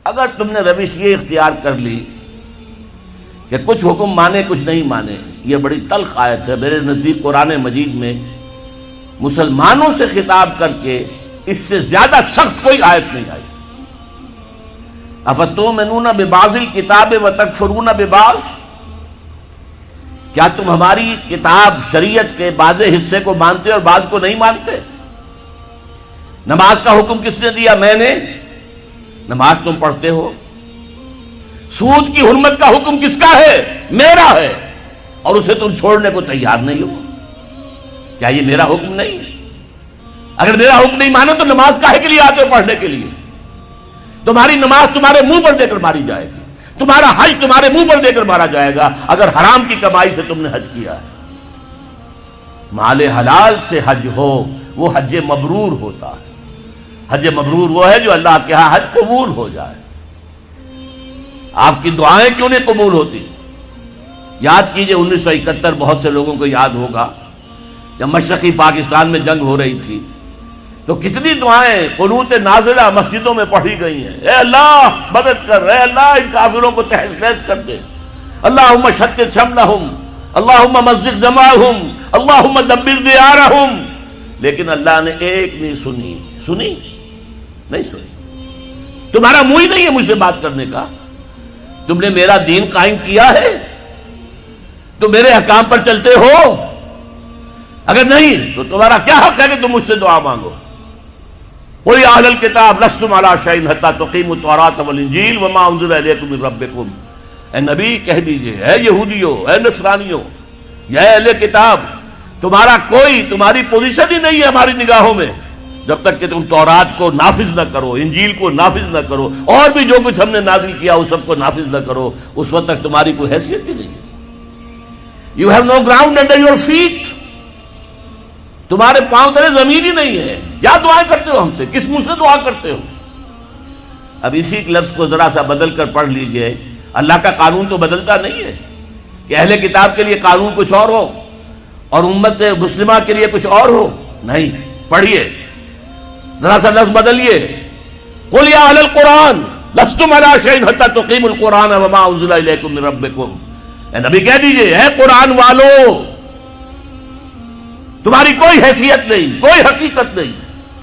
اگر تم نے روش یہ اختیار کر لی کہ کچھ حکم مانے کچھ نہیں مانے، یہ بڑی تلخ آیت ہے میرے نزدیک قرآن مجید میں مسلمانوں سے خطاب کر کے اس سے زیادہ سخت کوئی آیت نہیں آئی۔ افتؤمنون ببعض الکتاب وتکفرون ببعض، کیا تم ہماری کتاب شریعت کے بعض حصے کو مانتے اور بعض کو نہیں مانتے؟ نماز کا حکم کس نے دیا؟ میں نے۔ نماز تم پڑھتے ہو۔ سود کی حرمت کا حکم کس کا ہے؟ میرا ہے، اور اسے تم چھوڑنے کو تیار نہیں ہو۔ کیا یہ میرا حکم نہیں؟ اگر میرا حکم نہیں مانا تو نماز کاہے کے لیے آتے ہو؟ پڑھنے کے لیے۔ تمہاری نماز تمہارے منہ پر دے کر ماری جائے گی، تمہارا حج تمہارے منہ پر دے کر مارا جائے گا اگر حرام کی کمائی سے تم نے حج کیا ہے۔ مال حلال سے حج ہو وہ حج مبرور ہوتا ہے۔ حج مبرور وہ ہے جو اللہ کے ہاں حج قبول ہو جائے۔ آپ کی دعائیں کیوں نہیں قبول ہوتی؟ یاد کیجئے 1971 بہت سے لوگوں کو یاد ہوگا جب مشرقی پاکستان میں جنگ ہو رہی تھی تو کتنی دعائیں قنوت نازلہ مسجدوں میں پڑھی گئی ہیں۔ اے اللہ مدد کر، اے اللہ ان کافروں کو تہس نہس کر دے، اللہم شتت شملہم، اللہم مزق جمعہم، اللہم دبر دیارہم، لیکن اللہ نے ایک نہیں سنی۔ سنی نہیں سنی۔ تمہارا منہ ہی نہیں ہے مجھ سے بات کرنے کا۔ تم نے میرا دین قائم کیا ہے؟ تم میرے احکام پر چلتے ہو؟ اگر نہیں تو تمہارا کیا حق ہے کہ تم مجھ سے دعا مانگو؟ قل یا اہل الکتاب لستم علی شیء حتی تقیموا التوراۃ والانجیل وما انزل الیکم من ربکم۔ اے نبی کہہ دیجئے، اے یہودیوں، اے نصرانیوں، یا اہل کتاب، تمہاری پوزیشن ہی نہیں ہے ہماری نگاہوں میں جب تک کہ تم تورات کو نافذ نہ کرو، انجیل کو نافذ نہ کرو، اور بھی جو کچھ ہم نے نازل کیا اس سب کو نافذ نہ کرو، اس وقت تک تمہاری کوئی حیثیت ہی نہیں ہے۔ You have no ground under your feet, تمہارے پاؤں تلے زمین ہی نہیں ہے۔ کیا دعائیں کرتے ہو ہم سے؟ کس منہ سے دعا کرتے ہو؟ اب اسی لفظ کو ذرا سا بدل کر پڑھ لیجئے۔ اللہ کا قانون تو بدلتا نہیں ہے کہ اہل کتاب کے لیے قانون کچھ اور ہو اور امت مسلمہ کے لیے کچھ اور ہو، نہیں۔ پڑھیے ذرا سا لفظ بدلیے، قل یا اہل القرآن لستم علی شیء حتی تقیموا القرآن وما انزل الیکم من ربکم۔ اے نبی کہہ دیجئے، اے قرآن والو، تمہاری کوئی حیثیت نہیں، کوئی حقیقت نہیں،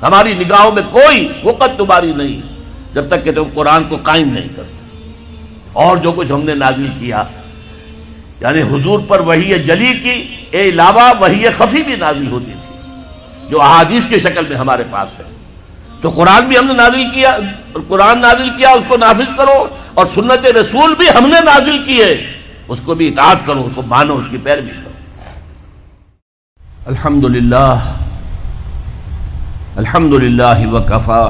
ہماری نگاہوں میں کوئی وقت تمہاری نہیں جب تک کہ تم قرآن کو قائم نہیں کرتے۔ اور جو کچھ ہم نے نازل کیا، یعنی حضور پر وحی جلی کی علاوہ وحی خفی بھی نازل ہوتی تھی جو احادیث کی شکل میں ہمارے پاس ہے۔ تو قرآن بھی ہم نے نازل کیا، قرآن نازل کیا، اس کو نافذ کرو، اور سنت رسول بھی ہم نے نازل کی ہے، اس کو بھی اطاعت کرو، اس کو مانو، اس کی پیروی کرو۔ الحمدللہ وکفی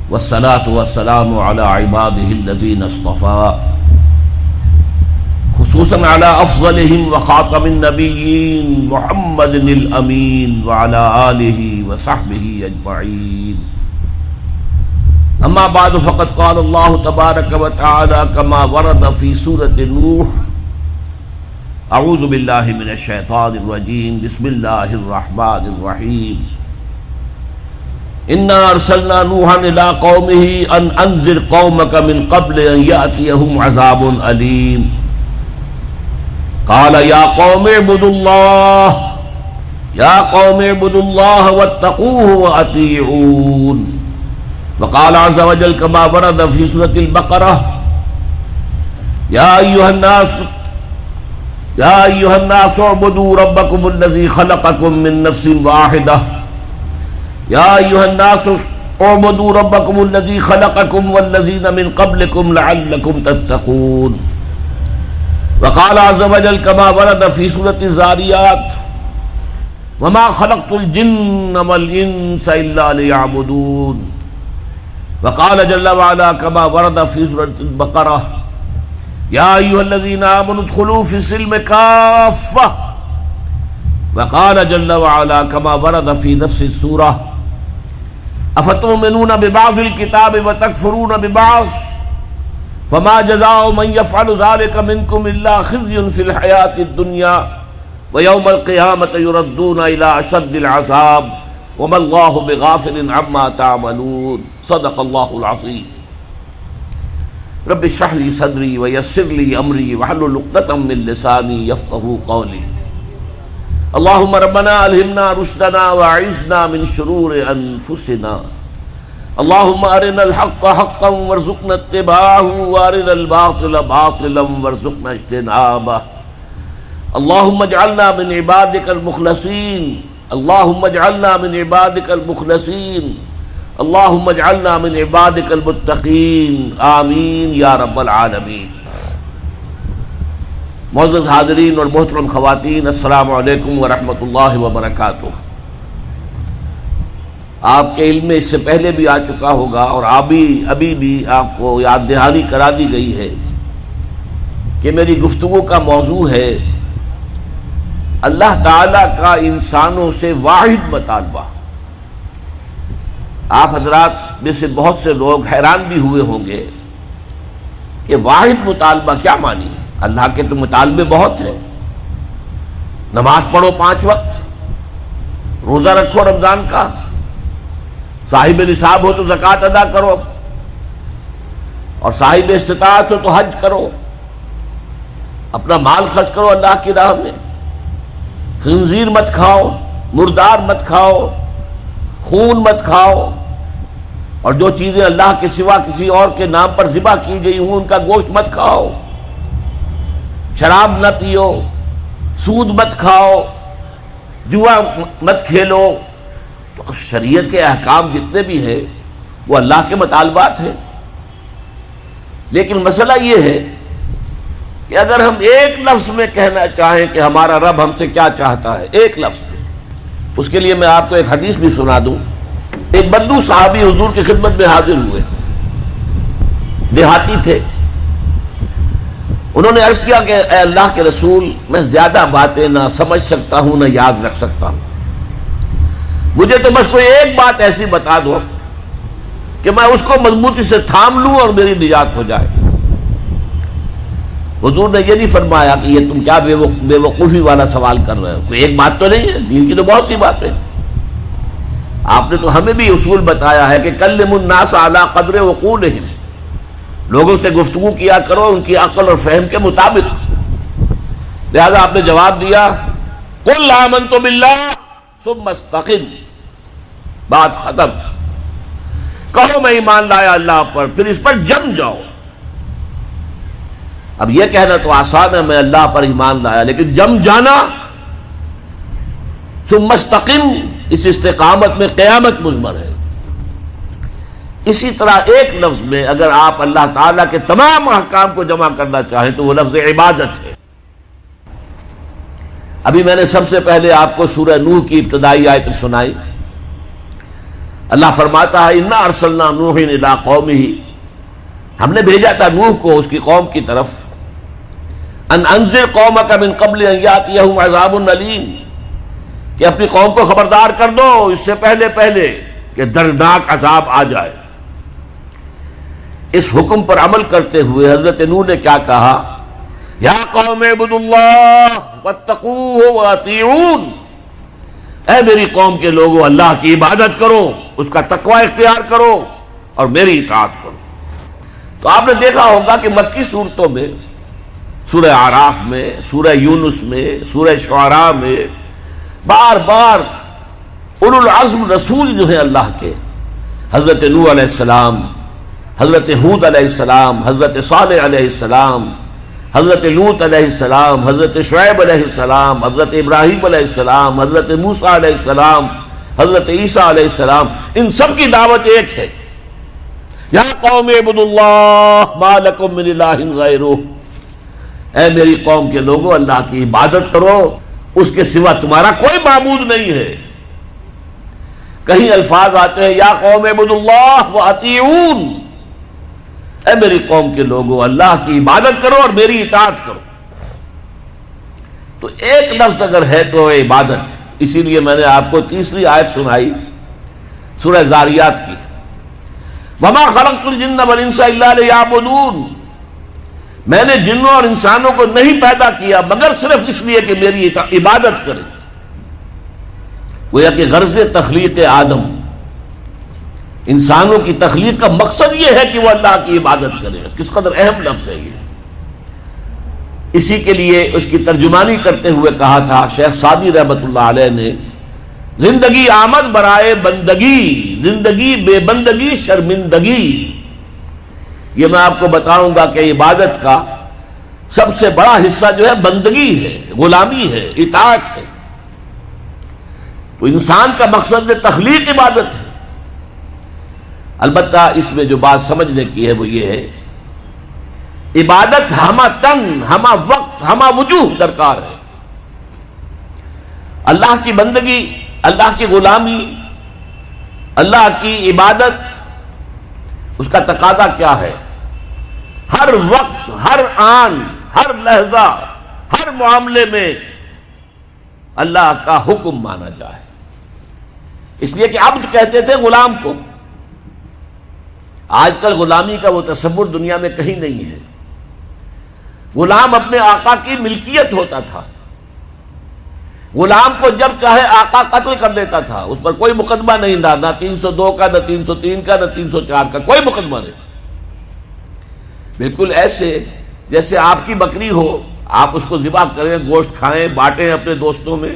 والصلاة والسلام علی عباده الذین اصطفى، خصوصا علی افضلهم وخاتم النبیین محمد الامین وعلی آلہ وصحبہ اجمعین۔ اما بعد فقد قال اللہ تبارک وتعالی کما ورد فی سورة نوح، اعوذ باللہ من الشیطان الرجیم، بسم اللہ الرحمن الرحیم۔ انا ارسلنا نوحا الى قومه ان انذر قومك من قبل ان ياتيهم عذاب اليم قال يا قوم اعبدوا الله واتقوه واطيعون۔ وقال عز وجل كما ورد في سورة البقرة يا أيها الناس اعبدوا ربكم الذي خلقكم من نفس واحدة يا أيها الناس اعبدوا ربكم الذي خلقكم والذين من قبلكم لعلكم تتقون۔ وقال عز وجل كما ورد في سورة الذاريات وما خلقت الجن والإنس إلا ليعبدون۔ وقال جل وعلا كما ورد في سورة البقرة يا أيها الذين آمنوا ادخلوا في السلم كافة۔ وقال جل وعلا كما ورد في نفس السورة افتؤمنون ببعض الكتاب وتكفرون ببعض فما جزاء من يفعل ذلك منكم الا خزي في الحياة الدنيا ويوم القيامة يردون الى اشد العذاب وما الله بغافل عما تعملون۔ صدق اللہ العظیم۔ رب اشرح لي صدري ويسر لي امري واحلل عقدة من لساني يفقهوا قولي اللهم ربنا الهمنا رشدنا واعذنا من شرور انفسنا اللهم ارنا الحق حقا وارزقنا اتباعه وارنا الباطل باطلا وارزقنا اجتنابه اللهم اجعلنا من عبادك المخلصين اللهم اجعلنا من عبادك المخلصين اللهم اجعلنا من عبادك المتقین آمین یا رب العالمین۔ معزز حاضرین اور محترم خواتین، السلام علیکم ورحمۃ اللہ وبرکاتہ۔ آپ کے علم میں اس سے پہلے بھی آ چکا ہوگا اور ابھی بھی آپ کو یاد دہانی کرا دی گئی ہے کہ میری گفتگو کا موضوع ہے اللہ تعالی کا انسانوں سے واحد مطالبہ۔ آپ حضرات میں سے بہت سے لوگ حیران بھی ہوئے ہوں گے کہ واحد مطالبہ کیا مانی؟ اللہ کے تو مطالبے بہت ہیں، نماز پڑھو 5 وقت، روزہ رکھو رمضان کا، صاحب نصاب ہو تو زکوٰۃ ادا کرو، اور صاحب استطاعت ہو تو حج کرو، اپنا مال خرچ کرو اللہ کی راہ میں، خنزیر مت کھاؤ، مردار مت کھاؤ، خون مت کھاؤ، اور جو چیزیں اللہ کے سوا کسی اور کے نام پر ذبح کی گئی ہوں ان کا گوشت مت کھاؤ، شراب نہ پیو، سود مت کھاؤ، جوا مت کھیلو۔ تو شریعت کے احکام جتنے بھی ہیں وہ اللہ کے مطالبات ہیں، لیکن مسئلہ یہ ہے کہ اگر ہم ایک لفظ میں کہنا چاہیں کہ ہمارا رب ہم سے کیا چاہتا ہے، ایک لفظ میں، اس کے لیے میں آپ کو ایک حدیث بھی سنا دوں۔ ایک بدو صحابی حضور کی خدمت میں حاضر ہوئے، دیہاتی تھے۔ انہوں نے عرض کیا کہ اے اللہ کے رسول، میں زیادہ باتیں نہ سمجھ سکتا ہوں نہ یاد رکھ سکتا ہوں، مجھے تو بس کوئی ایک بات ایسی بتا دو کہ میں اس کو مضبوطی سے تھام لوں اور میری نجات ہو جائے۔ حضور نے یہ نہیں فرمایا کہ یہ تم کیا بے وقوفی والا سوال کر رہے ہو، کوئی ایک بات تو نہیں ہے، دین کی تو بہت سی باتیں۔ آپ نے تو ہمیں بھی اصول بتایا ہے کہ کلموا الناس علی قدر عقولہم، لوگوں سے گفتگو کیا کرو ان کی عقل اور فہم کے مطابق۔ لہذا آپ نے جواب دیا قل آمنت باللہ ثم استقم، بات ختم، کہو میں ایمان لایا اللہ پر، پھر اس پر جم جاؤ۔ اب یہ کہنا تو آسان ہے میں اللہ پر ایمان لایا، لیکن جم جانا، ثم استقم، اس استقامت میں قیامت مضمر ہے۔ اسی طرح ایک لفظ میں اگر آپ اللہ تعالیٰ کے تمام احکام کو جمع کرنا چاہیں تو وہ لفظ عبادت ہے۔ ابھی میں نے سب سے پہلے آپ کو سورہ نوح کی ابتدائی آیت سنائی۔ اللہ فرماتا ہے انا ارسلنا نوحا الی قومہ، ہم نے بھیجا تھا نوح کو اس کی قوم کی طرف، ان انذر قومک من قبل ان یاتیہم عذاب علیم، کہ اپنی قوم کو خبردار کر دو اس سے پہلے کہ دردناک عذاب آ جائے۔ اس حکم پر عمل کرتے ہوئے حضرت نوح نے کیا کہا؟ یا قوم اعبدوا اللہ واتقوہ واطیعون، اے میری قوم کے لوگوں اللہ کی عبادت کرو، اس کا تقوی اختیار کرو اور میری اطاعت کرو۔ تو آپ نے دیکھا ہوگا کہ مکی صورتوں میں، سورہ اعراف میں، سورہ یونس میں، سورہ شعراء میں بار بار اولو العزم رسول جو ہیں اللہ کے، حضرت نوح علیہ السلام، حضرت ہود علیہ السلام، حضرت صالح علیہ السلام، حضرت لوط علیہ السلام، حضرت شعیب علیہ السلام، حضرت ابراہیم علیہ السلام، حضرت موسیٰ علیہ السلام، حضرت عیسیٰ علیہ السلام، ان سب کی دعوت ایک ہے، یا قوم اعبدوا اللہ ما لکم من الہ غیرہ، اے میری قوم کے لوگوں اللہ کی عبادت کرو، اس کے سوا تمہارا کوئی معبود نہیں ہے۔ کہیں الفاظ آتے ہیں یا قوم اعبدوا اللہ واطیعون، اے میری قوم کے لوگوں اللہ کی عبادت کرو اور میری اطاعت کرو۔ تو ایک لفظ اگر ہے تو عبادت، اسی لیے میں نے آپ کو تیسری آیت سنائی سورہ زاریات کی، وما خلقت الجن والانس الا لیعبدون، میں نے جنوں اور انسانوں کو نہیں پیدا کیا مگر صرف اس لیے کہ میری عبادت کریں۔ گویا کہ غرض تخلیق آدم انسانوں کی تخلیق کا مقصد یہ ہے کہ وہ اللہ کی عبادت کرے. کس قدر اہم لفظ ہے یہ. اسی کے لیے اس کی ترجمانی کرتے ہوئے کہا تھا شیخ سعدی رحمت اللہ علیہ نے، زندگی آمد برائے بندگی، زندگی بے بندگی شرمندگی. یہ میں آپ کو بتاؤں گا کہ عبادت کا سب سے بڑا حصہ جو ہے بندگی ہے، غلامی ہے، اطاعت ہے. تو انسان کا مقصد تخلیق عبادت ہے. البتہ اس میں جو بات سمجھنے کی ہے وہ یہ ہے، عبادت ہمہ تن، ہمہ وقت، ہمہ وجوہ درکار ہے. اللہ کی بندگی، اللہ کی غلامی، اللہ کی عبادت، اس کا تقاضا کیا ہے؟ ہر وقت، ہر آن، ہر لحظہ، ہر معاملے میں اللہ کا حکم مانا جائے. اس لیے کہ عبد کہتے تھے غلام کو. آج کل غلامی کا وہ تصور دنیا میں کہیں نہیں ہے. غلام اپنے آقا کی ملکیت ہوتا تھا. غلام کو جب چاہے آقا قتل کر دیتا تھا، اس پر کوئی مقدمہ نہیں تھا، نہ 302 کا، نہ 303 کا، نہ 304 کا، کوئی مقدمہ نہیں. بالکل ایسے جیسے آپ کی بکری ہو، آپ اس کو ذبح کریں، گوشت کھائیں، بانٹیں اپنے دوستوں میں،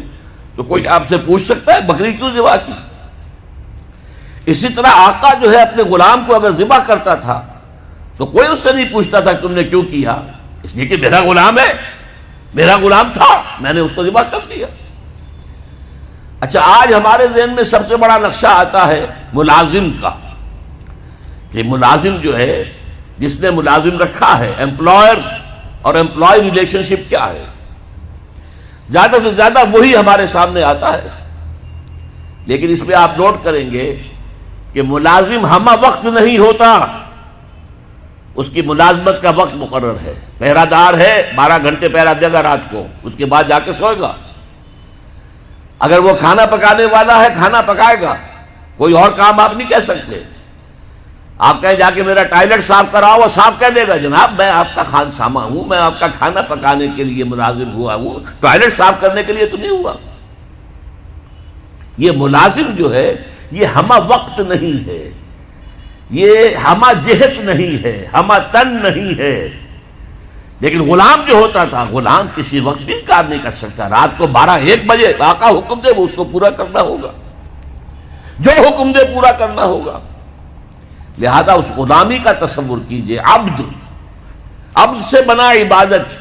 تو کوئی آپ سے پوچھ سکتا ہے بکری کیوں ذبح کی؟ اسی طرح آقا جو ہے اپنے غلام کو اگر ذبح کرتا تھا تو کوئی اس سے نہیں پوچھتا تھا تم نے کیوں کیا، اس لیے کہ میرا غلام ہے، میرا غلام تھا، میں نے اس کو ذبح کر دیا. اچھا، آج ہمارے ذہن میں سب سے بڑا نقشہ آتا ہے ملازم کا، کہ ملازم جو ہے، جس نے ملازم رکھا ہے، امپلائر اور امپلائی ریلیشن شپ کیا ہے. زیادہ سے زیادہ وہی ہمارے سامنے آتا ہے. لیکن اس میں آپ نوٹ کریں گے کہ ملازم ہمہ وقت نہیں ہوتا، اس کی ملازمت کا وقت مقرر ہے. پہرہ دار ہے، 12 گھنٹے پہرہ دے گا رات کو، اس کے بعد جا کے سوئے گا. اگر وہ کھانا پکانے والا ہے، کھانا پکائے گا. کوئی اور کام آپ نہیں کہہ سکتے. آپ کہیں جا کے میرا ٹوائلٹ صاف کراؤ، وہ صاف کہہ دے گا جناب میں آپ کا خانسامہ ہوں، میں آپ کا کھانا پکانے کے لیے ملازم ہوا ہوں، ٹوائلٹ صاف کرنے کے لیے تو نہیں ہوا. یہ ملازم جو ہے یہ ہمہ وقت نہیں ہے، یہ ہمہ جہت نہیں ہے، ہمہ تن نہیں ہے. لیکن غلام جو ہوتا تھا، غلام کسی وقت بھی کار نہیں کر سکتا. رات کو 12-1 بجے آقا حکم دے وہ اس کو پورا کرنا ہوگا، جو حکم دے پورا کرنا ہوگا. لہذا اس غلامی کا تصور کیجئے. عبد سے بنا عبادت.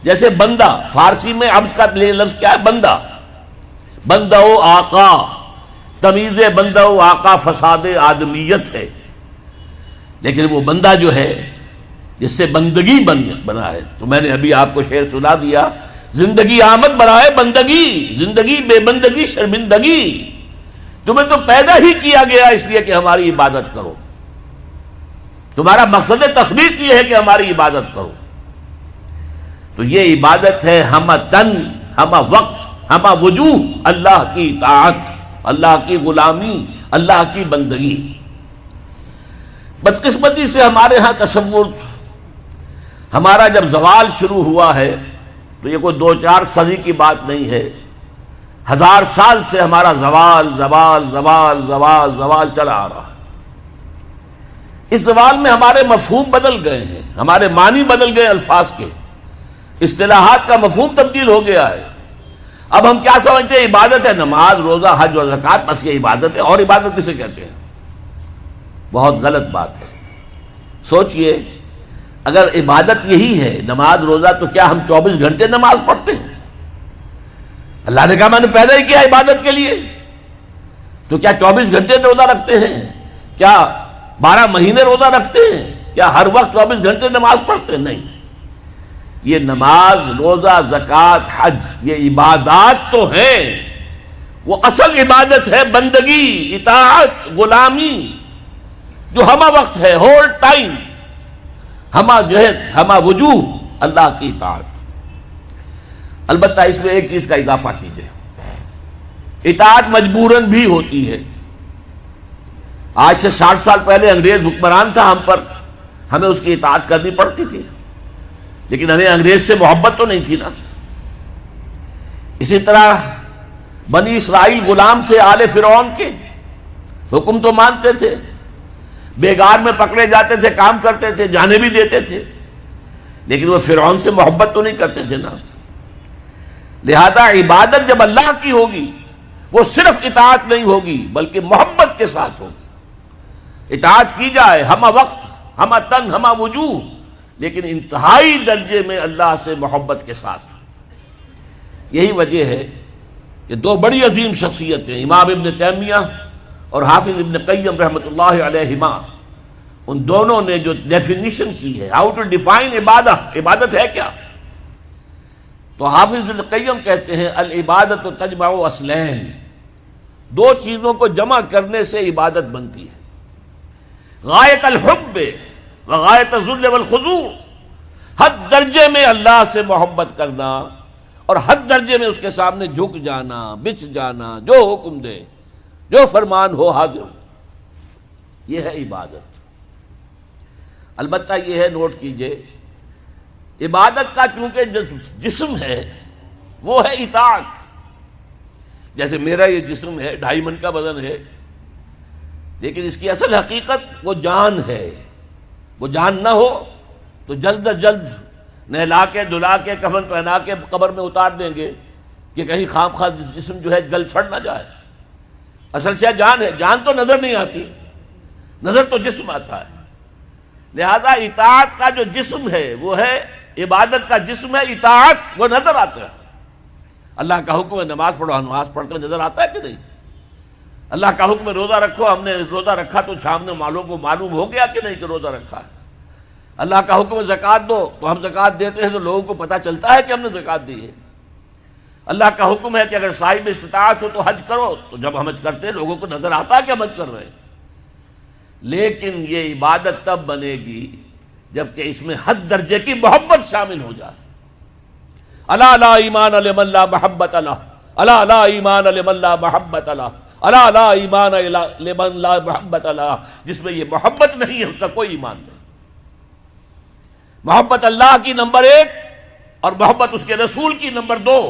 جیسے بندہ، فارسی میں عبد کا لفظ کیا ہے؟ بندہ. بندہ و آقا، تمیز بندہ و آقا فساد آدمیت ہے. لیکن وہ بندہ جو ہے جس سے بندگی بنا ہے، تو میں نے ابھی آپ کو شعر سنا دیا، زندگی آمد برائے بندگی، زندگی بے بندگی شرمندگی. تمہیں تو پیدا ہی کیا گیا اس لیے کہ ہماری عبادت کرو. تمہارا مقصد تخلیق یہ ہے کہ ہماری عبادت کرو. تو یہ عبادت ہے ہمہ تن، ہمہ وقت، ہمہ وجوہ، اللہ کی اطاعت، اللہ کی غلامی، اللہ کی بندگی. بدقسمتی سے ہمارے ہاں تصور، ہمارا جب زوال شروع ہوا ہے تو یہ کوئی 2-4 صدی کی بات نہیں ہے. 1000 سال سے ہمارا زوال زوال زوال زوال زوال چلا آ رہا ہے. اس زوال میں ہمارے مفہوم بدل گئے ہیں، ہمارے معنی بدل گئے، الفاظ کے، اصطلاحات کا مفہوم تبدیل ہو گیا ہے. اب ہم کیا سمجھتے ہیں؟ عبادت ہے نماز، روزہ، حج اور زکوٰۃ، بس یہ عبادت ہے. اور عبادت کسے کہتے ہیں؟ بہت غلط بات ہے. سوچئے، اگر عبادت یہی ہے نماز روزہ، تو کیا ہم 24 گھنٹے نماز پڑھتے ہیں؟ اللہ نے کہا میں نے پیدا ہی کیا عبادت کے لیے. تو کیا 24 گھنٹے روزہ رکھتے ہیں؟ کیا 12 مہینے روزہ رکھتے ہیں؟ کیا ہر وقت 24 گھنٹے نماز پڑھتے ہیں؟ نہیں. یہ نماز، روزہ، زکوٰۃ، حج، یہ عبادات تو ہیں. وہ اصل عبادت ہے بندگی، اطاعت، غلامی، جو ہمہ وقت ہے، ہول ٹائم، ہمہ جہت، ہمہ وجوہ، اللہ کی اطاعت. البتہ اس میں ایک چیز کا اضافہ کیجئے، اطاعت مجبوراً بھی ہوتی ہے. آج سے 60 سال پہلے انگریز حکمران تھا ہم پر، ہمیں اس کی اطاعت کرنی پڑتی تھی، لیکن ہمیں انگریز سے محبت تو نہیں تھی نا. اسی طرح بنی اسرائیل غلام تھے آل فرعون کے، حکم تو مانتے تھے، بیگار میں پکڑے جاتے تھے، کام کرتے تھے، جانے بھی دیتے تھے، لیکن وہ فرعون سے محبت تو نہیں کرتے تھے نا۔ لہذا عبادت جب اللہ کی ہوگی وہ صرف اطاعت نہیں ہوگی بلکہ محبت کے ساتھ ہوگی۔ اطاعت کی جائے ہمہ وقت، ہمہ تن، ہمہ وجوہ، لیکن انتہائی درجے میں اللہ سے محبت کے ساتھ۔ یہی وجہ ہے کہ دو بڑی عظیم شخصیتیں امام ابن تیمیہ اور حافظ ابن قیم رحمۃ اللہ علیہما، ان دونوں نے جو ڈیفینیشن کی ہے، ہاؤ ٹو ڈیفائن عبادت ہے کیا، تو حافظ ابن قیم کہتے ہیں العبادت تجمع اصلین، دو چیزوں کو جمع کرنے سے عبادت بنتی ہے، غایت الحب وغایت الذل والخضوع، حد درجے میں اللہ سے محبت کرنا اور حد درجے میں اس کے سامنے جھک جانا، بچ جانا، جو حکم دے، جو فرمان ہو حاضر، یہ ہے عبادت۔ البتہ یہ ہے، نوٹ کیجئے، عبادت کا چونکہ جسم ہے وہ ہے اطاعت۔ جیسے میرا یہ جسم ہے، 2.5 من کا وزن ہے، لیکن اس کی اصل حقیقت وہ جان ہے۔ وہ جان نہ ہو تو جلد از جلد نہلا کے دھلا کے کفن پہنا کے قبر میں اتار دیں گے کہ کہیں خام خواہ جسم جو ہے گل سڑ نہ جائے۔ اصل سے جان ہے، جان تو نظر نہیں آتی، نظر تو جسم آتا ہے۔ لہذا اطاعت کا جو جسم ہے وہ ہے، عبادت کا جسم ہے اطاعت، وہ نظر آتا ہے۔ اللہ کا حکم ہے نماز پڑھو، نماز پڑھتے نظر آتا ہے کہ نہیں؟ اللہ کا حکم ہے روزہ رکھو، ہم نے روزہ رکھا تو سامنے والوں کو معلوم ہو گیا کہ نہیں کہ روزہ رکھا ہے۔ اللہ کا حکم ہے زکوٰۃ دو، تو ہم زکوٰۃ دیتے ہیں تو لوگوں کو پتہ چلتا ہے کہ ہم نے زکوٰۃ دی ہے۔ اللہ کا حکم ہے کہ اگر صاحب استطاعت ہو تو حج کرو، تو جب ہم حج کرتے ہیں لوگوں کو نظر آتا ہے کہ ہم حج کر رہے ہیں۔ لیکن یہ عبادت تب بنے گی جبکہ اس میں حد درجے کی محبت شامل ہو جائے۔ الا لا ایمان لمن لا محبت له، الا لا ایمان لمن لا محبت له، الا لا ایمان لمن لا محبت له، جس میں یہ محبت نہیں ہے اس کا کوئی ایمان نہیں۔ محبت اللہ کی نمبر 1 اور محبت اس کے رسول کی نمبر 2،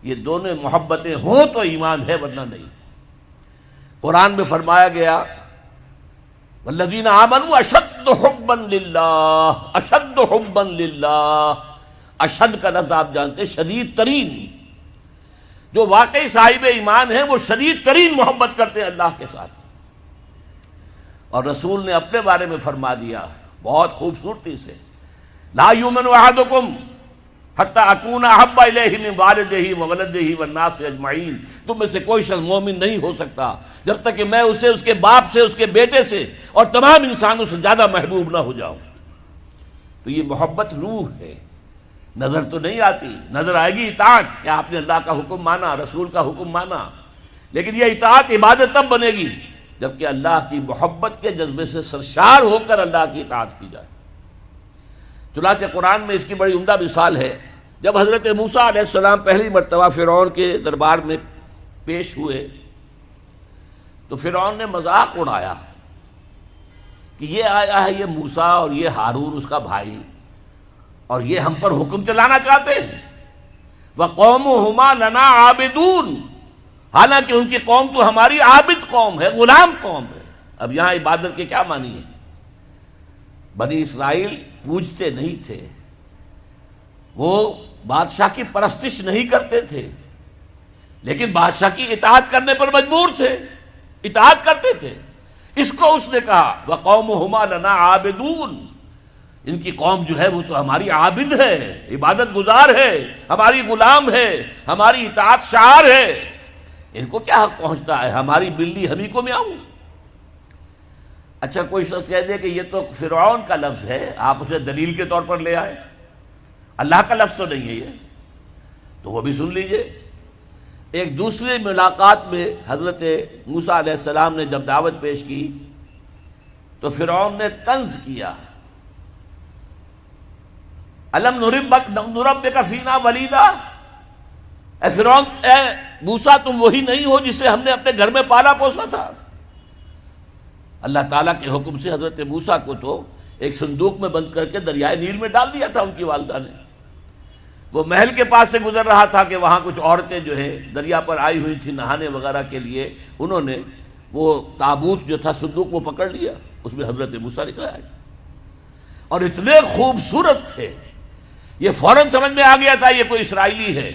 یہ دونوں محبتیں ہوں تو ایمان ہے، ورنہ نہیں۔ قرآن میں فرمایا گیا والذین آمنوا اشد حبا للہ، اشد حبا للہ، اشد کا لفظ آپ جانتے ہیں شدید ترین۔ جو واقعی صاحب ایمان ہیں وہ شدید ترین محبت کرتے ہیں اللہ کے ساتھ۔ اور رسول نے اپنے بارے میں فرما دیا بہت خوبصورتی سے، لا یؤمن احدکم حتی اکون احب الیہ من والدہ وولدہ والناس اجمعین، تم میں سے کوئی شخص مومن نہیں ہو سکتا جب تک کہ میں اسے اس کے باپ سے، اس کے بیٹے سے اور تمام انسانوں سے زیادہ محبوب نہ ہو جاؤں۔ تو یہ محبت روح ہے، نظر تو نہیں آتی، نظر آئے گی اطاعت کہ آپ نے اللہ کا حکم مانا، رسول کا حکم مانا، لیکن یہ اطاعت عبادت تب بنے گی جبکہ اللہ کی محبت کے جذبے سے سرشار ہو کر اللہ کی اطاعت کی جائے۔ چنانچہ قرآن میں اس کی بڑی عمدہ مثال ہے، جب حضرت موسیٰ علیہ السلام پہلی مرتبہ فرعون کے دربار میں پیش ہوئے تو فرعون نے مذاق اڑایا کہ یہ آیا ہے، یہ موسیٰ اور یہ ہارون اس کا بھائی، اور یہ ہم پر حکم چلانا چاہتے ہیں۔ وَقَوْمُهُمَا لَنَا عَابِدُونَ، حالانکہ ان کی قوم تو ہماری عابد قوم ہے، غلام قوم ہے۔ اب یہاں عبادت کے کیا معنی ہے؟ بنی اسرائیل پوجتے نہیں تھے، وہ بادشاہ کی پرستش نہیں کرتے تھے، لیکن بادشاہ کی اطاعت کرنے پر مجبور تھے، اطاعت کرتے تھے۔ اس کو اس نے کہا وَقَوْمُهُمَا لَنَا عَابِدُونَ، ان کی قوم جو ہے وہ تو ہماری عابد ہے، عبادت گزار ہے، ہماری غلام ہے، ہماری اطاعت شعار ہے، ان کو کیا حق پہنچتا ہے ہماری بلی ہمیں کو میں آؤں۔ اچھا کوئی شخص کہہ دے کہ یہ تو فرعون کا لفظ ہے، آپ اسے دلیل کے طور پر لے آئے، اللہ کا لفظ تو نہیں ہے یہ، تو وہ بھی سن لیجئے۔ ایک دوسری ملاقات میں حضرت موسیٰ علیہ السلام نے جب دعوت پیش کی تو فرعون نے طنز کیا، الم نربک فینا ولیدا، اے فرعون، اے موسیٰ تم وہی نہیں ہو جسے ہم نے اپنے گھر میں پالا پوسا تھا۔ اللہ تعالیٰ کے حکم سے حضرت موسیٰ کو تو ایک صندوق میں بند کر کے دریائے نیل میں ڈال دیا تھا ان کی والدہ نے۔ وہ محل کے پاس سے گزر رہا تھا کہ وہاں کچھ عورتیں جو ہے دریا پر آئی ہوئی تھیں نہانے وغیرہ کے لیے، انہوں نے وہ تابوت جو تھا صندوق وہ پکڑ لیا، اس میں حضرت موسیٰ نکل آئے اور اتنے خوبصورت تھے یہ فوراً سمجھ میں آ گیا تھا یہ کوئی اسرائیلی ہے،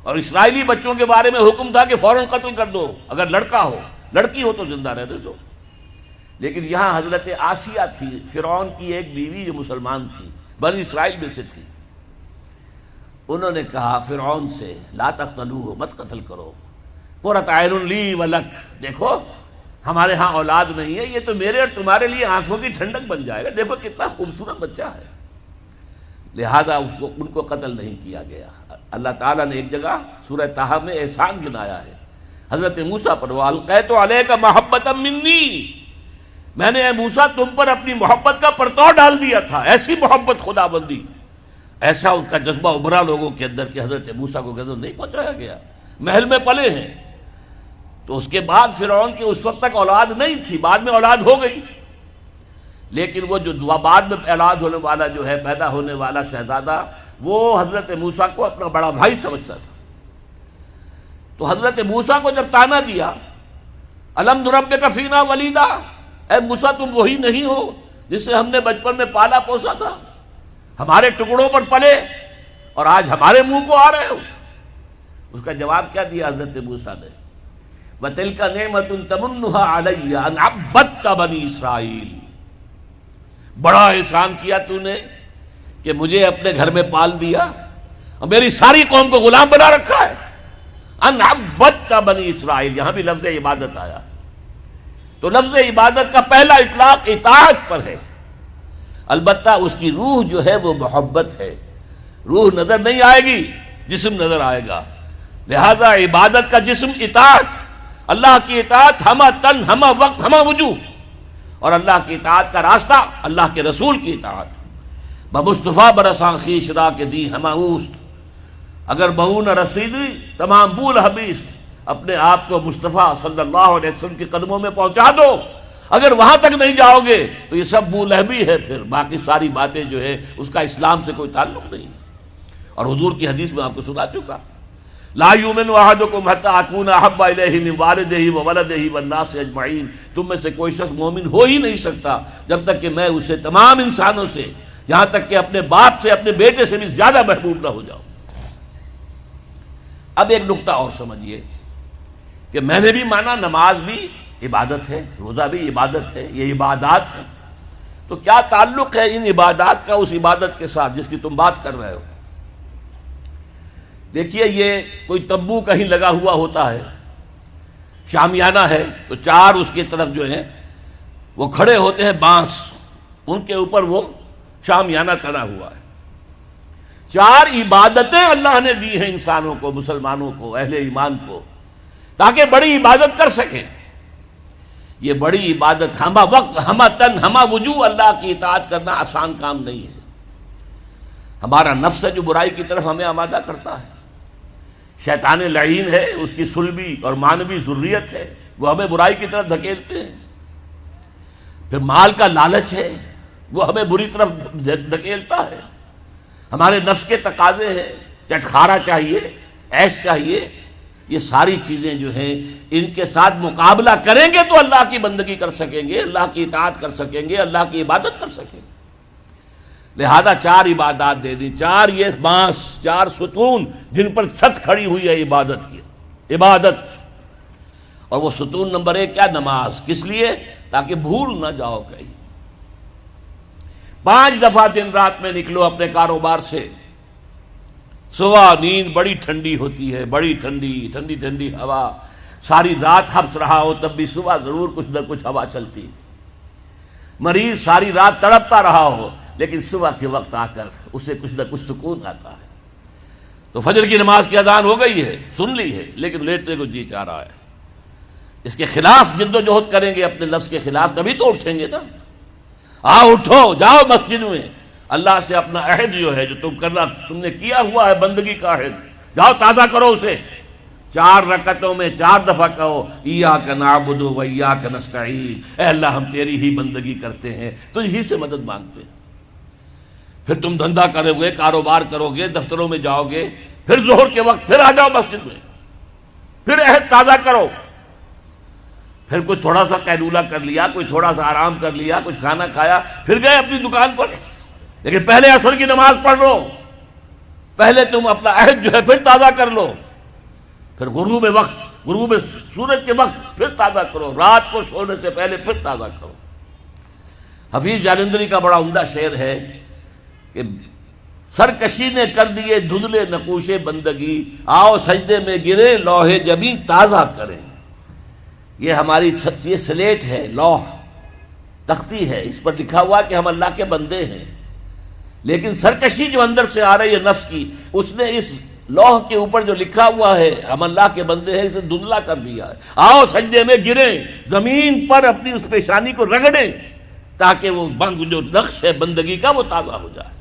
اور اسرائیلی بچوں کے بارے میں حکم تھا کہ فوراً قتل کر دو، اگر لڑکا ہو، لڑکی ہو تو زندہ رہنے دو۔ لیکن یہاں حضرت آسیہ تھی، فرعون کی ایک بیوی جو مسلمان تھی، بنی اسرائیل میں سے تھی، انہوں نے کہا فرعون سے لا تقتلوہ، مت قتل کرو، قرۃ عین لی ولک، دیکھو ہمارے ہاں اولاد نہیں ہے، یہ تو میرے اور تمہارے لیے آنکھوں کی ٹھنڈک بن جائے گا، دیکھو کتنا خوبصورت بچہ ہے۔ لہذا ان کو قتل نہیں کیا گیا۔ اللہ تعالیٰ نے ایک جگہ سورہ طٰہٰ میں احسان گنایا ہے حضرت موسیٰ پر، وَأَلْقَيْتُ عَلَيْكَ مَحَبَّةً مِّنِّي، میں نے اے موسیٰ تم پر اپنی محبت کا پرتو ڈال دیا تھا، ایسی محبت خدا بندی، ایسا ان کا جذبہ ابھرا لوگوں کے اندر کہ حضرت موسیٰ کو غضب نہیں پہنچایا گیا، محل میں پلے ہیں۔ تو اس کے بعد فرعون کی اس وقت تک اولاد نہیں تھی، بعد میں اولاد ہو گئی، لیکن وہ جو بعد میں اولاد ہونے والا جو ہے، پیدا ہونے والا شہزادہ، وہ حضرت موسیٰ کو اپنا بڑا بھائی سمجھتا تھا۔ تو حضرت موسیٰ کو جب تانا دیا الم نربک فینا ولیدا، اے موسیٰ تم وہی نہیں ہو جسے ہم نے بچپن میں پالا پوسا تھا، ہمارے ٹکڑوں پر پلے اور آج ہمارے منہ کو آ رہے ہو۔ اس کا جواب کیا دیا حضرت موسیٰ نے؟ وَتِلْكَ نِعْمَةٌ تَمُنُّهَا عَلَيَّ أَنْ عَبَّدتَّ بَنِي اسرائیل، بڑا احسان کیا تو نے کہ مجھے اپنے گھر میں پال دیا اور میری ساری قوم کو غلام بنا رکھا ہے۔ ان عبدت بنی اسرائیل، یہاں بھی لفظ عبادت آیا، تو لفظ عبادت کا پہلا اطلاق اطاعت پر ہے، البتہ اس کی روح جو ہے وہ محبت ہے، روح نظر نہیں آئے گی، جسم نظر آئے گا، لہذا عبادت کا جسم اطاعت، اللہ کی اطاعت ہمہ تن ہمہ وقت ہمہ وجوہ، اور اللہ کی اطاعت کا راستہ اللہ کے رسول کی اطاعت۔ بمصطفیٰ برساں خویش را کے دی ہمہ اوست، اگر بہو نہ رسیدی تمام بول حبیث، اپنے آپ کو مصطفیٰ صلی اللہ علیہ وسلم کے قدموں میں پہنچا دو، اگر وہاں تک نہیں جاؤ گے تو یہ سب بو لہبی ہے، پھر باقی ساری باتیں جو ہے اس کا اسلام سے کوئی تعلق نہیں۔ اور حضور کی حدیث میں آپ کو سنا چکا، لا یؤمن احدکم حتی اکون احب الیہ من والدہ وولدہ والناس اجمعین، تم میں سے کوئی شخص مومن ہو ہی نہیں سکتا جب تک کہ میں اسے تمام انسانوں سے، یہاں تک کہ اپنے باپ سے، اپنے بیٹے سے بھی زیادہ محبوب نہ ہو جاؤں۔ اب ایک نقطہ اور سمجھیے کہ میں نے بھی مانا نماز بھی عبادت ہے، روزہ بھی عبادت ہے، یہ عبادات ہے، تو کیا تعلق ہے ان عبادات کا اس عبادت کے ساتھ جس کی تم بات کر رہے ہو؟ دیکھیے یہ کوئی تمبو کہیں لگا ہوا ہوتا ہے، شامیانہ ہے، تو چار اس کی طرف جو ہیں وہ کھڑے ہوتے ہیں بانس، ان کے اوپر وہ شامیانہ تنا ہوا ہے۔ چار عبادتیں اللہ نے دی ہیں انسانوں کو، مسلمانوں کو، اہل ایمان کو، تاکہ بڑی عبادت کر سکیں۔ یہ بڑی عبادت ہمہ وقت ہمہ تن ہمہ وجوہ اللہ کی اطاعت کرنا آسان کام نہیں ہے۔ ہمارا نفس ہے جو برائی کی طرف ہمیں آمادہ کرتا ہے، شیطان لعین ہے، اس کی سلبی اور مانوی ذریت ہے، وہ ہمیں برائی کی طرف دھکیلتے ہیں۔ پھر مال کا لالچ ہے، وہ ہمیں بری طرف دھکیلتا ہے۔ ہمارے نفس کے تقاضے ہیں، چٹخارا چاہیے، عیش چاہیے، یہ ساری چیزیں جو ہیں ان کے ساتھ مقابلہ کریں گے تو اللہ کی بندگی کر سکیں گے، اللہ کی اطاعت کر سکیں گے، اللہ کی عبادت کر سکیں گے۔ لہذا چار عبادات دے دی، چار یہ بانس، چار ستون جن پر چھت کھڑی ہوئی ہے عبادت کی، عبادت۔ اور وہ ستون نمبر 1 کیا؟ نماز۔ کس لیے؟ تاکہ بھول نہ جاؤ کہیں۔ 5 دفعہ دن رات میں نکلو اپنے کاروبار سے، صبح نیند بڑی ٹھنڈی ہوتی ہے، بڑی ٹھنڈی ٹھنڈی ٹھنڈی ہوا، ساری رات حبس رہا ہو تب بھی صبح ضرور کچھ نہ کچھ ہوا چلتی، مریض ساری رات تڑپتا رہا ہو لیکن صبح کے وقت آ کر اسے کچھ نہ کچھ سکون آتا ہے۔ تو فجر کی نماز کی اذان ہو گئی ہے، سن لی ہے، لیکن لیٹنے کو جی چاہ رہا ہے، اس کے خلاف جد و جہد کریں گے، اپنے نفس کے خلاف، تبھی تو اٹھیں گے نا۔ آؤ اٹھو، جاؤ مسجد میں، اللہ سے اپنا عہد جو ہے جو تم نے کیا ہوا ہے بندگی کا عہد، جاؤ تازہ کرو اسے۔ 4 رکعتوں میں 4 دفعہ کہو ایاک نعبد و ایاک نستعین، اے اللہ ہم تیری ہی بندگی کرتے ہیں، تجھ ہی سے مدد مانگتے ہیں۔ پھر تم دھندا کرو گے، کاروبار کرو گے، دفتروں میں جاؤ گے، پھر ظہر کے وقت پھر آ جاؤ مسجد میں، پھر عہد تازہ کرو۔ پھر کوئی تھوڑا سا قیلولہ کر لیا، کوئی تھوڑا سا آرام کر لیا، کچھ کھانا کھایا، پھر گئے اپنی دکان پر. لیکن پہلے عصر کی نماز پڑھ لو، پہلے تم اپنا عہد جو ہے پھر تازہ کر لو، پھر غروب سورج کے وقت پھر تازہ کرو، رات کو سونے سے پہلے پھر تازہ کرو. حفیظ جالندری کا بڑا عمدہ شعر ہے کہ سرکشی نے کر دیے دھندلے نقوش بندگی، آؤ سجدے میں گرے لوح جبیں تازہ کریں. یہ ہماری یہ سلیٹ ہے، لوح تختی ہے، اس پر لکھا ہوا کہ ہم اللہ کے بندے ہیں، لیکن سرکشی جو اندر سے آ رہی ہے نفس کی، اس نے اس لوح کے اوپر جو لکھا ہوا ہے ہم اللہ کے بندے ہیں اسے دھندلا کر دیا ہے. آؤ سجدے میں گریں، زمین پر اپنی اس پیشانی کو رگڑیں تاکہ وہ جو نقش ہے بندگی کا وہ تازہ ہو جائے.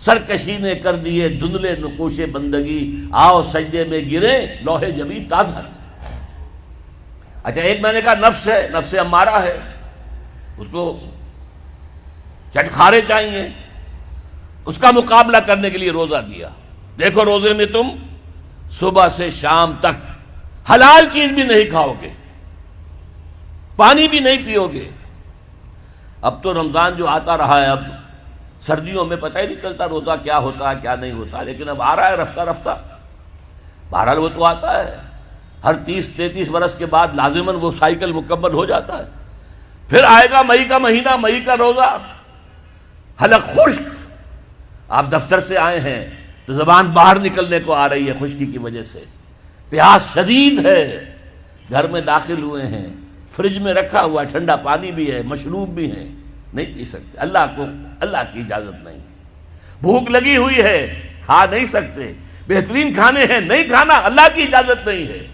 سرکشی نے کر دیے دھندلے نقوش بندگی، آؤ سجدے میں گریں لوح جبیں تازہ کریں. اچھا، ایک میں نے کہا نفس ہے، نفس امارہ ہے، اس کو چٹکھارے چاہیے، اس کا مقابلہ کرنے کے لیے روزہ دیا. دیکھو روزے میں تم صبح سے شام تک حلال چیز بھی نہیں کھاؤ گے، پانی بھی نہیں پیو گے. اب تو رمضان جو آتا رہا ہے، اب سردیوں میں پتہ ہی نہیں چلتا روزہ کیا ہوتا ہے کیا نہیں ہوتا، لیکن اب آ رہا ہے رفتہ رفتہ. بہرحال وہ تو آتا ہے، ہر 30-33 برس کے بعد لازماً وہ سائیکل مکمل ہو جاتا ہے. پھر آئے گا مئی کا مہینہ، مئی کا روزہ، حلق خشک. آپ دفتر سے آئے ہیں تو زبان باہر نکلنے کو آ رہی ہے خشکی کی وجہ سے، پیاس شدید ہے، گھر میں داخل ہوئے ہیں، فریج میں رکھا ہوا ٹھنڈا پانی بھی ہے، مشروب بھی ہے، نہیں پی سکتے، اللہ کی اجازت نہیں. بھوک لگی ہوئی ہے، کھا نہیں سکتے، بہترین کھانے ہیں، نہیں کھانا، اللہ کی اجازت نہیں ہے.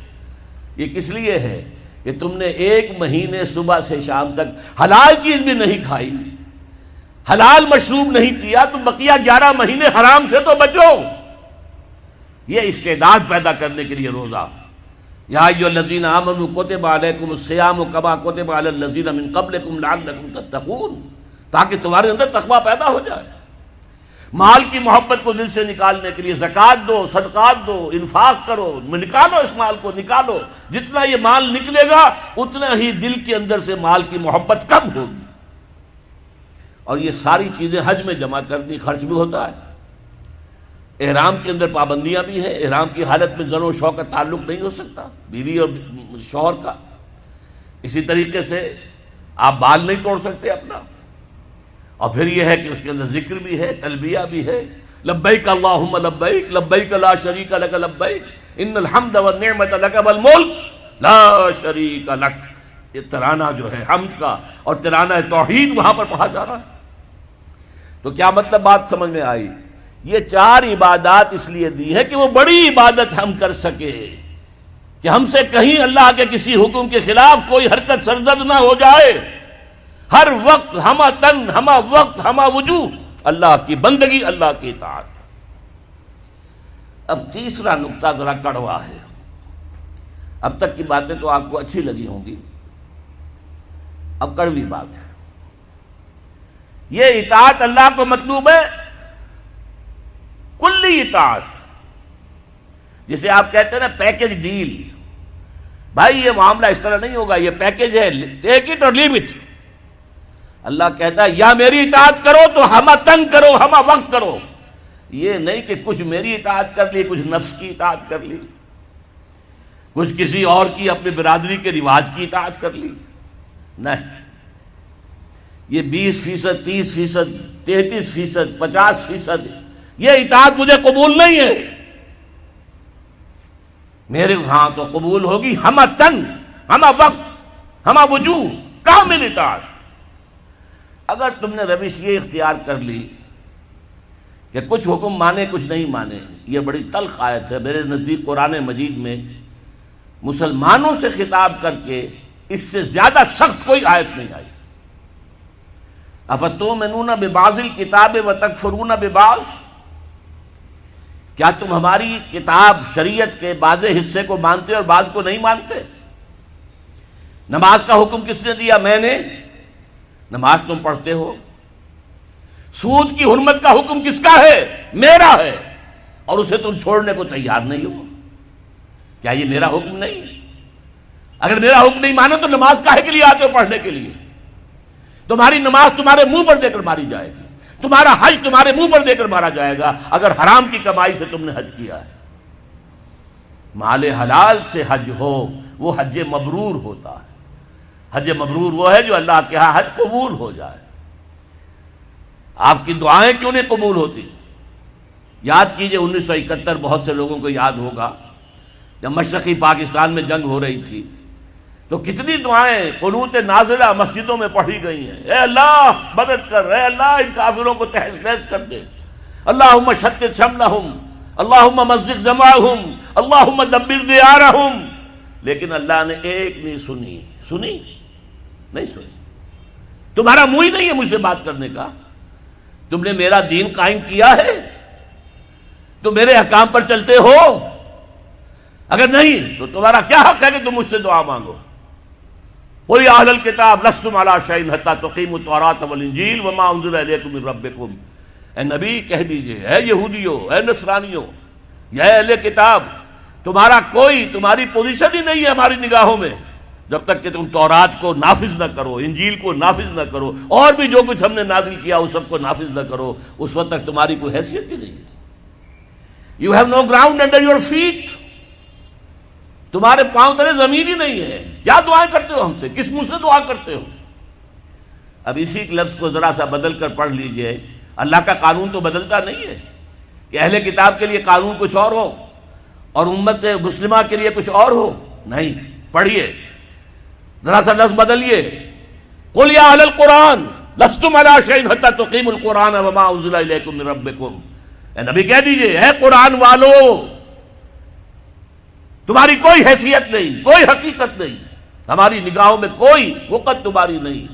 یہ کس لیے ہے کہ تم نے 1 مہینے صبح سے شام تک حلال چیز بھی نہیں کھائی، حلال مشروب نہیں پیا، تو بقیہ 11 مہینے حرام سے تو بچو. یہ استعداد پیدا کرنے کے لیے روزہ. یا ایھا الذین آمنوا کتب علیکم الصیام کما کتب علی الذین من قبلکم لعلکم تتقون، تاکہ تمہارے اندر تقویٰ پیدا ہو جائے. مال کی محبت کو دل سے نکالنے کے لیے زکوٰۃ دو، صدقات دو، انفاق کرو، نکالو اس مال کو، نکالو. جتنا یہ مال نکلے گا اتنا ہی دل کے اندر سے مال کی محبت کم ہوگی. اور یہ ساری چیزیں حج میں جمع کر دی، خرچ بھی ہوتا ہے. احرام کے اندر پابندیاں بھی ہیں، احرام کی حالت میں زن و شوق کا تعلق نہیں ہو سکتا بیوی اور شوہر کا. اسی طریقے سے آپ بال نہیں توڑ سکتے اپنا. اور پھر یہ ہے کہ اس کے اندر ذکر بھی ہے، تلبیہ بھی ہے، لبیک اللہم لبیک لبیک لا شریک لک لبیک ان الحمد والنعمت لک والملک لا شریک لک. یہ ترانہ جو ہے حمد کا اور ترانہ توحید وہاں پر پڑھا جا رہا ہے. تو کیا مطلب بات سمجھ میں آئی؟ یہ 4 عبادات اس لیے دی ہے کہ وہ بڑی عبادت ہم کر سکے، کہ ہم سے کہیں اللہ کے کسی حکم کے خلاف کوئی حرکت سرزد نہ ہو جائے. ہر وقت ہمہ تن ہمہ وقت ہمہ وجوہ اللہ کی بندگی، اللہ کی اطاعت. اب تیسرا نقطہ ذرا کڑوا ہے. اب تک کی باتیں تو آپ کو اچھی لگی ہوں گی، اب کڑوی بات ہے. یہ اطاعت اللہ کو مطلوب ہے، کلی اطاعت، جسے آپ کہتے ہیں نا پیکج ڈیل. بھائی یہ معاملہ اس طرح نہیں ہوگا، یہ پیکج ہے، ٹیک اٹ اور لیو اٹ. اللہ کہتا ہے یا میری اطاعت کرو تو ہمہ تن کرو، ہمہ وقت کرو. یہ نہیں کہ کچھ میری اطاعت کر لی، کچھ نفس کی اطاعت کر لی، کچھ کسی اور کی اپنی برادری کے رواج کی اطاعت کر لی. نہیں، یہ 20%، 30%، 33%، 50%، یہ اطاعت مجھے قبول نہیں ہے. میرے ہاں تو قبول ہوگی ہمہ تن ہمہ وقت ہمہ وجوہ کامل اطاعت. اگر تم نے روش یہ اختیار کر لی کہ کچھ حکم مانے کچھ نہیں مانے، یہ بڑی تلخ آیت ہے. میرے نزدیک قرآن مجید میں مسلمانوں سے خطاب کر کے اس سے زیادہ سخت کوئی آیت نہیں آئی. افتؤمنون ببعض الکتاب وتکفرون ببعض، کیا تم ہماری کتاب شریعت کے بعض حصے کو مانتے اور بعض کو نہیں مانتے؟ نماز کا حکم کس نے دیا؟ میں نے. نماز تم پڑھتے ہو. سود کی حرمت کا حکم کس کا ہے؟ میرا ہے، اور اسے تم چھوڑنے کو تیار نہیں ہو. کیا یہ میرا حکم نہیں؟ اگر میرا حکم نہیں مانا تو نماز کاہے کے لیے آتے ہو پڑھنے کے لیے؟ تمہاری نماز تمہارے منہ پر دے کر ماری جائے گی، تمہارا حج تمہارے منہ پر دے کر مارا جائے گا اگر حرام کی کمائی سے تم نے حج کیا ہے۔ مال حلال سے حج ہو وہ حج مبرور ہوتا ہے۔ حج مبرور وہ ہے جو اللہ کے ہاں حج قبول ہو جائے۔ آپ کی دعائیں کیوں نہیں قبول ہوتی؟ یاد کیجئے 1971 بہت سے لوگوں کو یاد ہوگا جب مشرقی پاکستان میں جنگ ہو رہی تھی تو کتنی دعائیں قنوت نازلہ مسجدوں میں پڑھی گئی ہیں، اے اللہ مدد کر، اے اللہ ان کافروں کو تہس نہس کر دے، اللہم شتت شملہم، اللہم مزق جمعہم، اللہم دبر دیارہم، لیکن اللہ نے ایک نہیں سنی نہیں سنی۔ تمہارا منہ ہی نہیں ہے مجھ سے بات کرنے کا، تم نے میرا دین قائم کیا ہے، تم میرے احکام پر چلتے ہو، اگر نہیں تو تمہارا کیا حق ہے کہ تم مجھ سے دعا مانگو؟ قل یا اہل الکتاب لستم علی شیء حتی تقیموا التوراۃ والانجیل وما انزل الیکم من ربکم، اے نبی کہہ دیجئے، اے یہودیوں، اے نصرانیوں، یا اے اہل کتاب، تمہاری پوزیشن ہی نہیں ہے ہماری نگاہوں میں جب تک کہ تم تورات کو نافذ نہ کرو، انجیل کو نافذ نہ کرو، اور بھی جو کچھ ہم نے نازل کیا اس سب کو نافذ نہ کرو، اس وقت تک تمہاری کوئی حیثیت ہی نہیں ہے۔ You have no ground under your feet, تمہارے پاؤں تلے زمین ہی نہیں ہے، کیا دعائیں کرتے ہو ہم سے؟ کس منہ سے دعا کرتے ہو؟ اب اسی لفظ کو ذرا سا بدل کر پڑھ لیجئے، اللہ کا قانون تو بدلتا نہیں ہے کہ اہل کتاب کے لیے قانون کچھ اور ہو اور امت مسلمہ کے لیے کچھ اور ہو، نہیں، پڑھیے ذرا سا لفظ بدلیے، قل یا اہل القرآن لستم علی شیء حتی تقیموا القرآن وما انزل الیکم من ربکم، اے نبی کہہ دیجئے، اے قرآن والو، تمہاری کوئی حیثیت نہیں، کوئی حقیقت نہیں، ہماری نگاہوں میں کوئی وقت تمہاری نہیں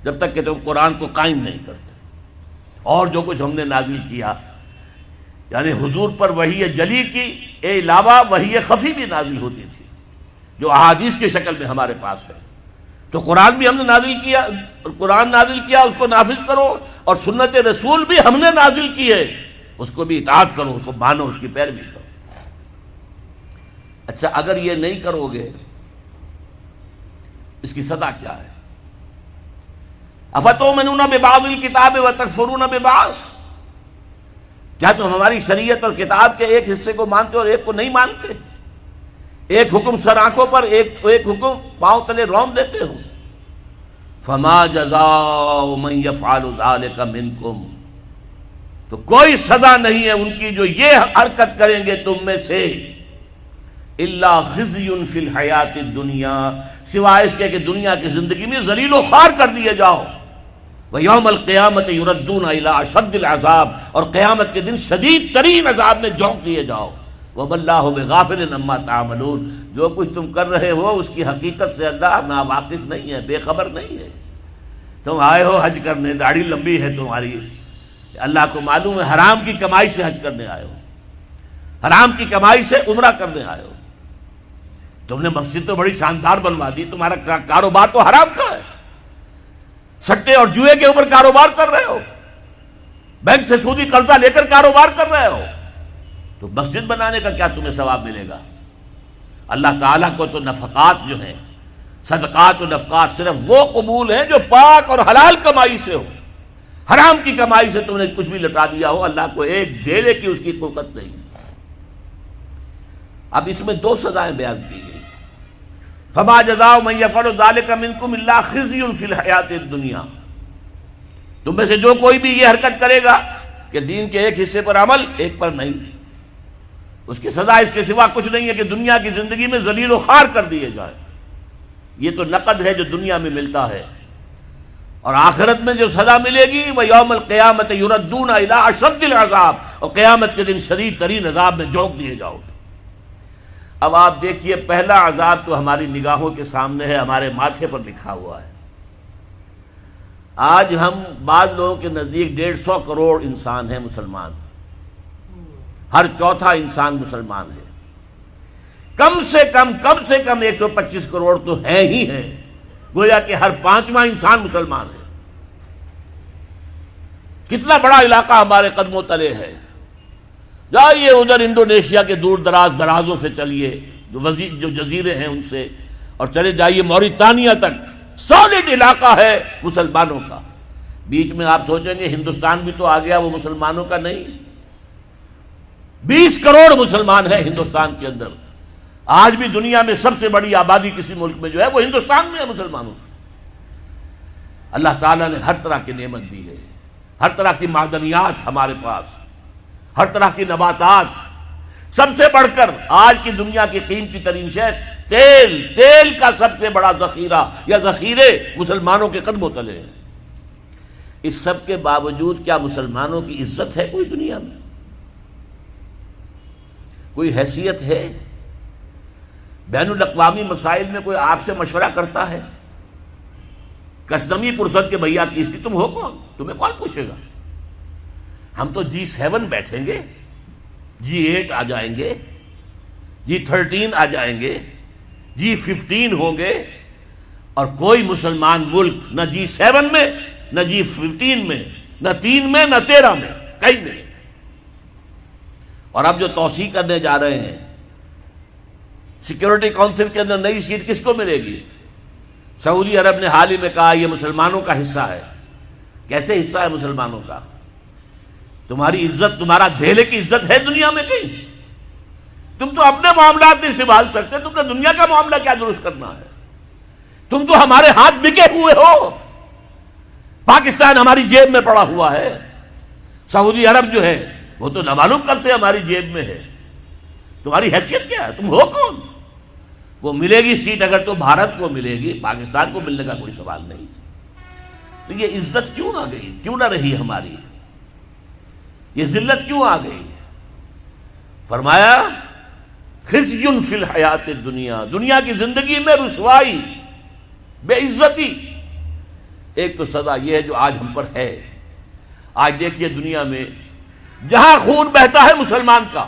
جب تک کہ تم قرآن کو قائم نہیں کرتے۔ اور جو کچھ ہم نے نازل کیا یعنی حضور پر وحی جلی کی علاوہ وحی خفی بھی نازل ہوتی تھی جو احادیث کی شکل میں ہمارے پاس ہے، تو قرآن بھی ہم نے نازل کیا، قرآن نازل کیا، اس کو نافذ کرو، اور سنت رسول بھی ہم نے نازل کی ہے، اس کو بھی اطاعت کرو، اس کو مانو، اس کی پیروی کرو۔ اچھا اگر یہ نہیں کرو گے اس کی سزا کیا ہے؟ افتؤمنون ببعض الکتاب وتکفرون ببعض، کیا تم ہماری شریعت اور کتاب کے ایک حصے کو مانتے اور ایک کو نہیں مانتے؟ ایک حکم سر آنکھوں پر، ایک حکم پاؤں تلے رون دیتے ہو۔ فما جزاء من يفعل ذلك منکم، تو کوئی سزا نہیں ہے ان کی جو یہ حرکت کریں گے تم میں سے، الا خزي فی الحیات الدنیا، سوائے اس کے کہ دنیا کی زندگی میں ذلیل و خوار کر دیے جاؤ، وَيَوْمَ الْقِيَامَةِ يُرَدُّونَ إِلَىٰ أَشَدِّ الْعَذَابِ، اور قیامت کے دن شدید ترین عذاب میں جھونک دیے جاؤ۔ وَمَا اللَّهُ بِغَافِلٍ عَمَّا تَعْمَلُونَ، جو کچھ تم کر رہے ہو اس کی حقیقت سے اللہ ناواقف نہیں ہے، بے خبر نہیں ہے۔ تم آئے ہو حج کرنے، داڑھی لمبی ہے تمہاری، اللہ کو معلوم ہے حرام کی کمائی سے حج کرنے آئے ہو، حرام کی کمائی سے عمرہ کرنے آئے ہو۔ تم نے مسجد تو بڑی شاندار بنوا دی، تمہارا کاروبار تو حرام کا ہے، سٹے اور جوئے کے اوپر کاروبار کر رہے ہو، بینک سے سودی قرضہ لے کر کاروبار کر رہے ہو، تو مسجد بنانے کا کیا تمہیں ثواب ملے گا؟ اللہ تعالیٰ کو تو نفقات جو ہیں، صدقات و نفقات صرف وہ قبول ہیں جو پاک اور حلال کمائی سے ہو۔ حرام کی کمائی سے تم نے کچھ بھی لٹا دیا ہو، اللہ کو ایک ڈھیلے کی اس کی قوت نہیں۔ اب اس میں دو سزائیں بیان کی گئی، فما جزاء من يفعل ذلك منكم الا خزي في الحیات الدنیا، تم میں سے جو کوئی بھی یہ حرکت کرے گا کہ دین کے ایک حصے پر عمل ایک پر نہیں، اس کی سزا اس کے سوا کچھ نہیں ہے کہ دنیا کی زندگی میں ذلیل و خوار کر دیے جائے۔ یہ تو نقد ہے جو دنیا میں ملتا ہے، اور آخرت میں جو سزا ملے گی وہ یوم القیامت یردون الی اشد العذاب، اور قیامت کے دن شدید ترین عذاب میں جھونک دیے جاؤ گے۔ اب آپ دیکھیے پہلا عذاب تو ہماری نگاہوں کے سامنے ہے، ہمارے ماتھے پر لکھا ہوا ہے۔ آج ہم بعض لوگوں کے نزدیک 150 کروڑ انسان ہیں مسلمان، ہر چوتھا انسان مسلمان ہے، کم سے کم 125 کروڑ تو ہے ہی ہے، گویا کہ ہر 5واں انسان مسلمان ہے۔ کتنا بڑا علاقہ ہمارے قدموں تلے ہے، جائیے ادھر انڈونیشیا کے دور درازوں سے چلیے، جو جزیرے ہیں ان سے، اور چلے جائیے موریتانیہ تک، سالڈ علاقہ ہے مسلمانوں کا. بیچ میں آپ سوچیں گے ہندوستان بھی تو آ گیا، وہ مسلمانوں کا نہیں. 20 کروڑ مسلمان ہیں ہندوستان کے اندر. آج بھی دنیا میں سب سے بڑی آبادی کسی ملک میں جو ہے وہ ہندوستان میں ہے مسلمانوں کی. اللہ تعالیٰ نے ہر طرح کی نعمت دی ہے، ہر طرح کی معدنیات ہمارے پاس، ہر طرح کی نباتات. سب سے بڑھ کر آج کی دنیا کی قیمتی ترین شے تیل کا سب سے بڑا ذخیرہ یا ذخیرے مسلمانوں کے قدموں تلے ہیں. اس سب کے باوجود کیا مسلمانوں کی عزت ہے کوئی دنیا میں؟ کوئی حیثیت ہے؟ بین الاقوامی مسائل میں کوئی آپ سے مشورہ کرتا ہے؟ کسنمی پرسد کے بھیا کس کی تم ہو کون؟ تمہیں کون پوچھے گا؟ ہم تو G7 بیٹھیں گے، G8 آ جائیں گے، G13 آ جائیں گے، G15 ہوں گے، اور کوئی مسلمان ملک نہ G7 میں، نہ G15 میں، نہ 3 میں، نہ 13 میں، کہیں نہیں. اور اب جو توسیع کرنے جا رہے ہیں، سیکورٹی کونسل کے اندر نئی سیٹ کس کو ملے گی؟ سعودی عرب نے حال ہی میں کہا یہ مسلمانوں کا حصہ ہے. کیسے حصہ ہے مسلمانوں کا؟ تمہاری عزت، تمہارا دھیلے کی عزت ہے دنیا میں کہیں؟ تم تو اپنے معاملات نہیں سنبھال سکتے، تم نے دنیا کا معاملہ کیا درست کرنا ہے؟ تم تو ہمارے ہاتھ بکے ہوئے ہو. پاکستان ہماری جیب میں پڑا ہوا ہے، سعودی عرب جو ہے وہ تو نہ معلوم کب سے ہماری جیب میں ہے. تمہاری حیثیت کیا ہے؟ تم ہو کون؟ وہ ملے گی سیٹ اگر تو بھارت کو ملے گی، پاکستان کو ملنے کا کوئی سوال نہیں. تو یہ عزت کیوں آ گئی؟ کیوں نہ رہی ہماری؟ یہ ذلت کیوں آ گئی؟ فرمایا خزی فی الحیات الدنیا، دنیا کی زندگی میں رسوائی، بے عزتی. ایک تو سزا یہ ہے جو آج ہم پر ہے. آج دیکھیے دنیا میں جہاں خون بہتا ہے مسلمان کا،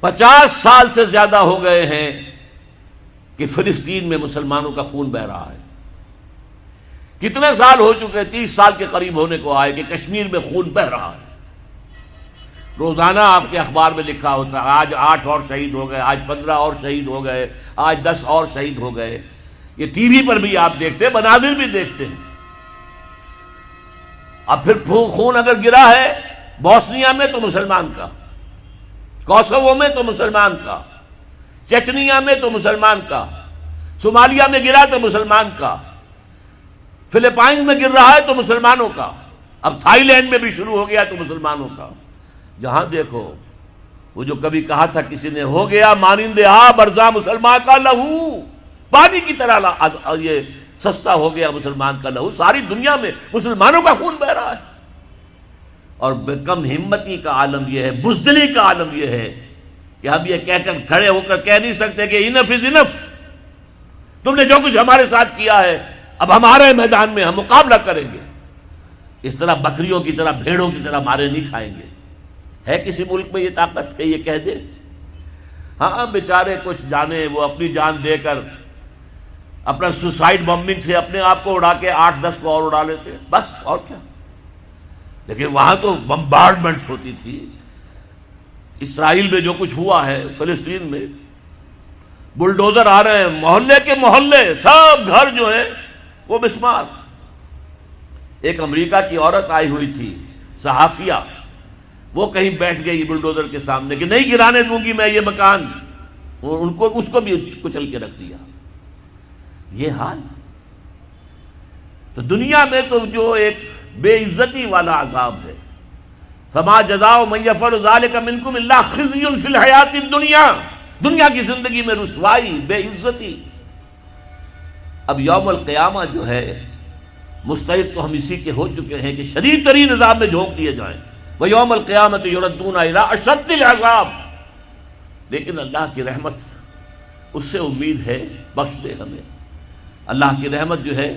50 سال سے زیادہ ہو گئے ہیں کہ فلسطین میں مسلمانوں کا خون بہ رہا ہے. کتنے سال ہو چکے؟ 30 سال کے قریب ہونے کو آئے کہ کشمیر میں خون بہ رہا ہے. روزانہ آپ کے اخبار میں لکھا ہوتا ہے آج 8 اور شہید ہو گئے، آج 15 اور شہید ہو گئے، آج 10 اور شہید ہو گئے. یہ ٹی وی پر بھی آپ دیکھتے ہیں، مناظر بھی دیکھتے ہیں. اب پھر خون اگر گرا ہے بوسنیا میں تو مسلمان کا، کوسوو میں تو مسلمان کا، چچنیا میں تو مسلمان کا، صومالیہ میں گرا تو مسلمان کا، فلپائنز میں گر رہا ہے تو مسلمانوں کا، اب تھائی لینڈ میں بھی شروع ہو گیا تو مسلمانوں کا. جہاں دیکھو وہ جو کبھی کہا تھا کسی نے، ہو گیا مانند آب ارزاں مسلمان کا لہو، پانی کی طرح یہ سستا ہو گیا مسلمان کا لہو. ساری دنیا میں مسلمانوں کا خون بہ رہا ہے. اور کم ہمتی کا عالم یہ ہے، بزدلی کا عالم یہ ہے کہ ہم یہ کہہ کر کھڑے ہو کر کہہ نہیں سکتے کہ انف از انف، تم نے جو کچھ ہمارے ساتھ کیا ہے اب ہمارے میدان میں ہم مقابلہ کریں گے. اس طرح بکریوں کی طرح، بھیڑوں کی طرح مارے نہیں کھائیں گے. ہے کسی ملک میں یہ طاقت کہ یہ کہہ دے؟ ہاں بیچارے کچھ جانے وہ اپنی جان دے کر اپنا سوسائڈ بمبنگ سے اپنے آپ کو اڑا کے 8-10 کو اور اڑا لیتے ہیں، بس اور کیا. لیکن وہاں تو بمبارڈمنٹس ہوتی تھی. اسرائیل میں جو کچھ ہوا ہے، فلسطین میں بلڈوزر آ رہے ہیں، محلے کے محلے سب گھر جو ہے وہ مسمار. ایک امریکہ کی عورت آئی ہوئی تھی صحافیہ، وہ کہیں بیٹھ گئی بلڈوزر کے سامنے کہ نہیں گرانے دوں گی میں یہ مکان، اس کو بھی کچل کے رکھ دیا. یہ حال. تو دنیا میں تو جو ایک بے عزتی والا عذاب ہے، فما جزاء من یفعل ذلک منکم الا خزی فی الحیات الدنیا، دنیا کی زندگی میں رسوائی، بے عزتی. اب یوم القیامہ جو ہے مستعد تو ہم اسی کے ہو چکے ہیں کہ شدید ترین عذاب میں جھونک دیے جائیں. وَيَوْمَ الْقِيَامَةِ يُرَدُّونَ إِلَىٰ أَشَدِّ الْعَذَابِ. لیکن اللہ کی رحمت، اس سے امید ہے بخش دے ہمیں. اللہ کی رحمت جو ہے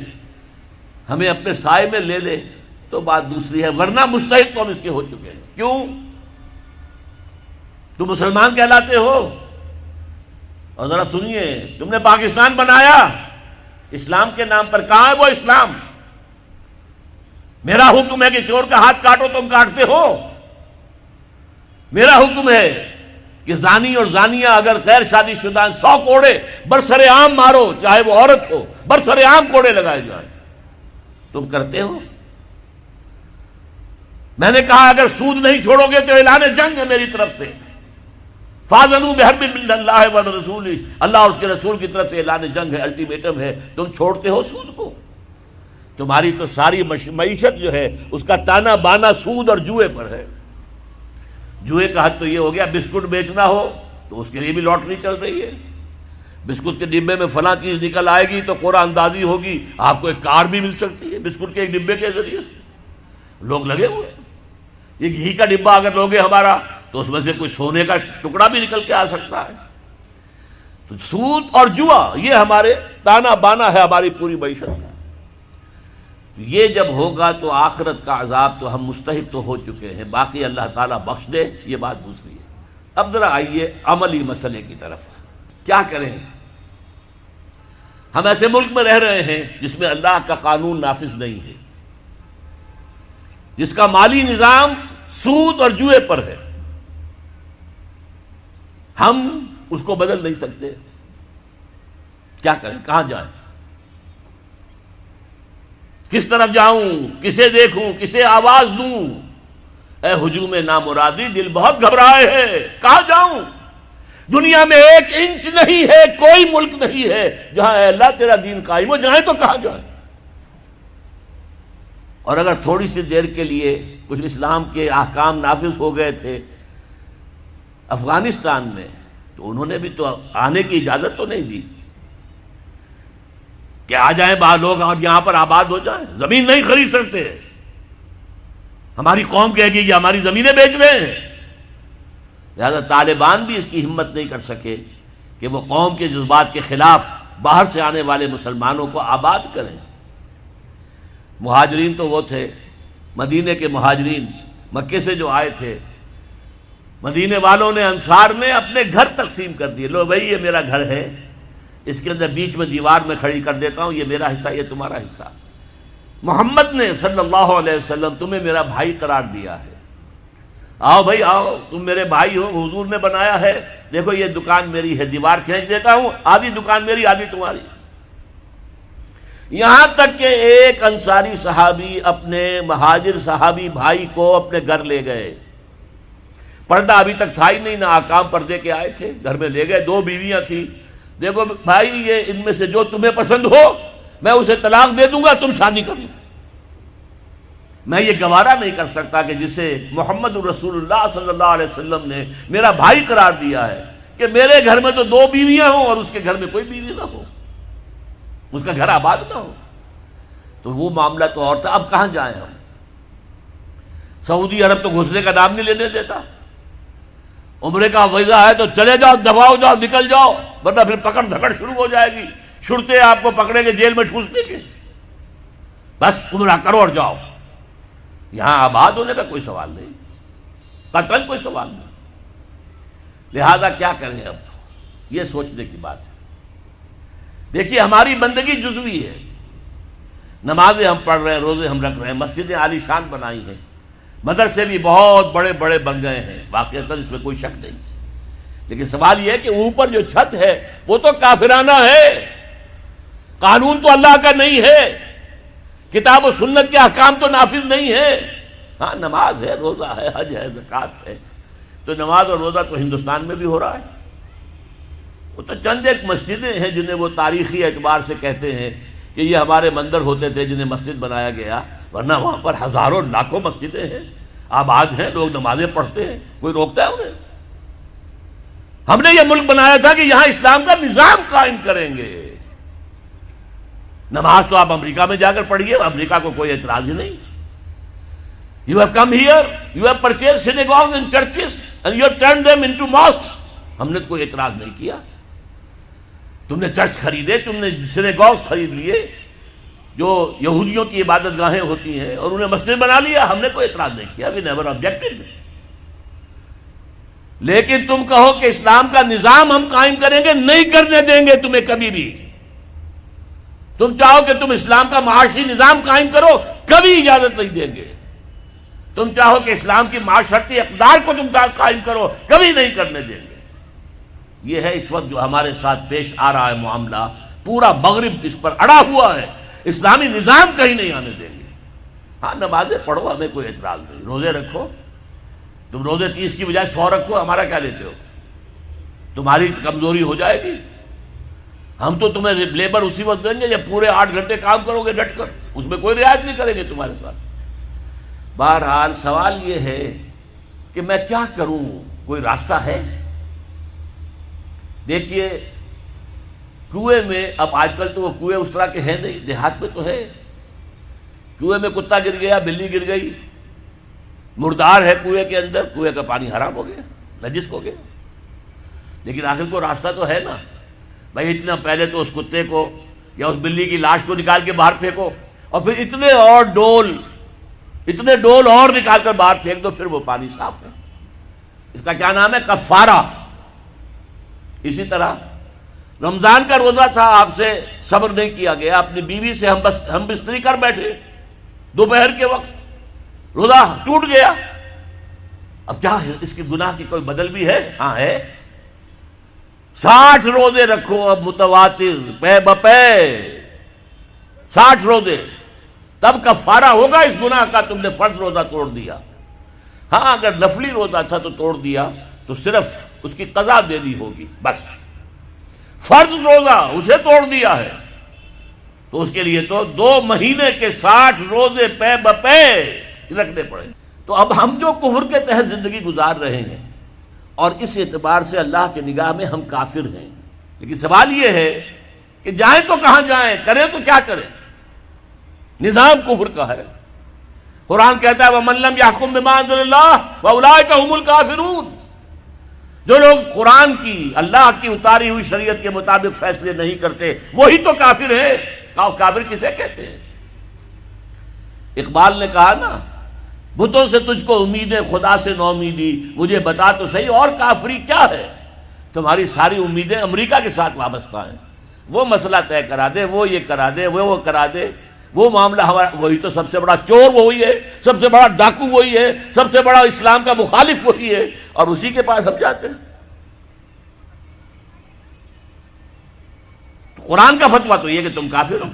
ہمیں اپنے سائے میں لے لے تو بات دوسری ہے، ورنہ مستحق تو ہم اس کے ہو چکے ہیں. کیوں؟ تم مسلمان کہلاتے ہو. اور ذرا سنیے، تم نے پاکستان بنایا اسلام کے نام پر، کہاں ہے وہ اسلام؟ میرا حکم ہے کہ چور کا ہاتھ کاٹو، تم کاٹتے ہو. میرا حکم ہے کہ زانی اور زانیہ اگر غیر شادی شدہ 100 کوڑے برسر عام مارو، چاہے وہ عورت ہو، برسر عام کوڑے لگائے جائیں، تم کرتے ہو؟ میں نے کہا اگر سود نہیں چھوڑو گے تو اعلان جنگ ہے میری طرف سے، فاذنوا بحرب من اللہ ورسولہ، اللہ اور اس کے رسول کی طرف سے اعلان جنگ ہے، الٹیمیٹم ہے، تم چھوڑتے ہو سود کو؟ تمہاری تو ساری معیشت جو ہے اس کا تانا بانا سود اور جوئے پر ہے۔ جوئے کا حد تو یہ ہو گیا بسکٹ بیچنا ہو تو اس کے لیے بھی لاٹری چل رہی ہے، بسکٹ کے ڈبے میں فلاں چیز نکل آئے گی تو قرعہ اندازی ہوگی، آپ کو ایک کار بھی مل سکتی ہے بسکٹ کے ایک ڈبے کے ذریعے سے، لوگ لگے ہوئے ہیں۔ یہ گھی کا ڈبہ اگر لوگے ہمارا تو اس میں سے کوئی سونے کا ٹکڑا بھی نکل کے آ سکتا ہے۔ تو سود اور جوا یہ ہمارے تانا بانا ہے ہماری پوری معیشت کا۔ یہ جب ہوگا تو آخرت کا عذاب تو ہم مستحق تو ہو چکے ہیں، باقی اللہ تعالیٰ بخش دے، یہ بات دوسری ہے۔ اب ذرا آئیے عملی مسئلے کی طرف، کیا کریں؟ ہم ایسے ملک میں رہ رہے ہیں جس میں اللہ کا قانون نافذ نہیں ہے، جس کا مالی نظام سود اور جوئے پر ہے، ہم اس کو بدل نہیں سکتے، کیا کریں؟ کہاں جائیں؟ کس طرف جاؤں؟ کسے دیکھوں؟ کسے آواز دوں؟ اے ہجوم نامرادی دل بہت گھبرائے ہے، کہاں جاؤں؟ دنیا میں 1 انچ نہیں ہے، کوئی ملک نہیں ہے جہاں اے اللہ تیرا دین قائم ہو، جائیں تو کہاں جائیں؟ اور اگر تھوڑی سی دیر کے لیے کچھ اسلام کے احکام نافذ ہو گئے تھے افغانستان میں تو انہوں نے بھی تو آنے کی اجازت تو نہیں دی کہ آ جائیں باہر لوگ اور یہاں پر آباد ہو جائیں، زمین نہیں خرید سکتے، ہماری قوم کہے گی یہ ہماری زمینیں بیچ رہے ہیں۔ لہذا طالبان بھی اس کی ہمت نہیں کر سکے کہ وہ قوم کے جذبات کے خلاف باہر سے آنے والے مسلمانوں کو آباد کریں۔ مہاجرین تو وہ تھے، مدینے کے مہاجرین مکے سے جو آئے تھے، مدینے والوں نے، انصار نے اپنے گھر تقسیم کر دیے، لو بھائی یہ میرا گھر ہے، اس کے اندر بیچ میں دیوار میں کھڑی کر دیتا ہوں، یہ میرا حصہ، یہ تمہارا حصہ۔ محمد نے صلی اللہ علیہ وسلم تمہیں میرا بھائی قرار دیا ہے، آؤ بھائی آؤ، تم میرے بھائی ہو، حضور نے بنایا ہے، دیکھو یہ دکان میری ہے، دیوار کھینچ دیتا ہوں، آدھی دکان میری آدھی تمہاری۔ یہاں تک کہ ایک انصاری صحابی اپنے مہاجر صحابی بھائی کو اپنے گھر لے گئے، پردہ ابھی تک تھا ہی نہیں، نہ آکام پردے کے آئے تھے، گھر میں لے گئے، 2 بیویاں تھیں، دیکھو بھائی یہ ان میں سے جو تمہیں پسند ہو میں اسے طلاق دے دوں گا، تم شادی کر لو۔ میں یہ گوارا نہیں کر سکتا کہ جسے محمد رسول اللہ صلی اللہ علیہ وسلم نے میرا بھائی قرار دیا ہے کہ میرے گھر میں تو 2 بیویاں ہوں اور اس کے گھر میں کوئی بیوی نہ ہو، اس کا گھر آباد نہ ہو۔ تو وہ معاملہ تو اور تھا۔ اب کہاں جائیں ہم؟ سعودی عرب تو گھسنے کا نام نہیں لینے دیتا، عمرے کا ویزا ہے تو چلے جاؤ، دباؤ جاؤ، نکل جاؤ، ورنہ پھر پکڑ دھکڑ شروع ہو جائے گی، شرطے آپ کو پکڑیں گے جیل میں ٹھوس دیں گے، بس عمرہ کرو اور جاؤ۔ یہاں آباد ہونے کا کوئی سوال نہیں، قطعاً کوئی سوال نہیں۔ لہذا کیا کریں اب؟ یہ سوچنے کی بات ہے۔ دیکھیے ہماری بندگی جزوی ہے، نمازیں ہم پڑھ رہے ہیں، روزے ہم رکھ رہے ہیں، مسجدیں عالی شان بنائی ہیں، مدرسے بھی بہت بڑے بڑے بن گئے ہیں، واقعتاً اس میں کوئی شک نہیں، لیکن سوال یہ ہے کہ اوپر جو چھت ہے وہ تو کافرانہ ہے، قانون تو اللہ کا نہیں ہے، کتاب و سنت کے احکام تو نافذ نہیں ہے۔ ہاں نماز ہے، روزہ ہے، حج ہے، زکوٰۃ ہے، تو نماز اور روزہ تو ہندوستان میں بھی ہو رہا ہے، وہ تو چند ایک مسجدیں ہیں جنہیں وہ تاریخی اعتبار سے کہتے ہیں کہ یہ ہمارے مندر ہوتے تھے جنہیں مسجد بنایا گیا، ورنہ وہاں پر ہزاروں لاکھوں مسجدیں ہیں، آباد ہیں، لوگ نمازیں پڑھتے ہیں، کوئی روکتا ہے انہیں؟ ہم نے یہ ملک بنایا تھا کہ یہاں اسلام کا نظام قائم کریں گے۔ نماز تو آپ امریکہ میں جا کر پڑھیے، امریکہ کو کوئی اعتراض ہی نہیں۔ You have come here, you have purchase synagogues and churches and you have turned them into mosques۔ ہم نے کوئی اعتراض نہیں کیا، تم نے چرچ خریدے، تم نے synagogues خرید لیے جو یہودیوں کی عبادت گاہیں ہوتی ہیں اور انہیں مسجد بنا لیا، ہم نے کوئی اعتراض نہیں کیا، we never objected۔ لیکن تم کہو کہ اسلام کا نظام ہم قائم کریں گے، نہیں کرنے دیں گے تمہیں کبھی بھی۔ تم چاہو کہ تم اسلام کا معاشی نظام قائم کرو، کبھی اجازت نہیں دیں گے۔ تم چاہو کہ اسلام کی معاشرتی اقدار کو تم قائم کرو، کبھی نہیں کرنے دیں گے۔ یہ ہے اس وقت جو ہمارے ساتھ پیش آ رہا ہے معاملہ، پورا مغرب اس پر اڑا ہوا ہے، اسلامی نظام کہیں نہیں آنے دیں گے۔ ہاں نمازیں پڑھو، ہمیں کوئی اعتراض نہیں، روزے رکھو، تم روزے 30 کی بجائے 100 رکھو، ہمارا کیا لیتے ہو؟ تمہاری کمزوری ہو جائے گی، ہم تو تمہیں لیبر اسی وقت دیں گے جب پورے 8 گھنٹے کام کرو گے ڈٹ کر، اس میں کوئی رعایت نہیں کریں گے تمہارے ساتھ۔ بہرحال سوال یہ ہے کہ میں کیا کروں، کوئی راستہ ہے؟ دیکھیے کنویں میں، اب آج کل تو وہ کنویں اس طرح کے ہیں نہیں، دیہات میں تو ہے، کنویں میں کتا گر گیا، بلی گر گئی، مردار ہے کنویں کے اندر، کنویں کا پانی حرام ہو گیا، نجس ہو گیا، لیکن آخر کو راستہ تو ہے نا بھائی، اتنا پہلے تو اس کتے کو یا اس بلی کی لاش کو نکال کے باہر پھینکو، اور پھر اتنے ڈول اور نکال کر باہر پھینک دو، پھر وہ پانی صاف ہے۔ اس کا کیا نام ہے؟ کفارہ۔ اسی طرح رمضان کا روزہ تھا، آپ سے صبر نہیں کیا گیا، اپنی بیوی سے ہم بستری کر بیٹھے، دوپہر کے وقت روزہ ٹوٹ گیا، اب کیا ہے؟ اس کی گناہ کی کوئی بدل بھی ہے؟ ہاں ہے، 60 روزے رکھو اب متواتر پے بپے، 60 روزے، تب کفارہ ہوگا اس گناہ کا، تم نے فرض روزہ توڑ دیا۔ ہاں اگر نفلی روزہ تھا تو توڑ دیا تو صرف اس کی قضا دینی ہوگی بس، فرض روزہ اسے توڑ دیا ہے تو اس کے لیے تو 2 مہینے کے 60 روزے پے بپے رکھنے پڑے۔ تو اب ہم جو کفر کے تحت زندگی گزار رہے ہیں اور اس اعتبار سے اللہ کی نگاہ میں ہم کافر ہیں، لیکن سوال یہ ہے کہ جائیں تو کہاں جائیں، کریں تو کیا کریں؟ نظام کفر کا ہے، قرآن کہتا ہے وَمَن لَّمْ يَحْكُم بِمَا أَنزَلَ اللَّهُ فَأُولَٰئِكَ هُمُ الْكَافِرُونَ۔ جو لوگ قرآن کی، اللہ کی اتاری ہوئی شریعت کے مطابق فیصلے نہیں کرتے وہی تو کافر ہیں۔ کافر کسے کہتے ہیں؟ اقبال نے کہا نا، بتوں سے تجھ کو امید ہے، خدا سے نو امیدی، مجھے بتا تو صحیح اور کافری کیا ہے؟ تمہاری ساری امیدیں امریکہ کے ساتھ وابستہ ہیں، وہ مسئلہ طے کرا دے، وہ یہ کرا دے، وہ کرا دے، وہ معاملہ ہمارا، وہی تو سب سے بڑا چور وہی ہے، سب سے بڑا ڈاکو وہی ہے، سب سے بڑا اسلام کا مخالف وہی ہے، اور اسی کے پاس ہم جاتے ہیں۔ قرآن کا فتویٰ تو یہ کہ تم کافر ہو،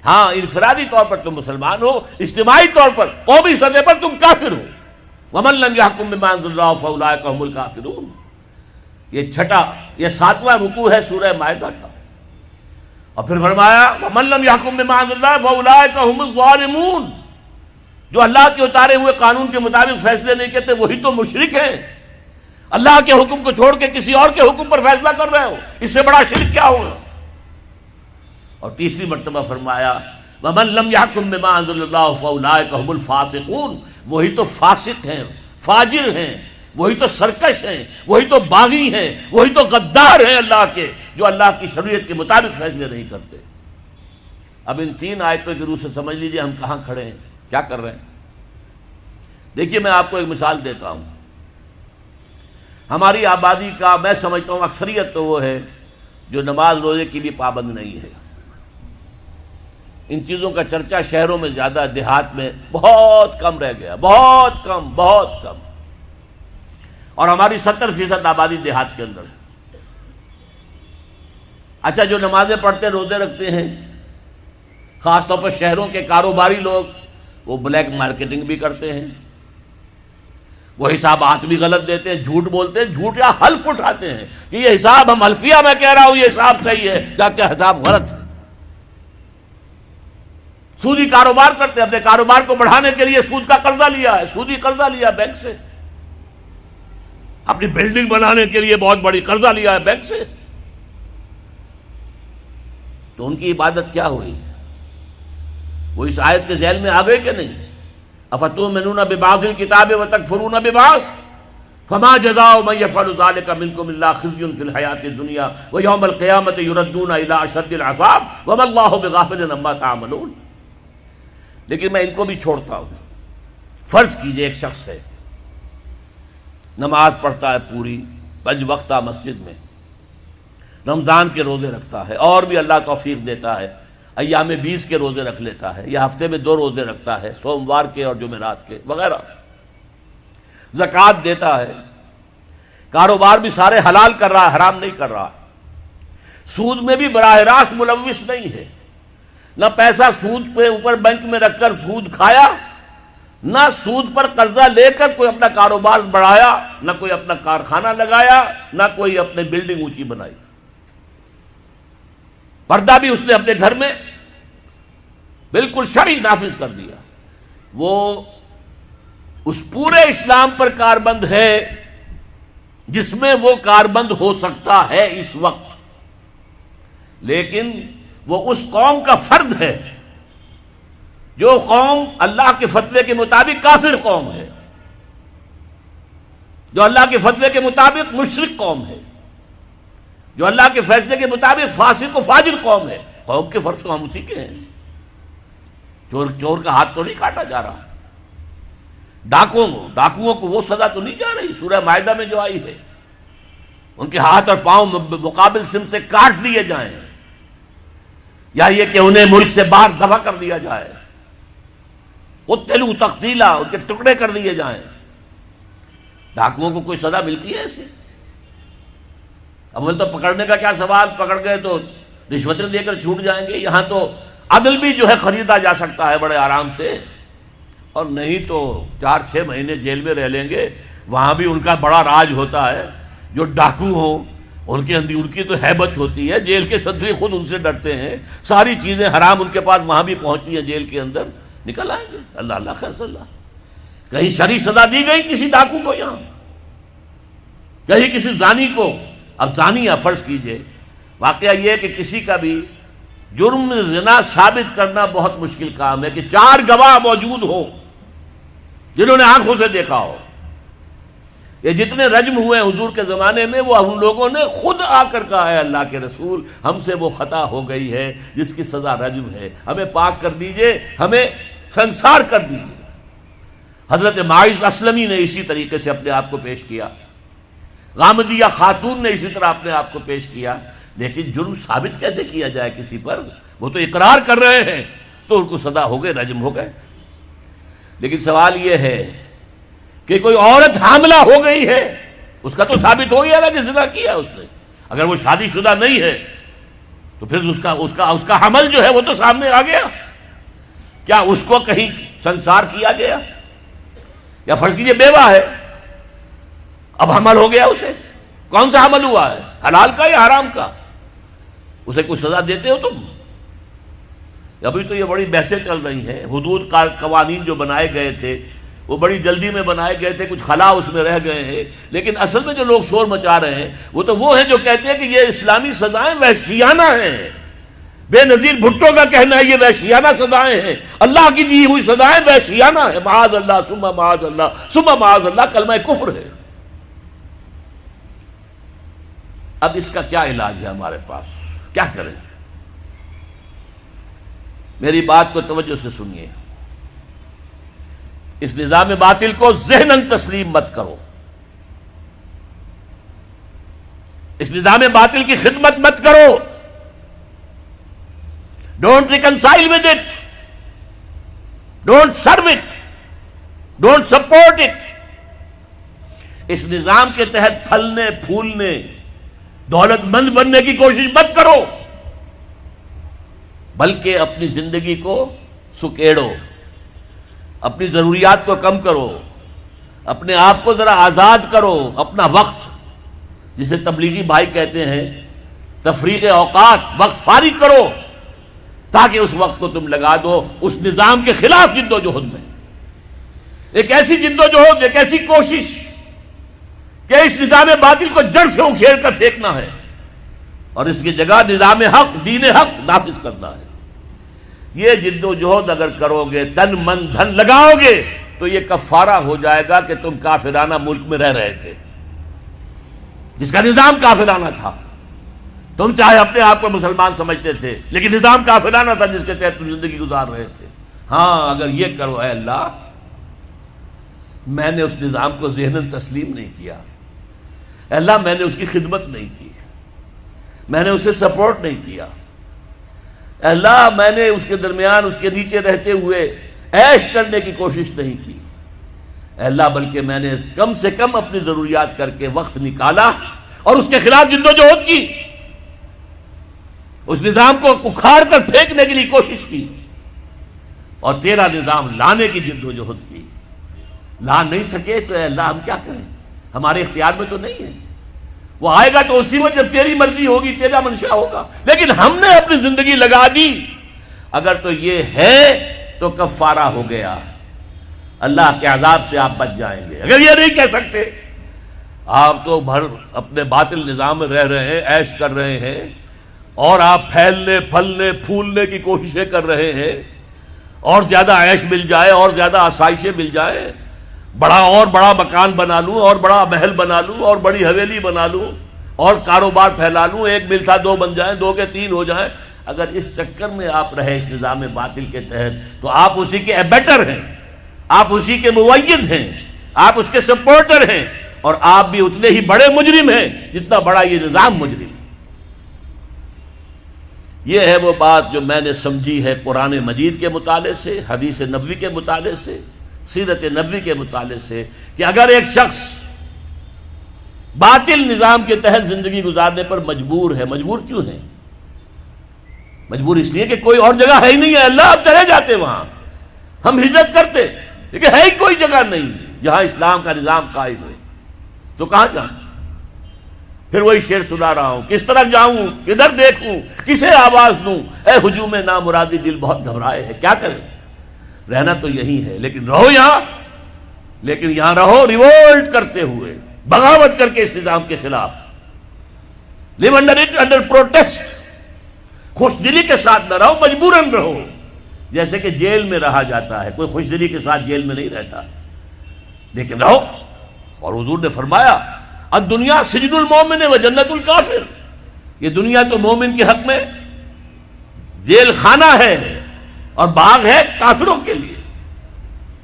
ہاں انفرادی طور پر تم مسلمان ہو، اجتماعی طور پر قومی سطح پر تم کافر ہو۔ وَمَن لَّمْ يَحْكُم بِمَا أَنزَلَ اللَّهُ فَأُولَٰئِكَ هُمُ الْكَافِرُونَ۔ یہ 7واں رکوع ہے سورہ مائدہ کا، اور پھر فرمایا وَمَن لَّمْ يَحْكُم بِمَا أَنزَلَ اللَّهُ فَأُولَٰئِكَ هُمُ الظَّالِمُونَ۔ جو اللہ کے اتارے ہوئے قانون کے مطابق فیصلے نہیں کرتے وہی تو مشرک ہیں، اللہ کے حکم کو چھوڑ کے کسی اور کے حکم پر فیصلہ کر رہے ہو، اس سے بڑا شرک کیا ہوگا؟ اور تیسری مرتبہ فرمایا وَمَن لَّمْ يَحْكُم بِمَا أَنزَلَ اللَّهُ فَأُولَٰئِكَ هُمُ الْفَاسِقُونَ۔ وہی تو فاسق ہیں، فاجر ہیں، وہی تو سرکش ہیں، وہی تو باغی ہیں، وہی تو غدار ہیں اللہ کے، جو اللہ کی شریعت کے مطابق فیصلے نہیں کرتے۔ اب ان 3 آیتوں کی روح سے سمجھ لیجئے ہم کہاں کھڑے ہیں، کیا کر رہے ہیں۔ دیکھیے میں آپ کو ایک مثال دیتا ہوں، ہماری آبادی کا میں سمجھتا ہوں اکثریت تو وہ ہے جو نماز روزے کے لیے پابند نہیں ہے۔ ان چیزوں کا چرچا شہروں میں زیادہ، دیہات میں بہت کم رہ گیا، بہت کم، بہت کم، اور ہماری 70% آبادی دیہات کے اندر ہے۔ اچھا جو نمازیں پڑھتے روزے رکھتے ہیں، خاص طور پر شہروں کے کاروباری لوگ، وہ بلیک مارکیٹنگ بھی کرتے ہیں، وہ حسابات بھی غلط دیتے ہیں، جھوٹ بولتے ہیں، جھوٹ یا حلف اٹھاتے ہیں کہ یہ حساب ہم حلفیہ میں کہہ رہا ہوں یہ حساب صحیح ہے، جبکہ حساب غلط ہے۔ سودی کاروبار کرتے ہیں، اپنے کاروبار کو بڑھانے کے لیے سود کا قرضہ لیا ہے، سودی قرضہ لیا بینک سے، اپنی بلڈنگ بنانے کے لیے بہت بڑی قرضہ لیا ہے بینک سے، تو ان کی عبادت کیا ہوئی؟ وہ اس آیت کے ذیل میں آ گئے کہ نہیں؟ افتؤمنون ببعض الکتاب وتکفرون ببعض فما جزاء من يفعل ذلك منكم الا خزي في الحياة الدنيا ويوم القيامة يردون الى اشد العذاب وما الله بغافل عما تعملون۔ لیکن میں ان کو بھی چھوڑتا ہوں۔ فرض کیجئے ایک شخص ہے، نماز پڑھتا ہے پوری 5 وقتہ مسجد میں، رمضان کے روزے رکھتا ہے، اور بھی اللہ توفیق دیتا ہے ایام 20 کے روزے رکھ لیتا ہے، یا ہفتے میں 2 روزے رکھتا ہے، سوموار کے اور جمعرات کے وغیرہ، زکوٰۃ دیتا ہے، کاروبار بھی سارے حلال کر رہا ہے، حرام نہیں کر رہا. سود میں بھی براہ راست ملوث نہیں ہے. نہ پیسہ سود پہ اوپر بینک میں رکھ کر سود کھایا، نہ سود پر قرضہ لے کر کوئی اپنا کاروبار بڑھایا، نہ کوئی اپنا کارخانہ لگایا، نہ کوئی اپنے بلڈنگ اونچی بنائی. پردہ بھی اس نے اپنے گھر میں بالکل شرعی نافذ کر دیا. وہ اس پورے اسلام پر کاربند ہے جس میں وہ کاربند ہو سکتا ہے اس وقت، لیکن وہ اس قوم کا فرد ہے جو قوم اللہ کے فتوے کے مطابق کافر قوم ہے، جو اللہ کے فتوے کے مطابق مشرک قوم ہے، جو اللہ کے فیصلے کے مطابق فاسق و فاجر قوم ہے. قوم کے فرد تو ہم اسی کے ہیں. چور کا ہاتھ تو نہیں کاٹا جا رہا، ڈاکوؤں کو وہ سزا تو نہیں جا رہی سورہ مائدہ میں جو آئی ہے، ان کے ہاتھ اور پاؤں مقابل سمت سے کاٹ دیے جائیں، یا یہ کہ انہیں ملک سے باہر دفع کر دیا جائے، قتلوا تقتیلا، ان کے ٹکڑے کر دیے جائیں. ڈاکوؤں کو کوئی سزا ملتی ہے ایسے؟ اول تو پکڑنے کا کیا سوال، پکڑ گئے تو رشوتیں دے کر چھوٹ جائیں گے. یہاں تو عدل بھی جو ہے خریدا جا سکتا ہے بڑے آرام سے، اور نہیں تو 4-6 مہینے جیل میں رہ لیں گے. وہاں بھی ان کا بڑا راج ہوتا ہے. جو ڈاکو ہوں ان کی تو ہیبت ہوتی ہے، جیل کے صدری خود ان سے ڈرتے ہیں. ساری چیزیں حرام ان کے پاس وہاں بھی پہنچتی ہیں، جیل کے اندر نکل آئیں گے. اللہ اللہ خیر صلی اللہ. کہیں شرعی سزا دی گئی کسی ڈاکو کو؟ یہاں کہیں کسی زانی کو؟ اب زانی فرض کیجئے، واقعہ یہ ہے کہ کسی کا بھی جرم زنا ثابت کرنا بہت مشکل کام ہے کہ 4 گواہ موجود ہوں جنہوں نے آنکھوں سے دیکھا ہو. یہ جتنے رجم ہوئے حضور کے زمانے میں، وہ ہم لوگوں نے خود آ کر کہا ہے اللہ کے رسول ہم سے وہ خطا ہو گئی ہے جس کی سزا رجم ہے، ہمیں پاک کر دیجئے، ہمیں سنسار کر دیجئے. حضرت معاذ اسلمی نے اسی طریقے سے اپنے آپ کو پیش کیا، غامدیہ خاتون نے اسی طرح اپنے آپ کو پیش کیا. لیکن جرم ثابت کیسے کیا جائے کسی پر؟ وہ تو اقرار کر رہے ہیں تو ان کو سزا ہو گئے، رجم ہو گئے. لیکن سوال یہ ہے کہ کوئی عورت حاملہ ہو گئی ہے، اس کا تو ثابت ہو گیا نا کہ زنا کیا اس نے. اگر وہ شادی شدہ نہیں ہے تو پھر اس کا حمل جو ہے وہ تو سامنے آ گیا. کیا اس کو کہیں سنسار کیا گیا؟ یا فرض کیجئے بیوہ ہے، اب حمل ہو گیا اسے، کون سا حمل ہوا ہے، حلال کا یا حرام کا؟ اسے کوئی سزا دیتے ہو تم؟ ابھی تو یہ بڑی بحثیں چل رہی ہیں. حدود قوانین جو بنائے گئے تھے وہ بڑی جلدی میں بنائے گئے تھے، کچھ خلا اس میں رہ گئے ہیں. لیکن اصل میں جو لوگ شور مچا رہے ہیں وہ ہیں جو کہتے ہیں کہ یہ اسلامی سزائیں وحشیانہ ہیں. بے نظیر بھٹو کا کہنا ہے یہ وحشیانہ سزائیں ہیں، اللہ کی دی ہوئی سزائیں وحشیانہ ہیں. معاذ اللہ ثم معاذ اللہ ثم معاذ اللہ، کلمہ کفر ہے. اب اس کا کیا علاج ہے ہمارے پاس؟ کیا کریں؟ میری بات کو توجہ سے سنیے. اس نظام باطل کو ذہناً تسلیم مت کرو، اس نظام باطل کی خدمت مت کرو. Don't reconcile with it, don't serve it, don't support it. اس نظام کے تحت پھلنے پھولنے دولت مند بننے کی کوشش مت کرو، بلکہ اپنی زندگی کو سکیڑو، اپنی ضروریات کو کم کرو، اپنے آپ کو ذرا آزاد کرو. اپنا وقت، جسے تبلیغی بھائی کہتے ہیں تفریق اوقات، وقت فارغ کرو تاکہ اس وقت کو تم لگا دو اس نظام کے خلاف جد و جہد میں. ایک ایسی جد و جہد، ایک ایسی کوشش کہ اس نظام باطل کو جڑ سے اکھیڑ کر پھینکنا ہے اور اس کی جگہ نظام حق، دین حق نافذ کرنا ہے. یہ جد و جہد اگر کرو گے، تن من دھن لگاؤ گے، تو یہ کفارہ ہو جائے گا کہ تم کافرانہ ملک میں رہ رہے تھے جس کا نظام کافرانہ تھا. تم چاہے اپنے آپ کو مسلمان سمجھتے تھے لیکن نظام کافرانہ تھا جس کے تحت تم زندگی گزار رہے تھے. ہاں اگر یہ کرو، اے اللہ میں نے اس نظام کو ذہناً تسلیم نہیں کیا، اے اللہ میں نے اس کی خدمت نہیں کی، میں نے اسے سپورٹ نہیں کیا، اے اللہ میں نے اس کے درمیان اس کے نیچے رہتے ہوئے عیش کرنے کی کوشش نہیں کی، اے اللہ بلکہ میں نے کم سے کم اپنی ضروریات کر کے وقت نکالا اور اس کے خلاف جدوجہد کی، اس نظام کو اکھاڑ کر پھینکنے کے لیے کوشش کی، اور تیرا نظام لانے کی جدوجہد کی۔ لا نہیں سکے تو اے اللہ ہم کیا کریں، ہمارے اختیار میں تو نہیں ہے، وہ آئے گا تو اسی وقت جب تیری مرضی ہوگی، تیرا منشا ہوگا، لیکن ہم نے اپنی زندگی لگا دی۔ اگر تو یہ ہے تو کفارہ ہو گیا، اللہ کے عذاب سے آپ بچ جائیں گے۔ اگر یہ نہیں کہہ سکتے، آپ تو بھر اپنے باطل نظام میں رہ رہے ہیں، عیش کر رہے ہیں، اور آپ پھیلنے پھلنے پھولنے کی کوششیں کر رہے ہیں، اور زیادہ عیش مل جائے اور زیادہ آسائشیں مل جائے، بڑا مکان بنا لوں اور بڑا محل بنا لوں اور بڑی حویلی بنا لوں اور کاروبار پھیلا لوں، ایک مل تھا 2 بن جائیں، 2 کے 3 ہو جائیں۔ اگر اس چکر میں آپ رہے اس نظام باطل کے تحت تو آپ اسی کے ایبیٹر ہیں، آپ اسی کے مؤید ہیں، آپ اس کے سپورٹر ہیں، اور آپ بھی اتنے ہی بڑے مجرم ہیں جتنا بڑا یہ نظام مجرم۔ یہ ہے وہ بات جو میں نے سمجھی ہے قرآن مجید کے مطالعے سے، حدیث نبوی کے مطالعے سے، سیرت نبوی کے مطالعے سے، کہ اگر ایک شخص باطل نظام کے تحت زندگی گزارنے پر مجبور ہے، مجبور کیوں ہے؟ مجبور اس لیے کہ کوئی اور جگہ ہے ہی نہیں ہے، اللہ اب چلے جاتے وہاں، ہم ہجرت کرتے، لیکن ہے ہی کوئی جگہ نہیں جہاں اسلام کا نظام قائم ہے، تو کہاں جاؤں؟ پھر وہی شعر سنا رہا ہوں، کس طرف جاؤں، کدھر دیکھوں، کسے آواز دوں، اے ہجوم نامرادی دل بہت گھبرائے ہے۔ کیا کریں، رہنا تو یہی ہے، لیکن رہو یہاں، لیکن یہاں رہو ریوولٹ کرتے ہوئے، بغاوت کر کے اس نظام کے خلاف، لیو انڈر اٹ انڈر پروٹیسٹ، خوش دلی کے ساتھ نہ رہو، مجبوراً رہو، جیسے کہ جیل میں رہا جاتا ہے، کوئی خوش دلی کے ساتھ جیل میں نہیں رہتا، لیکن رہو۔ اور حضور نے فرمایا الدنیا سجن المومن و جنت الکافر، یہ دنیا تو مومن کے حق میں جیل خانہ ہے اور باغ ہے کافروں کے لیے،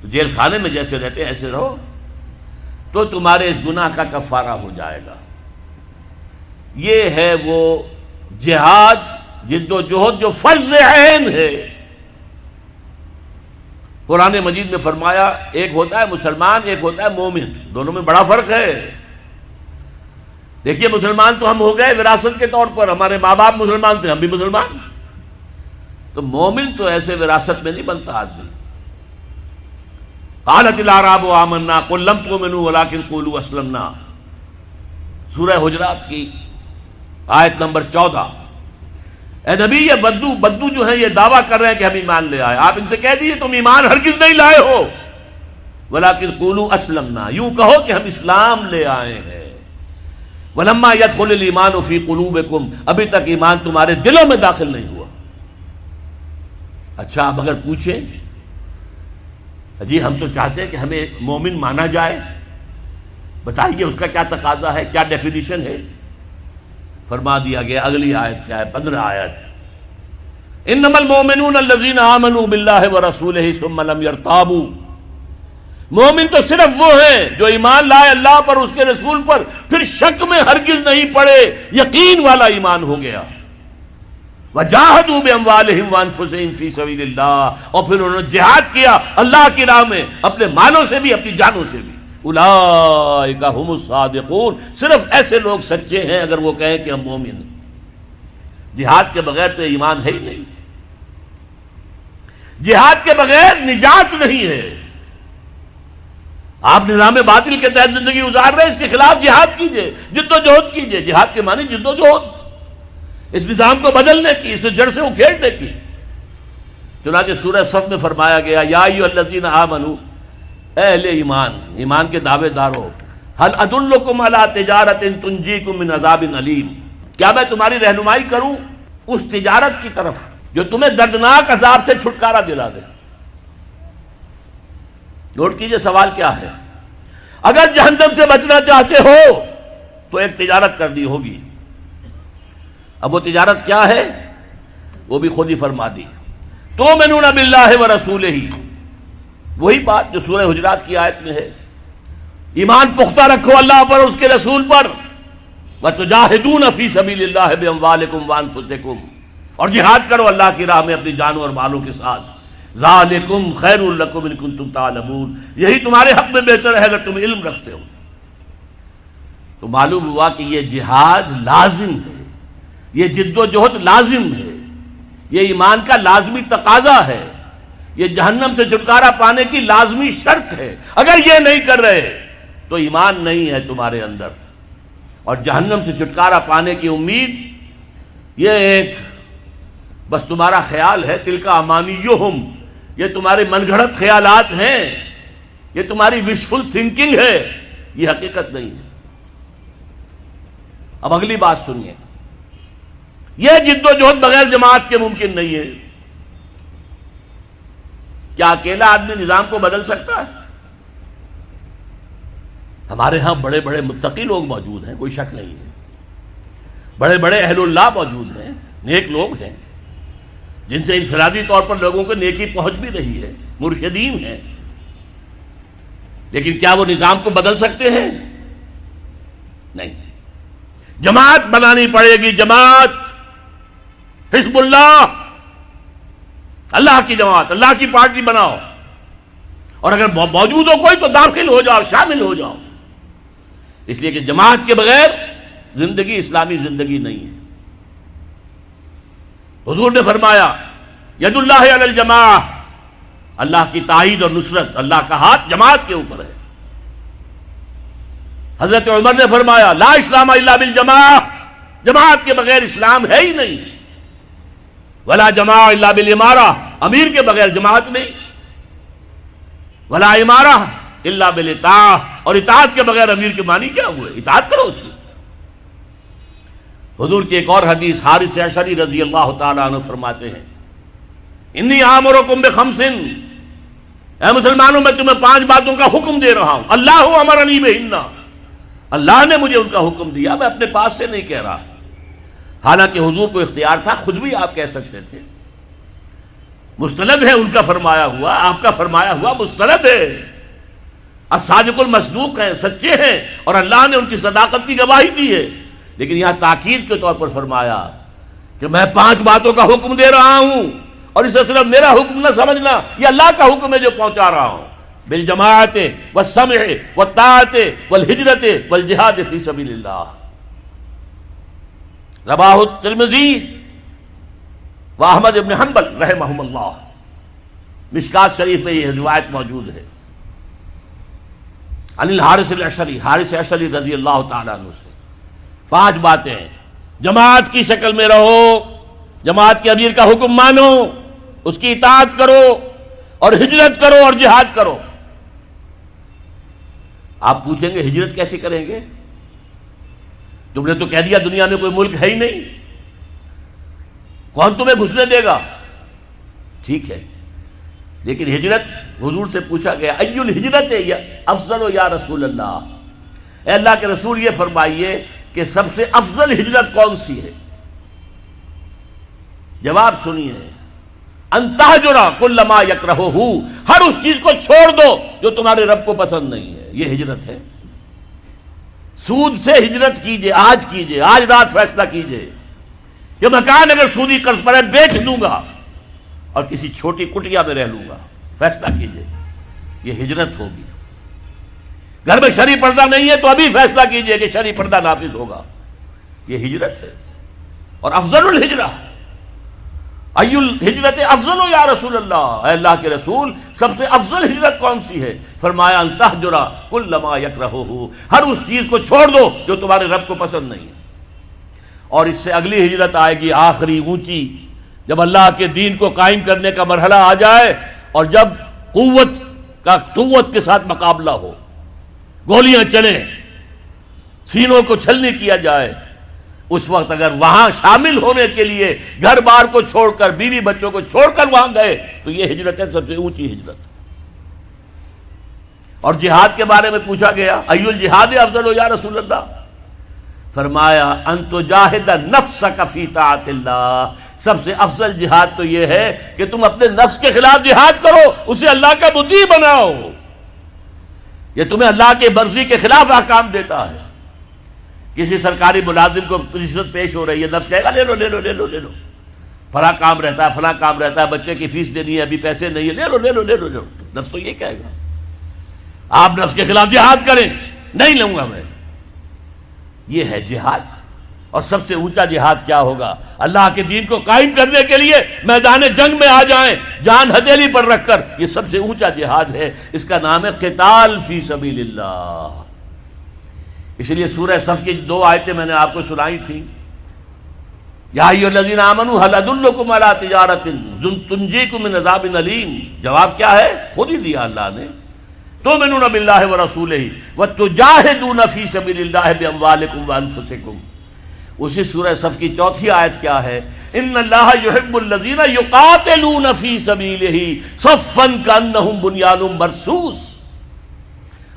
تو جیل خانے میں جیسے رہتے ایسے رہو، تو تمہارے اس گناہ کا کفارہ ہو جائے گا۔ یہ ہے وہ جہاد، جد و جہد جو فرض عین ہے۔ قرآن مجید میں فرمایا ایک ہوتا ہے مسلمان، ایک ہوتا ہے مومن، دونوں میں بڑا فرق ہے۔ دیکھیے مسلمان تو ہم ہو گئے وراثت کے طور پر، ہمارے ماں باپ مسلمان تھے، ہم بھی مسلمان، تو مومن تو ایسے وراثت میں نہیں بنتا آدمی۔ قالت الاعراب آمنا قل لم تؤمنوا ولکن قولوا اسلمنا، سورہ حجرات کی آیت نمبر 14۔ اے نبی یہ بدو جو ہیں یہ دعویٰ کر رہے ہیں کہ ہم ایمان لے آئے، آپ ان سے کہہ دیجئے تم ایمان ہرگز نہیں لائے ہو، ولکن قولوا اسلمنا، یوں کہو کہ ہم اسلام لے آئے ہیں۔ ولما يدخل الايمان في قلوبكم، ابھی تک ایمان تمہارے دلوں میں داخل نہیں ہوا۔ اچھا اب اگر پوچھیں جی ہم تو چاہتے ہیں کہ ہمیں مومن مانا جائے، بتائیے اس کا کیا تقاضا ہے، کیا ڈیفینیشن ہے؟ فرما دیا گیا، اگلی آیت کیا ہے، 15 آیت، انما المؤمنون الذين آمنوا بالله ورسوله ثم لم يرتابوا، مومن تو صرف وہ ہیں جو ایمان لائے اللہ پر، اس کے رسول پر، پھر شک میں ہرگز نہیں پڑے، یقین والا ایمان ہو گیا۔ وجاہدوا باموالہم وانفسہم فی سبیل اللہ، اور پھر انہوں نے جہاد کیا اللہ کی راہ میں، اپنے مالوں سے بھی اپنی جانوں سے بھی۔ اولئک ھم الصادقون، صرف ایسے لوگ سچے ہیں اگر وہ کہیں کہ ہم مومن ہیں۔ جہاد کے بغیر تو ایمان ہے ہی نہیں، جہاد کے بغیر نجات نہیں ہے۔ آپ نظام باطل کے تحت زندگی گزار رہے ہیں، اس کے خلاف جہاد کیجئے، جد و جہد کیجئے۔ جہاد کے معنی جد و جہد، اس نظام کو بدلنے کی، اسے جڑ سے اکھیڑنے کی۔ چنانچہ سورہ صف میں فرمایا گیا یا ایھا الذین آمنوا، اے اہل ایمان، ایمان کے دعوے دارو، هل ادلکم علی تجارۃ تنجیکم من عذاب علیم، کیا میں تمہاری رہنمائی کروں اس تجارت کی طرف جو تمہیں دردناک عذاب سے چھٹکارا دلا دے۔ نوٹ کیجئے سوال کیا ہے، اگر جہنم سے بچنا چاہتے ہو تو ایک تجارت کرنی ہوگی۔ اب وہ تجارت کیا ہے وہ بھی خود ہی فرما دی، تؤمنون باللہ ورسولہ، وہی بات جو سورہ حجرات کی آیت میں ہے، ایمان پختہ رکھو اللہ پر، اس کے رسول پر، وتجاہدون فی سبیل اللہ باموالکم وانفسکم، اور جہاد کرو اللہ کی راہ میں اپنی جانوں اور مالوں کے ساتھ۔ ذالکم خیر لکم ان کنتم تعلمون، یہی تمہارے حق میں بہتر ہے اگر تم علم رکھتے ہو۔ تو معلوم ہوا کہ یہ جہاد لازم ہے، یہ جد و جہد لازم ہے، یہ ایمان کا لازمی تقاضا ہے، یہ جہنم سے چھٹکارا پانے کی لازمی شرط ہے۔ اگر یہ نہیں کر رہے تو ایمان نہیں ہے تمہارے اندر، اور جہنم سے چھٹکارا پانے کی امید یہ ایک بس تمہارا خیال ہے، تلک امانیہم، یہ تمہارے من گھڑت خیالات ہیں، یہ تمہاری وشفل تھنکنگ ہے، یہ حقیقت نہیں ہے۔ اب اگلی بات سنیے، یہ جد و جہد بغیر جماعت کے ممکن نہیں ہے۔ کیا اکیلا آدمی نظام کو بدل سکتا ہے؟ ہمارے ہاں بڑے بڑے متقی لوگ موجود ہیں، کوئی شک نہیں ہے، بڑے بڑے اہل اللہ موجود ہیں، نیک لوگ ہیں جن سے انفرادی طور پر لوگوں کو نیکی پہنچ بھی رہی ہے، مرشدین ہیں، لیکن کیا وہ نظام کو بدل سکتے ہیں؟ نہیں۔ جماعت بنانی پڑے گی، جماعت، حزب اللہ، اللہ کی جماعت، اللہ کی پارٹی بناؤ، اور اگر موجود ہو کوئی تو داخل ہو جاؤ، شامل ہو جاؤ، اس لیے کہ جماعت کے بغیر زندگی اسلامی زندگی نہیں ہے۔ حضور نے فرمایا ید اللہ علی الجماعہ، اللہ کی تائید اور نصرت، اللہ کا ہاتھ جماعت کے اوپر ہے۔ حضرت عمر نے فرمایا لا اسلام الا بالجماعہ، جماعت کے بغیر اسلام ہے ہی نہیں، ولا جماعہ الا بالامارہ، امیر کے بغیر جماعت نہیں، ولا امارہ الا بالاطاعہ، اور اطاعت کے بغیر امیر کے معنی کیا ہوئے؟ اطاعت کرو اس کی۔ حضور کی ایک اور حدیث حارث اشعری رضی اللہ تعالی عنہ فرماتے ہیں انی آمرکم بخمس، اے مسلمانوں میں تمہیں 5 باتوں کا حکم دے رہا ہوں، اللہ امرنی بہن، اللہ نے مجھے ان کا حکم دیا، میں اپنے پاس سے نہیں کہہ رہا، حالانکہ حضور کو اختیار تھا، خود بھی آپ کہہ سکتے تھے، مستند ہے ان کا فرمایا ہوا، آپ کا فرمایا ہوا مستند ہے، الصادق المصدوق ہیں، سچے ہیں، اور اللہ نے ان کی صداقت کی گواہی دی ہے، لیکن یہاں تاکید کے طور پر فرمایا کہ میں 5 باتوں کا حکم دے رہا ہوں، اور اسے صرف میرا حکم نہ سمجھنا، یہ اللہ کا حکم ہے جو پہنچا رہا ہوں، بالجماعت والسمع والطاعت والہجرت والجہاد فی سبیل اللہ، رواہ الترمذی واحمد بن حنبل رحمہم اللہ، مشکات شریف میں یہ روایت موجود ہے، عن الحارث الاشعری، حارث اشعری رضی اللہ تعالیٰ عنہ سے 5 باتیں، جماعت کی شکل میں رہو، جماعت کے امیر کا حکم مانو، اس کی اطاعت کرو، اور ہجرت کرو اور جہاد کرو۔ آپ پوچھیں گے ہجرت کیسے کریں گے؟ تم نے تو کہہ دیا دنیا میں کوئی ملک ہے ہی نہیں، کون تمہیں گھسنے دے گا؟ ٹھیک ہے، لیکن ہجرت حضور سے پوچھا گیا ای الہجرت افضل یا رسول اللہ، اے اللہ کے رسول یہ فرمائیے کہ سب سے افضل ہجرت کون سی ہے؟ جواب سنیے، ان تہجر کل ما یکرہہ، ہر اس چیز کو چھوڑ دو جو تمہارے رب کو پسند نہیں ہے، یہ ہجرت ہے۔ سود سے ہجرت کیجئے، آج رات فیصلہ کیجئے کہ مکان اگر سودی قرض پر ہے بیچ دوں گا اور کسی چھوٹی کٹیا میں رہ لوں گا، فیصلہ کیجئے، یہ ہجرت ہوگی۔ گھر میں شرعی پردہ نہیں ہے تو ابھی فیصلہ کیجئے کہ شرعی پردہ نافذ ہوگا، یہ ہجرت ہے۔ اور افضل الہجرہ، ای الہجرت افضل یا رسول اللہ، اے اللہ کے رسول سب سے افضل ہجرت کون سی ہے؟ فرمایا ان تہجر کل ما یکرہہ، ہر اس چیز کو چھوڑ دو جو تمہارے رب کو پسند نہیں ہے۔ اور اس سے اگلی ہجرت آئے گی آخری اونچی، جب اللہ کے دین کو قائم کرنے کا مرحلہ آ جائے، اور جب قوت کے ساتھ مقابلہ ہو، گولیاں چلیں، سینوں کو چھلنی کیا جائے، اس وقت اگر وہاں شامل ہونے کے لیے گھر بار کو چھوڑ کر، بیوی بچوں کو چھوڑ کر وہاں گئے تو یہ ہجرت ہے سب سے اونچی ہجرت۔ اور جہاد کے بارے میں پوچھا گیا ای الجہاد افضل یا رسول اللہ، فرمایا ان تجاہد نفسک فی طاعت اللہ، سب سے افضل جہاد تو یہ ہے کہ تم اپنے نفس کے خلاف جہاد کرو، اسے اللہ کا مطیع بناؤ، یہ تمہیں اللہ کے مرضی کے خلاف احکام دیتا ہے۔ کسی سرکاری ملازم کو رشوت پیش ہو رہی ہے، نفس کہے گا لے لو لے لو لے لو لے لو، فلاں کام رہتا ہے، فلاں کام رہتا ہے، بچے کی فیس دینی ہے، ابھی پیسے نہیں ہے، لے لو لے لو لے لو لے لو. نفس تو یہ کہے گا. آپ نفس کے خلاف جہاد کریں، نہیں لوں گا میں. یہ ہے جہاد. اور سب سے اونچا جہاد کیا ہوگا؟ اللہ کے دین کو قائم کرنے کے لیے میدان جنگ میں آ جائیں، جان ہتھیلی پر رکھ کر. یہ سب سے اونچا جہاد ہے. اس کا نام ہے قتال فی سبیل اللہ. اس لیے سورہ صف کی 2 آیتیں میں نے آپ کو سنائی تھیں. یا ایھا الذین آمنوا ھل ادلکم علی تجارۃ تنجیکم من عذاب علیم. جواب کیا ہے؟ خود ہی دیا اللہ نے. تؤمنون باللہ ورسولہ وتجاہدون فی سبیل اللہ باموالکم وانفسکم. اسی سورہ صف کی 4تھی آیت کیا ہے؟ ان اللہ یحب الذین یقاتلون فی سبیلہ صفا کانہم بنیان مرصوص.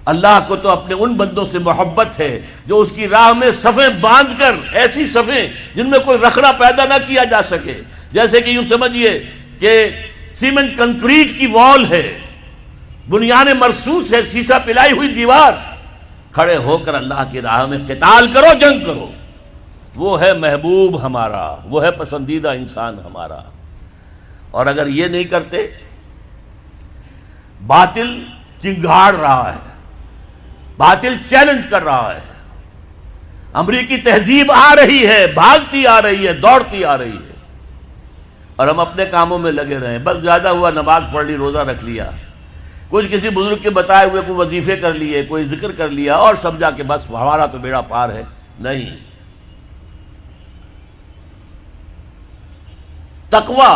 اللہ کو تو اپنے ان بندوں سے محبت ہے جو اس کی راہ میں صفیں باندھ کر، ایسی صفیں جن میں کوئی رخنا پیدا نہ کیا جا سکے، جیسے کہ یوں سمجھیے کہ سیمنٹ کنکریٹ کی وال ہے، بنیان مرصوص ہے، سیسا پلائی ہوئی دیوار. کھڑے ہو کر اللہ کی راہ میں قتال کرو، جنگ کرو. وہ ہے محبوب ہمارا، وہ ہے پسندیدہ انسان ہمارا. اور اگر یہ نہیں کرتے، باطل چنگھاڑ رہا ہے، باطل چیلنج کر رہا ہے. امریکی تہذیب آ رہی ہے، بھاگتی آ رہی ہے، دوڑتی آ رہی ہے، اور ہم اپنے کاموں میں لگے رہے. بس زیادہ ہوا نماز پڑھ لی، روزہ رکھ لیا، کچھ کسی بزرگ کے بتائے ہوئے کوئی وظیفے کر لیے، کوئی ذکر کر لیا، اور سمجھا کہ بس ہمارا تو بیڑا پار ہے. نہیں. تقوی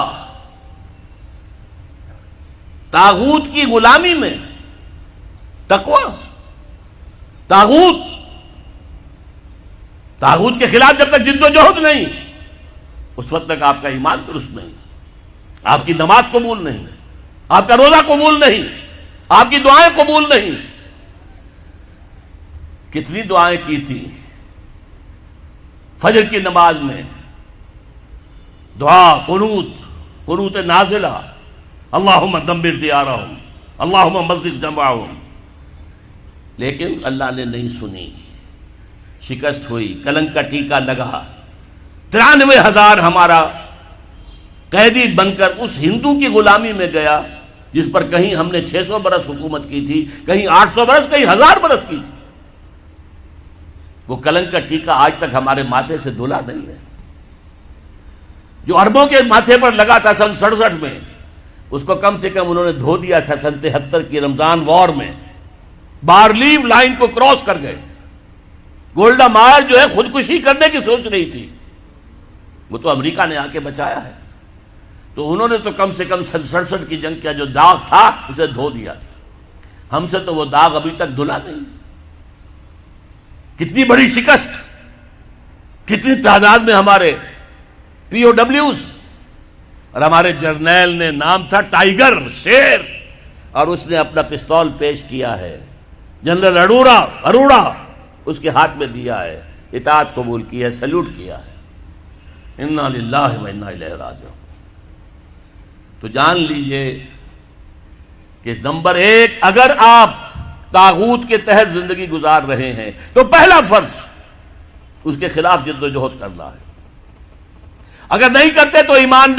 طاغوت کی غلامی میں، تقوی طاغوت کے خلاف جب تک جد و جہد نہیں، اس وقت تک آپ کا ایمان درست نہیں، آپ کی نماز قبول نہیں، آپ کا روزہ قبول نہیں، آپ کی دعائیں قبول نہیں. کتنی دعائیں کی تھی فجر کی نماز میں، دعا، قنوت نازلہ، اللہم دمر دیارہم، اللہم مزق جمعہم. لیکن اللہ نے نہیں سنی، شکست ہوئی، کلنک کا ٹیکا لگا. 93,000 ہمارا قیدی بن کر اس ہندو کی غلامی میں گیا جس پر کہیں ہم نے 600 برس حکومت کی تھی، کہیں 800 برس، کہیں 1000 برس کی تھی. وہ کلنک کا ٹیکا آج تک ہمارے ماتھے سے دھلا نہیں ہے. جو عربوں کے ماتھے پر لگا تھا سن 67 میں، اس کو کم سے کم انہوں نے دھو دیا تھا سن 73 کی رمضان وار میں. بارلیو لائن کو کراس کر گئے. گولڈا مائر جو ہے خودکشی کرنے کی سوچ رہی تھی، وہ تو امریکہ نے آ کے بچایا ہے. تو انہوں نے تو کم سے کم سن 67 کی جنگ کا جو داغ تھا اسے دھو دیا. ہم سے تو وہ داغ ابھی تک دھلا نہیں. کتنی بڑی شکست، کتنی تعداد میں ہمارے پی او ڈبلیوز، اور ہمارے جرنیل نے نام تھا ٹائیگر، شیر، اور اس نے اپنا پستول پیش کیا ہے. جنرل اروڑا اس کے ہاتھ میں دیا ہے، اطاعت قبول کی ہے، سیلوٹ کیا ہے. انا للہ و انا الیہ راجعون. تو جان لیجئے کہ نمبر 1، اگر آپ طاغوت کے تحت زندگی گزار رہے ہیں تو پہلا فرض اس کے خلاف جد و جہد کرنا ہے. اگر نہیں کرتے تو ایمان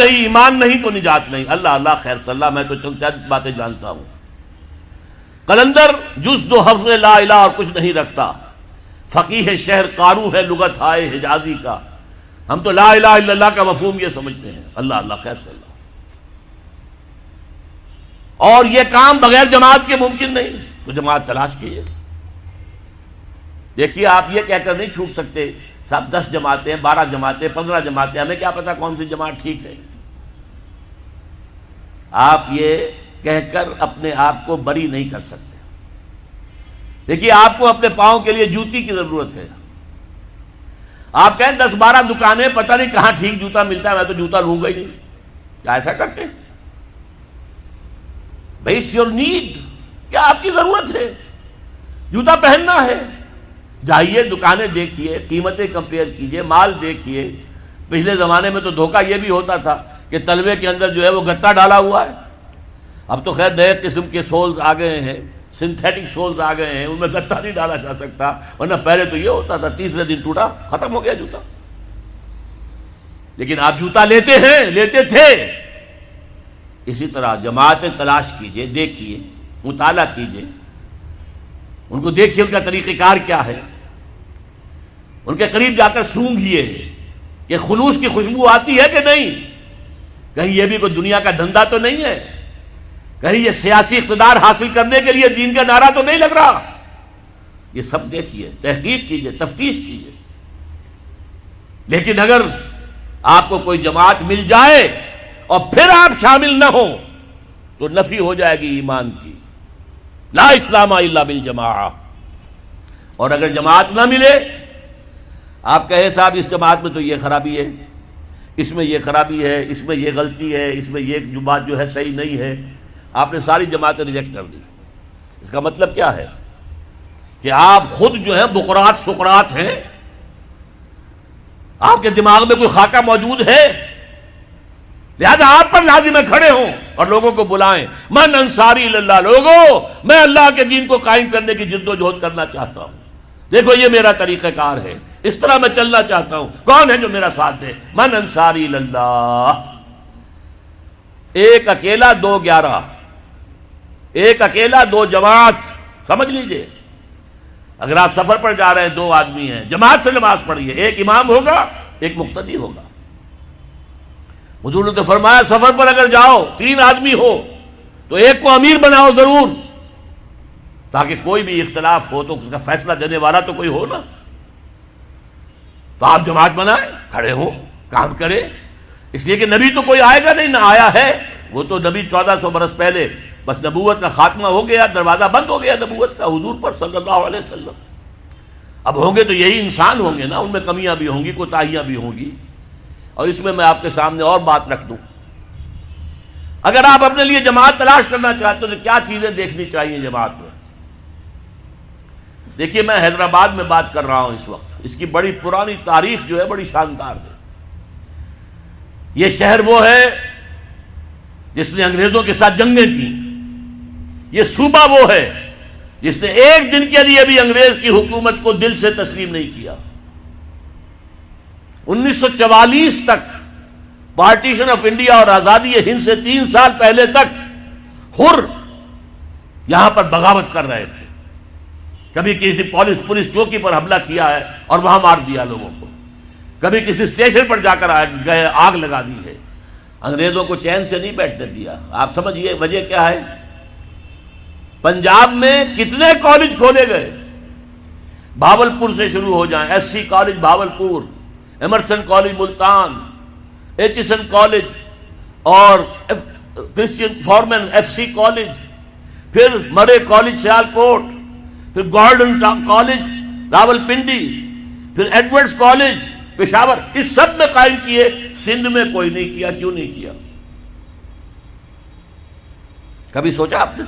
نہیں تو نجات نہیں. اللہ خیر صلی اللہ. میں تو چند باتیں جانتا ہوں. قلندر جز 2 حفظ لا الہ اور کچھ نہیں رکھتا. فقیہ شہر قارو ہے لغت ہائے حجازی کا. ہم تو لا الہ الا اللہ کا مفہوم یہ سمجھتے ہیں. اللہ خیر صلی اللہ. اور یہ کام بغیر جماعت کے ممکن نہیں. تو جماعت تلاش کیجیے. دیکھیے آپ یہ کہہ کر نہیں چھوٹ سکتے صاحب 10 جماعتیں، 12 جماعتیں، 15 جماعتیں، ہمیں کیا پتا کون سی جماعت ٹھیک ہے. آپ یہ کہہ کر اپنے آپ کو بری نہیں کر سکتے. دیکھیے آپ کو اپنے پاؤں کے لیے جوتی کی ضرورت ہے. آپ کہیں 10-12 دکانیں، پتہ نہیں کہاں ٹھیک جوتا ملتا ہے، میں تو جوتا لوں گا ہی نہیں. کیا ایسا کرتے؟ بھائی اٹس یور نیڈ. کیا آپ کی ضرورت ہے؟ جوتا پہننا ہے، جائیے دکانیں دیکھیے، قیمتیں کمپیئر کیجئے، مال دیکھیے. پچھلے زمانے میں تو دھوکہ یہ بھی ہوتا تھا کہ تلوے کے اندر جو ہے وہ گتا ڈالا ہوا ہے. اب تو خیر نئے قسم کے سولز آ گئے ہیں، سنتھیٹک سولز آ گئے ہیں، ان میں گتا نہیں ڈالا جا سکتا. ورنہ پہلے تو یہ ہوتا تھا 30ویں دن ٹوٹا، ختم ہو گیا جوتا. لیکن آپ جوتا لیتے ہیں، لیتے تھے۔ اسی طرح جماعتیں تلاش کیجئے، دیکھیے، مطالعہ کیجئے، ان کو دیکھیے ان کا طریقہ کار کیا ہے، ان کے قریب جا کر سونگھیے کہ خلوص کی خوشبو آتی ہے کہ نہیں، کہیں یہ بھی کوئی دنیا کا دھندا تو نہیں ہے، کہیں یہ سیاسی اقتدار حاصل کرنے کے لیے دین کا نعرہ تو نہیں لگ رہا۔ یہ سب دیکھیے، تحقیق کیجئے، تفتیش کیجئے۔ لیکن اگر آپ کو کوئی جماعت مل جائے اور پھر آپ شامل نہ ہوں تو نفی ہو جائے گی ایمان کی، لا اسلام الا بالجماعہ۔ اور اگر جماعت نہ ملے، آپ کہیں صاحب اس جماعت میں تو یہ خرابی ہے، اس میں یہ خرابی ہے، اس میں یہ غلطی ہے، اس میں یہ بات جو ہے صحیح نہیں ہے، آپ نے ساری جماعتیں ریجیکٹ کر دی۔ اس کا مطلب کیا ہے کہ آپ خود جو ہے بقرات سقرات ہیں، آپ کے دماغ میں کوئی خاکہ موجود ہے، لہذا آپ پر لازم ہے کھڑے ہوں اور لوگوں کو بلائیں، من انصاری اللہ، لوگوں میں اللہ کے دین کو قائم کرنے کی جد و جہد کرنا چاہتا ہوں، دیکھو یہ میرا طریقہ کار ہے، اس طرح میں چلنا چاہتا ہوں، کون ہے جو میرا ساتھ دے؟ من انصاری اللہ۔ ایک اکیلا دو 11، ایک اکیلا دو جماعت، سمجھ لیجئے۔ اگر آپ سفر پر جا رہے ہیں، دو آدمی ہیں، جماعت سے نماز پڑھیے، ایک امام ہوگا، ایک مقتدی ہوگا۔ حضور نے تو فرمایا سفر پر اگر جاؤ 3 آدمی ہو تو ایک کو امیر بناؤ ضرور، تاکہ کوئی بھی اختلاف ہو تو اس کا فیصلہ دینے والا تو کوئی ہو نا۔ تو آپ جماعت بنائیں، کھڑے ہو، کام کرے، اس لیے کہ نبی تو کوئی آئے گا نہیں، نہ آیا ہے، وہ تو نبی 1400 برس پہلے بس نبوت کا خاتمہ ہو گیا، دروازہ بند ہو گیا نبوت کا حضور پر صلی اللہ علیہ وسلم۔ اب ہوں گے تو یہی انسان ہوں گے نا، ان میں کمیاں بھی ہوں گی، کوتاہیاں بھی ہوں گی۔ اور اس میں آپ کے سامنے اور بات رکھ دوں، اگر آپ اپنے لیے جماعت تلاش کرنا چاہتے ہو تو کیا چیزیں دیکھنی چاہیے جماعت میں؟ دیکھیے میں حیدرآباد میں بات کر رہا ہوں اس وقت، اس کی بڑی پرانی تاریخ جو ہے بڑی شاندار ہے۔ یہ شہر وہ ہے جس نے انگریزوں کے ساتھ جنگیں کی، یہ صوبہ وہ ہے جس نے ایک دن کے لیے بھی انگریز کی حکومت کو دل سے تسلیم نہیں کیا۔ 1944 تک پارٹیشن آف انڈیا اور آزادی ہند سے 3 سال پہلے تک حر یہاں پر بغاوت کر رہے تھے، کبھی کسی پولیس چوکی پر حملہ کیا ہے اور وہاں مار دیا لوگوں کو، کبھی کسی اسٹیشن پر جا کر گئے آگ لگا دی ہے، انگریزوں کو چین سے نہیں بیٹھنے دیا۔ آپ سمجھیے وجہ کیا ہے؟ پنجاب میں کتنے کالج کھولے گئے، بھاولپور سے شروع ہو جائیں، S C college Bahawalpur, Emerson college Multan, Aitchison college اور Christian Forman F C college, پھر مرے کالج سیالکوٹ، پھر گارڈن کالج راولپنڈی، پھر ایڈورڈز کالج پشاور، اس سب میں قائم کیے، سندھ میں کوئی نہیں کیا۔ کیوں نہیں کیا؟ کبھی سوچا آپ نے؟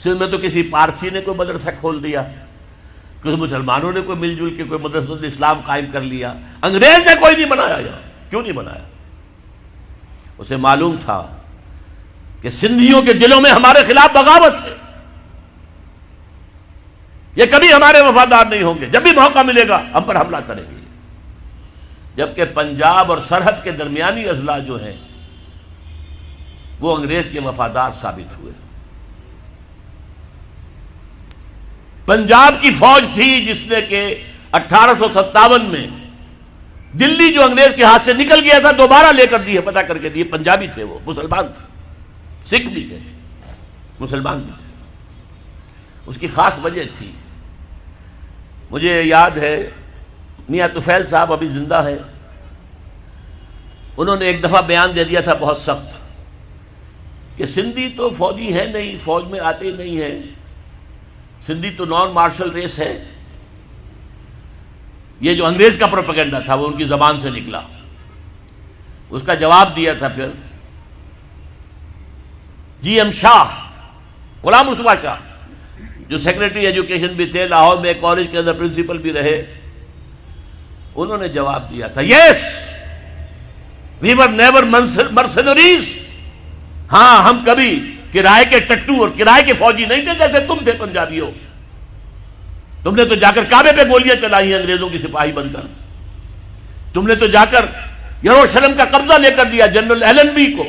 سندھ میں تو کسی پارسی نے کوئی مدرسہ کھول دیا، کچھ مسلمانوں نے کوئی مل جل کے کوئی مدرسۃ اسلام قائم کر لیا، انگریز نے کوئی نہیں بنایا یہاں۔ کیوں نہیں بنایا؟ اسے معلوم تھا کہ سندھیوں کے دلوں میں ہمارے خلاف بغاوت ہے، یہ کبھی ہمارے وفادار نہیں ہوں گے، جب بھی موقع ملے گا ہم پر حملہ کریں گے۔ جبکہ پنجاب اور سرحد کے درمیانی اضلاع جو ہیں وہ انگریز کے وفادار ثابت ہوئے۔ پنجاب کی فوج تھی جس نے کہ 1857 میں دلی جو انگریز کے ہاتھ سے نکل گیا تھا دوبارہ لے کر دی ہے، پتہ کر کے دی۔ پنجابی تھے، وہ مسلمان تھے، سکھ بھی تھے، مسلمان بھی تھے۔ اس کی خاص وجہ تھی، مجھے یاد ہے میاں طفیل صاحب ابھی زندہ ہے، انہوں نے ایک دفعہ بیان دے دیا تھا بہت سخت کہ سندھی تو فوجی ہے نہیں، فوج میں آتے نہیں ہیں، سندھی تو نان مارشل ریس ہے۔ یہ جو انگریز کا پروپیگنڈا تھا وہ ان کی زبان سے نکلا۔ اس کا جواب دیا تھا پھر جی ایم شاہ، غلام مصطفیٰ شاہ، جو سیکرٹری ایجوکیشن بھی تھے، لاہور میں کالج کے اندر پرنسپل بھی رہے، انہوں نے جواب دیا تھا یس وی ور نیور مرسنریز، ہاں ہم کبھی کرائے کے ٹٹو اور کرائے کے فوجی نہیں تھے جیسے تم تھے پنجابیوں، تم نے تو جا کر کعبے پہ گولیاں چلائی ہیں انگریزوں کی سپاہی بن کر، تم نے تو جا کر یروشلم کا قبضہ لے کر دیا جنرل ایلنبی کو،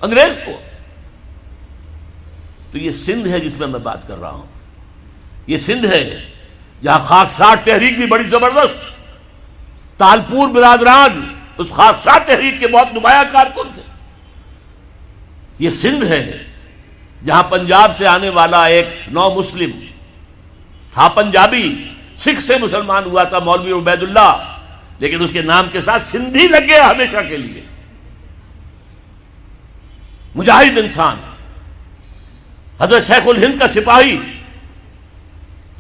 انگریز کو. تو یہ سندھ ہے جس میں میں بات کر رہا ہوں. یہ سندھ ہے جہاں خاکسار تحریک بھی بڑی زبردست، تالپور برادران اس خاکسار تحریک کے بہت نمایاں کارکن تھے. یہ سندھ ہے جہاں پنجاب سے آنے والا ایک نو مسلم تھا، پنجابی، سکھ سے مسلمان ہوا تھا، مولوی عبید اللہ، لیکن اس کے نام کے ساتھ سندھی لگ گیا ہمیشہ کے لیے. مجاہد انسان، حضرت شیخ الہند کا سپاہی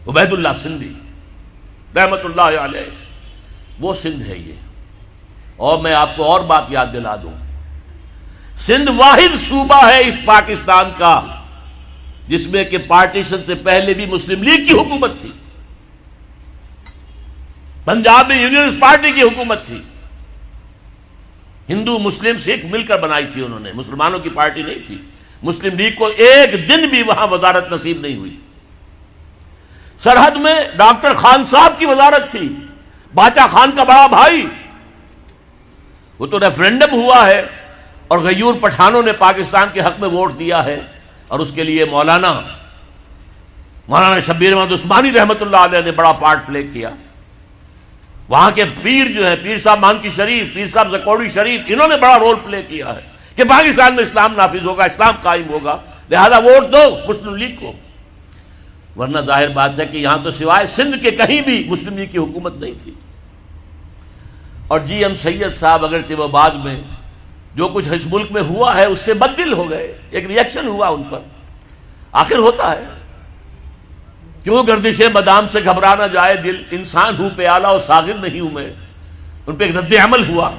عبید اللہ سندھی رحمت اللہ علیہ، وہ سندھ ہے یہ. اور میں آپ کو اور بات یاد دلا دوں، سندھ واحد صوبہ ہے اس پاکستان کا جس میں کہ پارٹیشن سے پہلے بھی مسلم لیگ کی حکومت تھی، پنجاب میں یونین پارٹی کی حکومت تھی، ہندو مسلم سکھ مل کر بنائی تھی انہوں نے، مسلمانوں کی پارٹی نہیں تھی. مسلم لیگ کو ایک دن بھی وہاں وزارت نصیب نہیں ہوئی. سرحد میں ڈاکٹر خان صاحب کی وزارت تھی، باچا خان کا بڑا بھائی. وہ تو ریفرینڈم ہوا ہے اور غیور پٹھانوں نے پاکستان کے حق میں ووٹ دیا ہے، اور اس کے لیے مولانا شبیر احمد عثمانی رحمت اللہ علیہ نے بڑا پارٹ پلے کیا. وہاں کے پیر جو ہیں، پیر صاحب مانکی شریف، پیر صاحب زکوڑی شریف، انہوں نے بڑا رول پلے کیا ہے کہ پاکستان میں اسلام نافذ ہوگا، اسلام قائم ہوگا، لہذا ووٹ دو مسلم لیگ کو. ورنہ ظاہر بات ہے کہ یہاں تو سوائے سندھ کے کہیں بھی مسلم لیگ کی حکومت نہیں تھی. اور جی ایم سید صاحب اگرچہ وہ بعد میں جو کچھ اس ملک میں ہوا ہے اس سے بددل ہو گئے، ایک ریئیکشن ہوا ان پر، آخر ہوتا ہے، کیوں گردش بادام سے گھبرا نہ جائے دل، انسان ہوں پیالہ اور ساغر نہیں ہوں میں. ان پہ ایک رد عمل ہوا.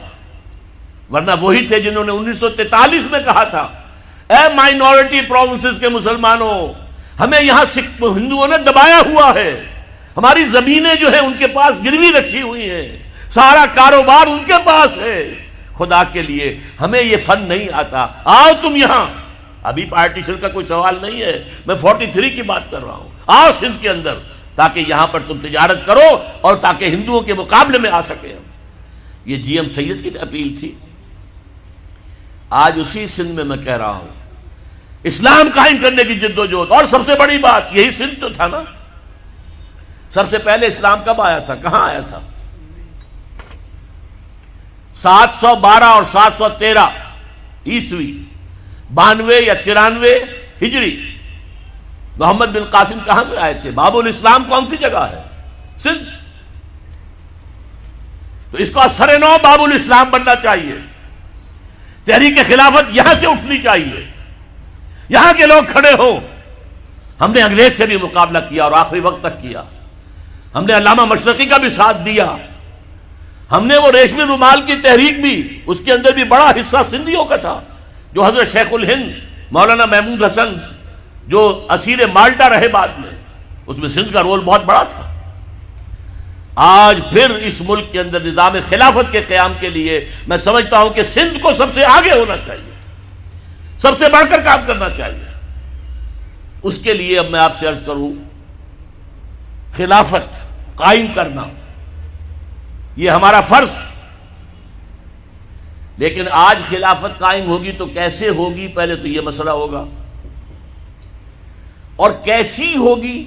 ورنہ وہی تھے جنہوں نے 1943 میں کہا تھا، اے مائنورٹی پروونسز کے مسلمانوں، ہمیں یہاں سکھ ہندوؤں نے دبایا ہوا ہے، ہماری زمینیں جو ہیں ان کے پاس گروی رکھی ہوئی ہیں، سارا کاروبار ان کے پاس ہے، خدا کے لیے ہمیں یہ فن نہیں آتا، آؤ تم یہاں. ابھی پارٹیشن کا کوئی سوال نہیں ہے، میں 43 کی بات کر رہا ہوں. آؤ سندھ کے اندر تاکہ یہاں پر تم تجارت کرو اور تاکہ ہندوؤں کے مقابلے میں آ سکے. یہ جی ایم سید کی اپیل تھی. آج اسی سندھ میں کہہ رہا ہوں اسلام قائم کرنے کی جد و جہد. اور سب سے بڑی بات یہی سندھ تو تھا نا، سب سے پہلے اسلام کب آیا تھا، کہاں آیا تھا؟ 712 اور 713 عیسوی، 92 یا 93 ہجری. محمد بن قاسم کہاں سے آئے تھے؟ باب الاسلام کون سی جگہ ہے؟ سندھ. تو اس کو اثر نو باب الاسلام بننا چاہیے. تحریک خلافت یہاں سے اٹھنی چاہیے، یہاں کے لوگ کھڑے ہوں. ہم نے انگریز سے بھی مقابلہ کیا اور آخری وقت تک کیا. ہم نے علامہ مشرقی کا بھی ساتھ دیا. ہم نے وہ ریشمی رومال کی تحریک بھی، اس کے اندر بھی بڑا حصہ سندھیوں کا تھا، جو حضرت شیخ الہند مولانا محمود حسن جو اسیر مالٹا رہے بعد میں، اس میں سندھ کا رول بہت بڑا تھا. آج پھر اس ملک کے اندر نظام خلافت کے قیام کے لیے میں سمجھتا ہوں کہ سندھ کو سب سے آگے ہونا چاہیے، سب سے بڑھ کر کام کرنا چاہیے. اس کے لیے اب میں آپ سے عرض کروں، خلافت قائم کرنا یہ ہمارا فرض. لیکن آج خلافت قائم ہوگی تو کیسے ہوگی؟ پہلے تو یہ مسئلہ ہوگا. اور کیسی ہوگی؟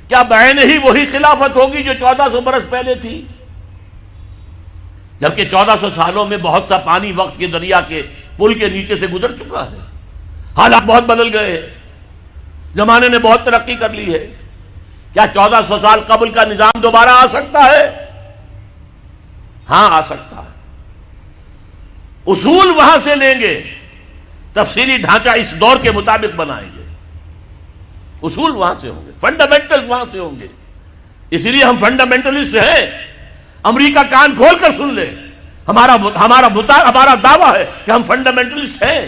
کیا بعین ہی وہی خلافت ہوگی جو 1400 برس پہلے تھی؟ جبکہ 1400 سالوں میں بہت سا پانی وقت کے دریا کے پل کے نیچے سے گزر چکا ہے، حالات بہت بدل گئے ہیں، زمانے نے بہت ترقی کر لی ہے. کیا 1400 سال قبل کا نظام دوبارہ آ سکتا ہے؟ ہاں آ سکتا ہے. اصول وہاں سے لیں گے، تفصیلی ڈھانچہ اس دور کے مطابق بنائیں گے. اصول وہاں سے ہوں گے، فنڈامنٹلز وہاں سے ہوں گے. اسی لیے ہم فنڈامنٹلسٹ ہیں. امریکہ کان کھول کر سن لے، ہمارا دعویٰ ہے کہ ہم فنڈامنٹلسٹ ہیں.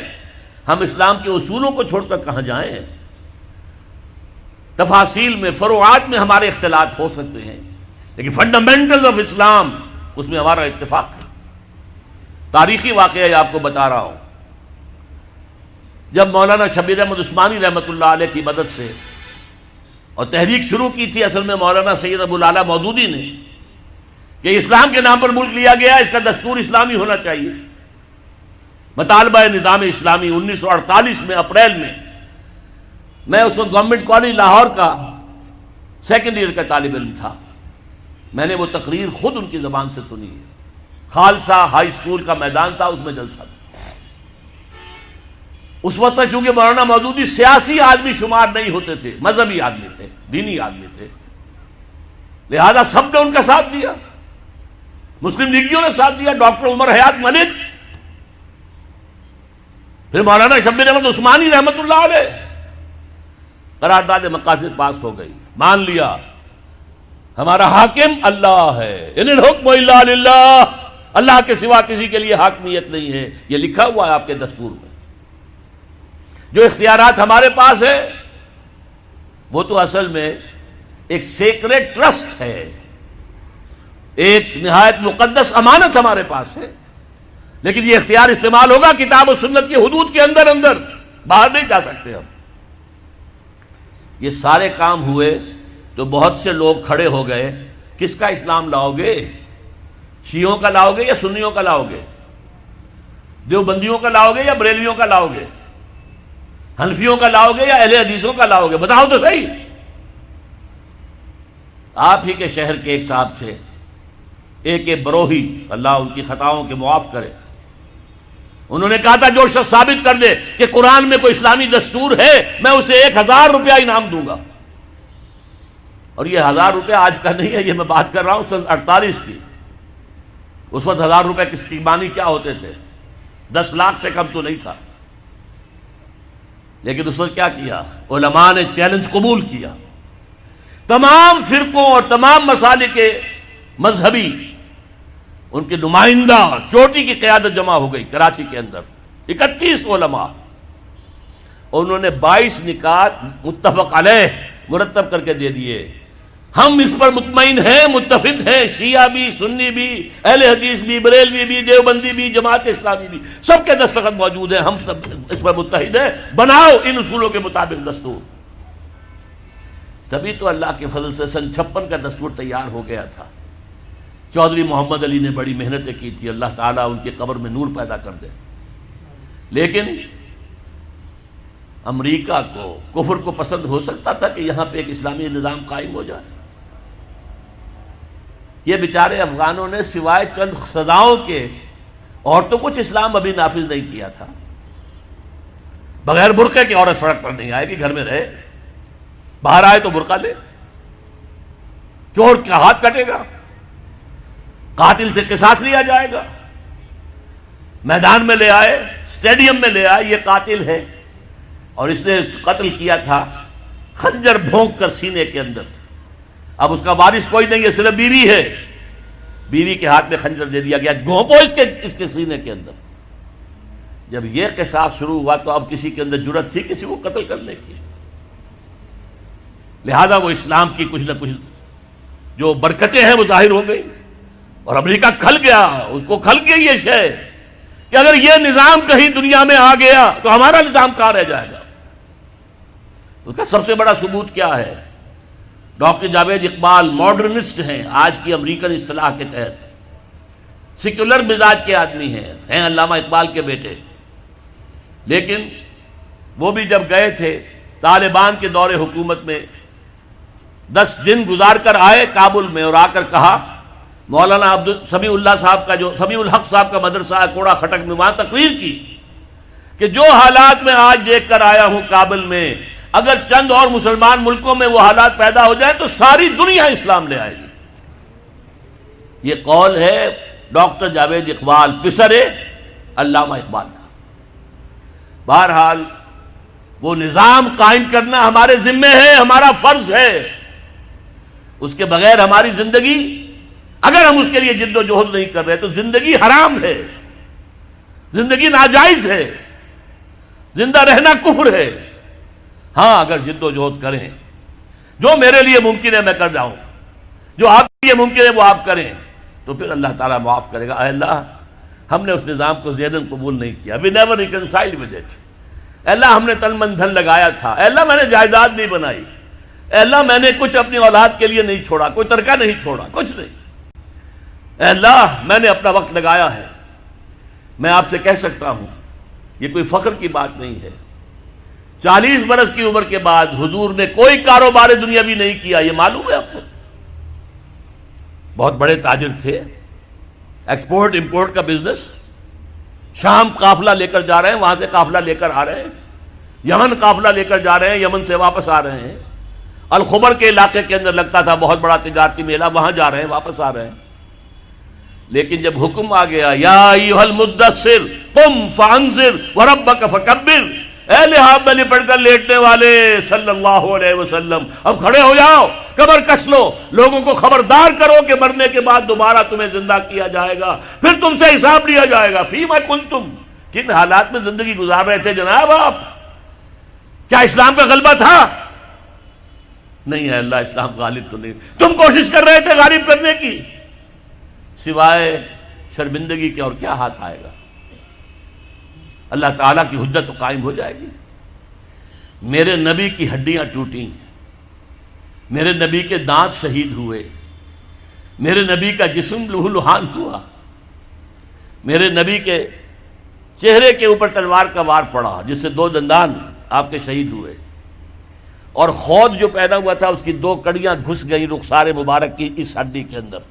ہم اسلام کے اصولوں کو چھوڑ کر کہاں جائیں؟ تفاصیل میں، فروعات میں ہمارے اختلاف ہو سکتے ہیں، لیکن فنڈامنٹلز آف اسلام اس میں ہمارا اتفاق ہے. تاریخی واقعہ آپ کو بتا رہا ہوں. جب مولانا شبیر احمد عثمانی رحمت اللہ علیہ کی مدد سے اور تحریک شروع کی تھی اصل میں مولانا سید ابو العلا مودودی نے، کہ اسلام کے نام پر ملک لیا گیا، اس کا دستور اسلامی ہونا چاہیے۔ مطالبہ نظام اسلامی 1948 میں اپریل میں اس وقت گورنمنٹ کالج لاہور کا سیکنڈ ایئر کا طالب علم تھا، میں نے وہ تقریر خود ان کی زبان سے سنی ہے۔ خالصہ ہائی اسکول کا میدان تھا، اس میں جلسہ تھا۔ اس وقت تک چونکہ مولانا مودودی سیاسی آدمی شمار نہیں ہوتے تھے، مذہبی آدمی تھے، دینی آدمی تھے، لہذا سب نے ان کا ساتھ دیا، مسلم لیگیوں نے ساتھ دیا، ڈاکٹر عمر حیات ملک، پھر مولانا شبیر احمد عثمانی رحمت اللہ علیہ۔ قرارداد مقاصد پاس ہو گئی، مان لیا ہمارا حاکم اللہ ہے، ان الحکم الا للہ، اللہ کے سوا کسی کے لیے حاکمیت نہیں ہے، یہ لکھا ہوا ہے آپ کے دستور میں۔ جو اختیارات ہمارے پاس ہے وہ تو اصل میں ایک سیکریٹ ٹرسٹ ہے، ایک نہایت مقدس امانت ہمارے پاس ہے، لیکن یہ اختیار استعمال ہوگا کتاب و سنت کی حدود کے اندر، باہر نہیں جا سکتے ہم۔ یہ سارے کام ہوئے تو بہت سے لوگ کھڑے ہو گئے، کس کا اسلام لاؤ گے؟ شیعوں کا لاؤ گے یا سنیوں کا لاؤ گے؟ دیوبندیوں کا لاؤ گے یا بریلویوں کا لاؤ گے؟ حنفیوں کا لاؤ گے یا اہل حدیثوں کا لاؤ گے؟ بتاؤ تو صحیح۔ آپ ہی کے شہر کے ایک صاحب تھے، ایک بروہی، اللہ ان کی خطاؤں کے معاف کرے، انہوں نے کہا تھا جو شخص ثابت کر دے کہ قرآن میں کوئی اسلامی دستور ہے میں اسے 1000 روپیہ انعام دوں گا۔ اور یہ 1000 روپیہ آج کا نہیں ہے، یہ میں بات کر رہا ہوں سن 48 کی۔ اس وقت 1000 روپے کس کی معنی کیا ہوتے تھے؟ 10 لاکھ سے کم تو نہیں تھا۔ لیکن اس وقت کیا کیا؟ علماء نے چیلنج قبول کیا، تمام فرقوں اور تمام مسالک کے مذہبی ان کے نمائندہ چوٹی کی قیادت جمع ہو گئی کراچی کے اندر، 31 علماء، اور انہوں نے 22 نکات متفق علیہ مرتب کر کے دے دیے۔ ہم اس پر مطمئن ہیں، متفق ہیں، شیعہ بھی، سنی بھی، اہل حدیث بھی، بریلوی بھی، دیوبندی بھی، جماعت اسلامی بھی، سب کے دستخط موجود ہیں، ہم سب اس پر متحد ہیں، بناؤ ان اصولوں کے مطابق دستور۔ تبھی تو اللہ کے فضل سے سن 56 کا دستور تیار ہو گیا تھا۔ چودھری محمد علی نے بڑی محنتیں کی تھی، اللہ تعالیٰ ان کی قبر میں نور پیدا کر دے۔ لیکن امریکہ کو، کفر کو پسند ہو سکتا تھا کہ یہاں پہ ایک اسلامی نظام قائم ہو جائے؟ یہ بیچارے افغانوں نے سوائے چند سزاؤں کے اور تو کچھ اسلام ابھی نافذ نہیں کیا تھا۔ بغیر برقعے کی عورت سڑک پر نہیں آئے گی، گھر میں رہے، باہر آئے تو برقع لے، چور کا ہاتھ کٹے گا، قاتل سے قصاص لیا جائے گا، میدان میں لے آئے، اسٹیڈیم میں لے آئے، یہ قاتل ہے اور اس نے قتل کیا تھا خنجر بھونک کر سینے کے اندر۔ اب اس کا وارث کوئی نہیں ہے، صرف بیوی ہے، بیوی کے ہاتھ میں خنجر دے دیا گیا، گھونپو اس کے سینے کے اندر۔ جب یہ قصاص شروع ہوا تو اب کسی کے اندر جرأت تھی کسی کو قتل کرنے کی؟ لہذا وہ اسلام کی کچھ نہ کچھ جو برکتیں ہیں وہ ظاہر ہو گئی، اور امریکہ کھل گیا، اس کو کھل گئی یہ شے کہ اگر یہ نظام کہیں دنیا میں آ گیا تو ہمارا نظام کہاں رہ جائے گا۔ اس کا سب سے بڑا ثبوت کیا ہے؟ ڈاکٹر جاوید اقبال ماڈرنسٹ ہیں آج کی امریکن اصطلاح کے تحت، سیکولر مزاج کے آدمی ہیں علامہ اقبال کے بیٹے، لیکن وہ بھی جب گئے تھے طالبان کے دور حکومت میں 10 دن گزار کر آئے کابل میں، اور آ کر کہا مولانا سمیع اللہ صاحب کا، جو سمیع الحق صاحب کا مدرسہ ہے کوڑا کھٹک میں، وہاں تقریر کی کہ جو حالات میں آج دیکھ کر آیا ہوں کابل میں، اگر چند اور مسلمان ملکوں میں وہ حالات پیدا ہو جائیں تو ساری دنیا اسلام لے آئے گی۔ یہ قول ہے ڈاکٹر جاوید اقبال، پسر علامہ اقبال کا۔ بہرحال وہ نظام قائم کرنا ہمارے ذمے ہے، ہمارا فرض ہے، اس کے بغیر ہماری زندگی، اگر ہم اس کے لیے جد و جہد نہیں کر رہے تو زندگی حرام ہے، زندگی ناجائز ہے، زندہ رہنا کفر ہے۔ ہاں اگر جد و جہد کریں، جو میرے لیے ممکن ہے میں کر جاؤں، جو آپ کے لیے ممکن ہے وہ آپ کریں، تو پھر اللہ تعالیٰ معاف کرے گا۔ اے اللہ، ہم نے اس نظام کو ذہناً قبول نہیں کیا، we never reconciled with it. اے اللہ، ہم نے تن من دھن لگایا تھا، اے اللہ میں نے جائیداد نہیں بنائی، اے اللہ میں نے کچھ اپنی اولاد کے لیے نہیں چھوڑا، کوئی ترکہ نہیں چھوڑا، کچھ نہیں، اے اللہ میں نے اپنا وقت لگایا ہے، میں آپ سے کہہ سکتا ہوں یہ کوئی فخر کی بات نہیں ہے، 40 برس کی عمر کے بعد حضور نے کوئی کاروبار دنیاوی نہیں کیا، یہ معلوم ہے آپ کو؟ بہت بڑے تاجر تھے، ایکسپورٹ امپورٹ کا بزنس، شام قافلہ لے کر جا رہے ہیں، وہاں سے قافلہ لے کر آ رہے ہیں، یمن قافلہ لے کر جا رہے ہیں، یمن سے واپس آ رہے ہیں، الخبر کے علاقے کے اندر لگتا تھا بہت بڑا تجارتی میلہ، وہاں جا رہے ہیں، واپس آ رہے ہیں۔ لیکن جب حکم آ گیا یا ایھا المدثر قم فانذر وربک فکبر، اے لحاف میں لپٹ کر لیٹنے والے صلی اللہ علیہ وسلم، اب کھڑے ہو جاؤ، کمر کس لو، لوگوں کو خبردار کرو کہ مرنے کے بعد دوبارہ تمہیں زندہ کیا جائے گا، پھر تم سے حساب لیا جائے گا۔ فیما کنتم، کن حالات میں زندگی گزار رہے تھے جناب آپ؟ کیا اسلام کا غلبہ تھا؟ نہیں ہے اللہ، اسلام غالب تو نہیں، تم کوشش کر رہے تھے غالب کرنے کی، سوائے شرمندگی کے اور کیا ہاتھ آئے گا؟ اللہ تعالیٰ کی حجت تو قائم ہو جائے گی۔ میرے نبی کی ہڈیاں ٹوٹیں، میرے نبی کے دانت شہید ہوئے، میرے نبی کا جسم لہو لہان ہوا، میرے نبی کے چہرے کے اوپر تلوار کا وار پڑا جس سے 2 دندان آپ کے شہید ہوئے، اور خود جو پہنا ہوا تھا اس کی 2 کڑیاں گھس گئی رخسار مبارک کی اس ہڈی کے اندر۔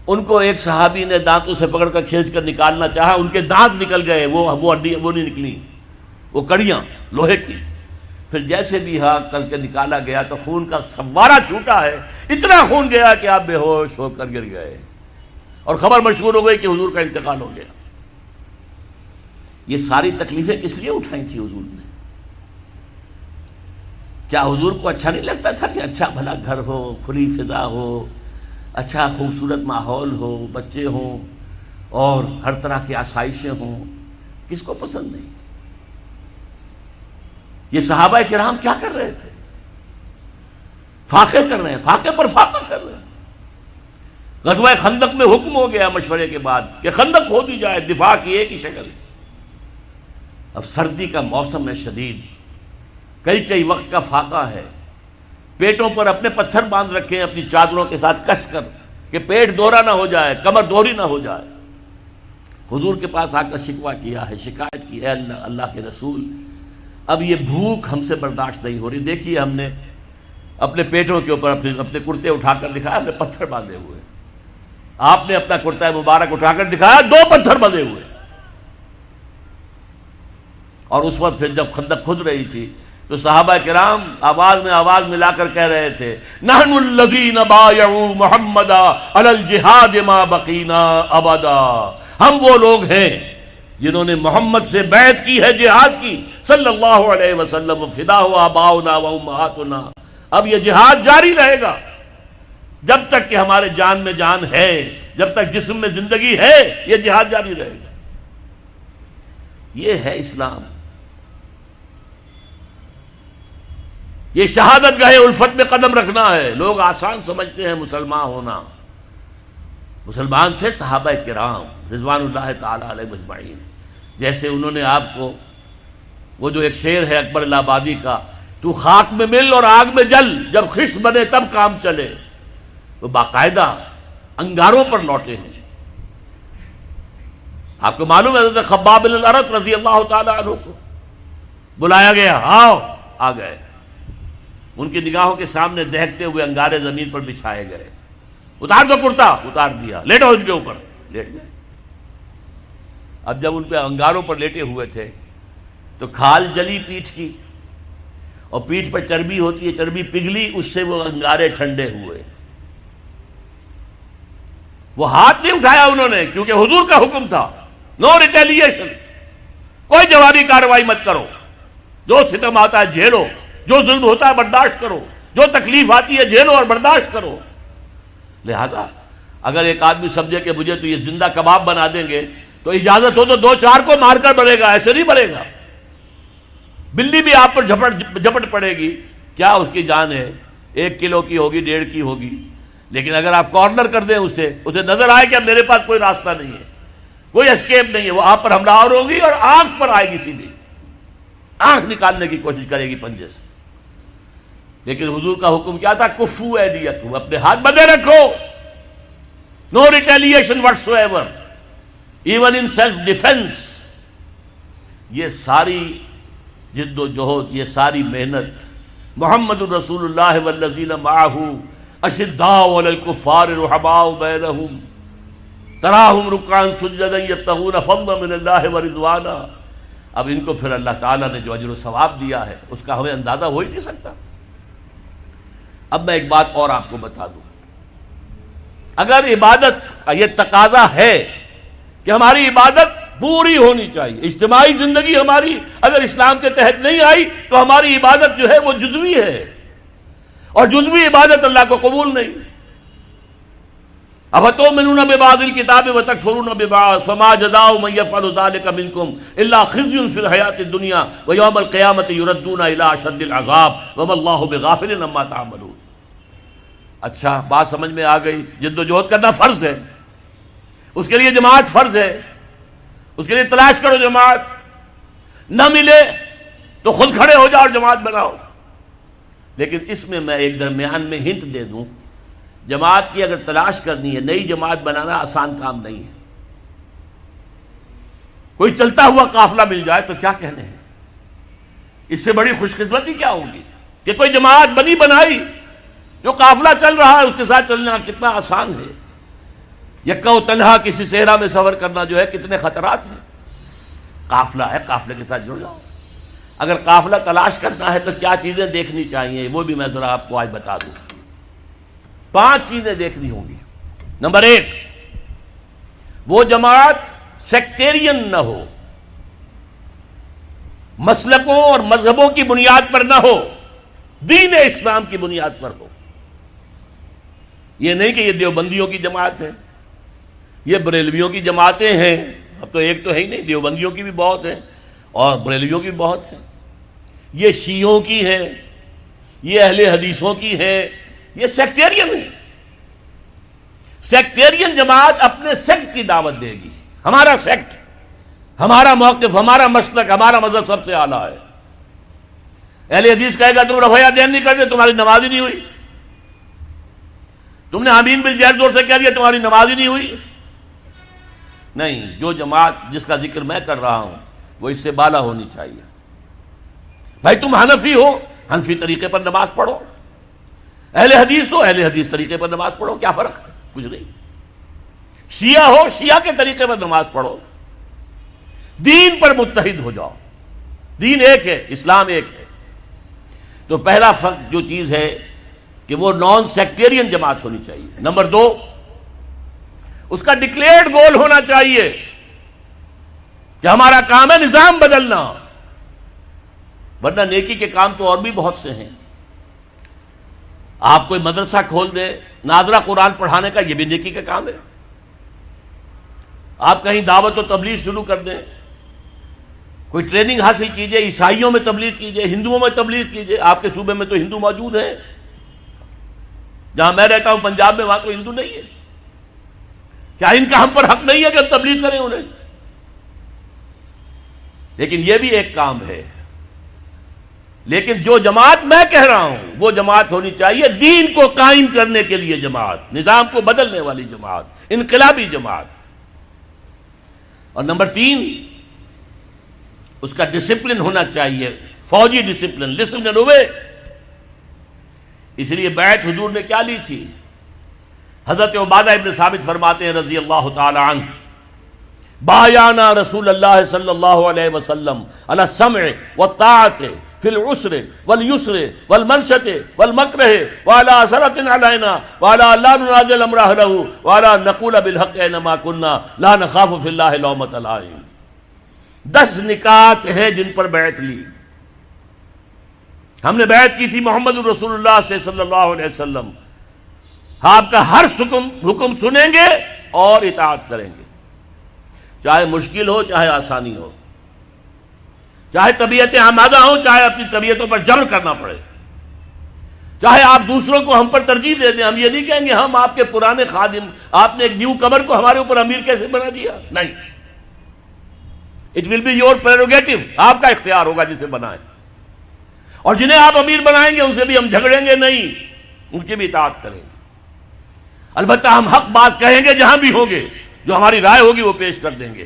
ان کو ایک صحابی نے دانتوں سے پکڑ کر کھینچ کر نکالنا چاہا، ان کے دانت نکل گئے، وہ ہڈی وہ نہیں نکلی، وہ کڑیاں لوہے کی۔ پھر جیسے بھی ہاں کر کے نکالا گیا تو خون کا فوارہ چھوٹا ہے، اتنا خون گیا کہ آپ بے ہوش ہو کر گر گئے، اور خبر مشہور ہو گئی کہ حضور کا انتقال ہو گیا۔ یہ ساری تکلیفیں کس لیے اٹھائی تھی حضور نے؟ کیا حضور کو اچھا نہیں لگتا تھا کہ اچھا بھلا گھر ہو، کھلی فضا ہو، اچھا خوبصورت ماحول ہو، بچے ہوں اور ہر طرح کی آسائشیں ہوں؟ کس کو پسند نہیں؟ یہ صحابہ کرام کیا کر رہے تھے؟ فاقے کر رہے ہیں، فاقے پر فاقہ کر رہے ہیں۔ غزوہ خندق میں حکم ہو گیا مشورے کے بعد کہ خندق کھود دی جائے، دفاع کی ایک ہی شکل۔ اب سردی کا موسم ہے شدید، کئی وقت کا فاقہ ہے، پیٹوں پر اپنے پتھر باندھ رکھے ہیں اپنی چادروں کے ساتھ کس کر کہ پیٹ دوہرا نہ ہو جائے، کمر دوہری نہ ہو جائے۔ حضور کے پاس آ کر شکوہ کیا ہے، شکایت کی ہے، اللہ کے رسول اب یہ بھوک ہم سے برداشت نہیں ہو رہی، دیکھیے ہم نے اپنے پیٹوں کے اوپر اپنے کرتے اٹھا کر دکھایا، ہم نے پتھر باندھے ہوئے، آپ نے اپنا کرتا مبارک اٹھا کر دکھایا، 2 پتھر بندھے ہوئے۔ اور اس وقت پھر جب خندق کھد رہی تھی تو صحابہ کرام آواز میں آواز ملا کر کہہ رہے تھے نحن الذین بایعوا محمدا علی الجہاد ما بقینا ابدا، ہم وہ لوگ ہیں جنہوں نے محمد سے بیعت کی ہے جہاد کی صلی اللہ علیہ وسلم، فداہ آباؤنا و امہاتنا، اب یہ جہاد جاری رہے گا جب تک کہ ہمارے جان میں جان ہے، جب تک جسم میں زندگی ہے یہ جہاد جاری رہے گا۔ یہ ہے اسلام، یہ شہادت گاہ الفت میں قدم رکھنا ہے۔ لوگ آسان سمجھتے ہیں مسلمان ہونا، مسلمان تھے صحابہ کرام رضوان اللہ تعالی علیہ اجمعین، جیسے انہوں نے آپ کو وہ جو ایک شعر ہے اکبر الہ آبادی کا، تو خاک میں مل اور آگ میں جل، جب خشت بنے تب کام چلے، وہ باقاعدہ انگاروں پر لوٹے ہیں۔ آپ کو معلوم ہے حضرت خباب بن الارت رضی اللہ تعالی عنہ کو بلایا گیا، آؤ، آ گئے، ان کی نگاہوں کے سامنے دہکتے ہوئے انگارے زمین پر بچھائے گئے، اتار دو کرتا، اتار دیا، لیٹو ان کے اوپر، لیٹ گئے۔ اب جب ان پہ انگاروں پر لیٹے ہوئے تھے تو کھال جلی پیٹھ کی، اور پیٹھ پر چربی ہوتی ہے، چربی پگھلی، اس سے وہ انگارے ٹھنڈے ہوئے۔ وہ ہاتھ نہیں اٹھایا انہوں نے، کیونکہ حضور کا حکم تھا نو ریٹیلیشن، کوئی جوابی کارروائی مت کرو، جو ستم آتا ہے جھیلو، جو ظلم ہوتا ہے برداشت کرو، جو تکلیف آتی ہے جھیلو اور برداشت کرو۔ لہذا اگر ایک آدمی سمجھے کہ مجھے تو یہ زندہ کباب بنا دیں گے تو اجازت ہو تو 2-4 کو مار کر مرے گا، ایسے نہیں مرے گا۔ بلی بھی آپ پر جھپٹ پڑے گی، کیا اس کی جان ہے، 1 کلو کی ہوگی، 1.5 کی ہوگی، لیکن اگر آپ کارنر کر دیں اسے نظر آئے کہ اب میرے پاس کوئی راستہ نہیں ہے، کوئی اسکیپ نہیں ہے، وہ آپ پر حملہ آور ہوگی اور آنکھ پر آئے گی، سیدھی آنکھ نکالنے کی کوشش کرے گی پنجے سے۔ لیکن حضور کا حکم کیا تھا؟ کفو ایدیکم، اپنے ہاتھ بندھے رکھو۔ no retaliation whatsoever, even in self defense. یہ ساری جد و جہد، یہ ساری محنت محمد الرسول اللہ والذین معہ اشداء علی الکفار رحماء بینہم تراہم رکعا سجدا یبتغون فضلا من اللہ ورضوانا. اب ان کو پھر اللہ تعالیٰ نے جو اجر و ثواب دیا ہے اس کا ہمیں اندازہ ہو ہی نہیں سکتا. اب میں ایک بات اور آپ کو بتا دوں، اگر عبادت، یہ تقاضا ہے کہ ہماری عبادت پوری ہونی چاہیے، اجتماعی زندگی ہماری اگر اسلام کے تحت نہیں آئی تو ہماری عبادت جو ہے وہ جزوی ہے، اور جزوی عبادت اللہ کو قبول نہیں. افتؤمنون ببعض الکتاب وتکفرون ببعض فما جزاء من یفعل ذلک منکم الا خزی فی الحیاۃ الدنیا ویوم القیامۃ یردون الی اشد العذاب وما اللہ بغافل عما تعملون. اچھا، بات سمجھ میں آ گئی. جد و جہد کرنا فرض ہے، اس کے لیے جماعت فرض ہے، اس کے لیے تلاش کرو جماعت. نہ ملے تو خود کھڑے ہو جاؤ اور جماعت بناؤ. لیکن اس میں ایک درمیان میں ہنٹ دے دوں، جماعت کی اگر تلاش کرنی ہے، نئی جماعت بنانا آسان کام نہیں ہے. کوئی چلتا ہوا قافلہ مل جائے تو کیا کہنے ہیں، اس سے بڑی خوش قسمتی کیا ہوگی کہ کوئی جماعت بنائی، جو قافلہ چل رہا ہے اس کے ساتھ چلنا کتنا آسان ہے. یکا و تنہا کسی صحرا میں سفر کرنا جو ہے کتنے خطرات ہیں. قافلہ ہے، قافلے کے ساتھ جڑ جاؤ. اگر قافلہ تلاش کرنا ہے تو کیا چیزیں دیکھنی چاہیے وہ بھی میں ذرا آپ کو آج بتا دوں. 5 چیزیں دیکھنی ہوں گی. نمبر 1، وہ جماعت سیکٹیرین نہ ہو، مسلکوں اور مذہبوں کی بنیاد پر نہ ہو، دین اسلام کی بنیاد پر ہو. یہ نہیں کہ یہ دیوبندیوں کی جماعت ہے، یہ بریلویوں کی جماعتیں ہیں. اب تو ایک تو ہے ہی نہیں، دیوبندیوں کی بھی بہت ہیں اور بریلویوں کی بہت ہیں. یہ شیعوں کی ہیں، یہ اہل حدیثوں کی ہیں، یہ سیکٹیرین ہے. سیکٹیرین جماعت اپنے سیکٹ کی دعوت دے گی. ہمارا سیکٹ، ہمارا موقف، ہمارا مسلک، ہمارا مذہب سب سے اعلیٰ ہے. اہل حدیث کہے گا تم رفع دین نہیں کرتے، تمہاری نماز ہی نہیں ہوئی. تم نے آمین بالجہر زور سے کہہ دیا، تمہاری نماز ہی نہیں ہوئی. نہیں، جو جماعت جس کا ذکر میں کر رہا ہوں وہ اس سے بالا ہونی چاہیے. بھائی تم حنفی ہو، حنفی طریقے پر نماز پڑھو. اہل حدیث ہو، اہل حدیث طریقے پر نماز پڑھو. کیا فرق ہے؟ کچھ نہیں. شیعہ ہو، شیعہ کے طریقے پر نماز پڑھو. دین پر متحد ہو جاؤ. دین ایک ہے، اسلام ایک ہے. تو پہلا فرق جو چیز ہے کہ وہ نان سیکٹیرین جماعت ہونی چاہیے. نمبر 2، اس کا ڈکلیئرڈ گول ہونا چاہیے کہ ہمارا کام ہے نظام بدلنا. ورنہ نیکی کے کام تو اور بھی بہت سے ہیں. آپ کوئی مدرسہ کھول دیں، ناظرہ قرآن پڑھانے کا، یہ بھی نیکی کا کام ہے. آپ کہیں دعوت و تبلیغ شروع کر دیں، کوئی ٹریننگ حاصل کیجئے، عیسائیوں میں تبلیغ کیجئے، ہندوؤں میں تبلیغ کیجئے. آپ کے صوبے میں تو ہندو موجود ہیں، جہاں میں رہتا ہوں پنجاب میں، وہاں تو ہندو نہیں ہے. کیا ان کا ہم پر حق نہیں ہے کہ ہم تبلیغ کریں انہیں؟ لیکن یہ بھی ایک کام ہے. لیکن جو جماعت میں کہہ رہا ہوں وہ جماعت ہونی چاہیے دین کو قائم کرنے کے لیے جماعت، نظام کو بدلنے والی جماعت، انقلابی جماعت. اور نمبر 3، اس کا ڈسپلن ہونا چاہیے، فوجی ڈسپلن، لسن اینڈ اوبے. اس لیے بیعت حضور نے کیا لی تھی؟ حضرت عبادہ ابن ثابت فرماتے ہیں رضی اللہ تعالی عنہ، بایعنا رسول اللہ صلی اللہ علیہ وسلم علی السمع والطاعۃ فی العسر والیسر والمنشط والمکرہ وعلی اثرۃ علینا وعلی لا ننازل امر اہلہ وعلی نقول بالحق اینما کنا لا نخاف فی اللہ لومۃ لائم. 10 نکات ہیں جن پر بیعت لی. ہم نے بیعت کی تھی محمد رسول اللہ سے صلی اللہ علیہ وسلم. آپ کا ہر حکم سنیں گے اور اطاعت کریں گے، چاہے مشکل ہو چاہے آسانی ہو، چاہے طبیعتیں آمادہ ہوں چاہے اپنی طبیعتوں پر جبر کرنا پڑے، چاہے آپ دوسروں کو ہم پر ترجیح دے دیں. ہم یہ نہیں کہیں گے ہم آپ کے پرانے خادم، آپ نے ایک نیو کمر کو ہمارے اوپر امیر کیسے بنا دیا. نہیں، it will be your prerogative. آپ کا اختیار ہوگا جسے بنائیں، اور جنہیں آپ امیر بنائیں گے ان سے بھی ہم جھگڑیں گے نہیں، ان کی بھی اطاعت کریں گے. البتہ ہم حق بات کہیں گے جہاں بھی ہوں گے، جو ہماری رائے ہوگی وہ پیش کر دیں گے،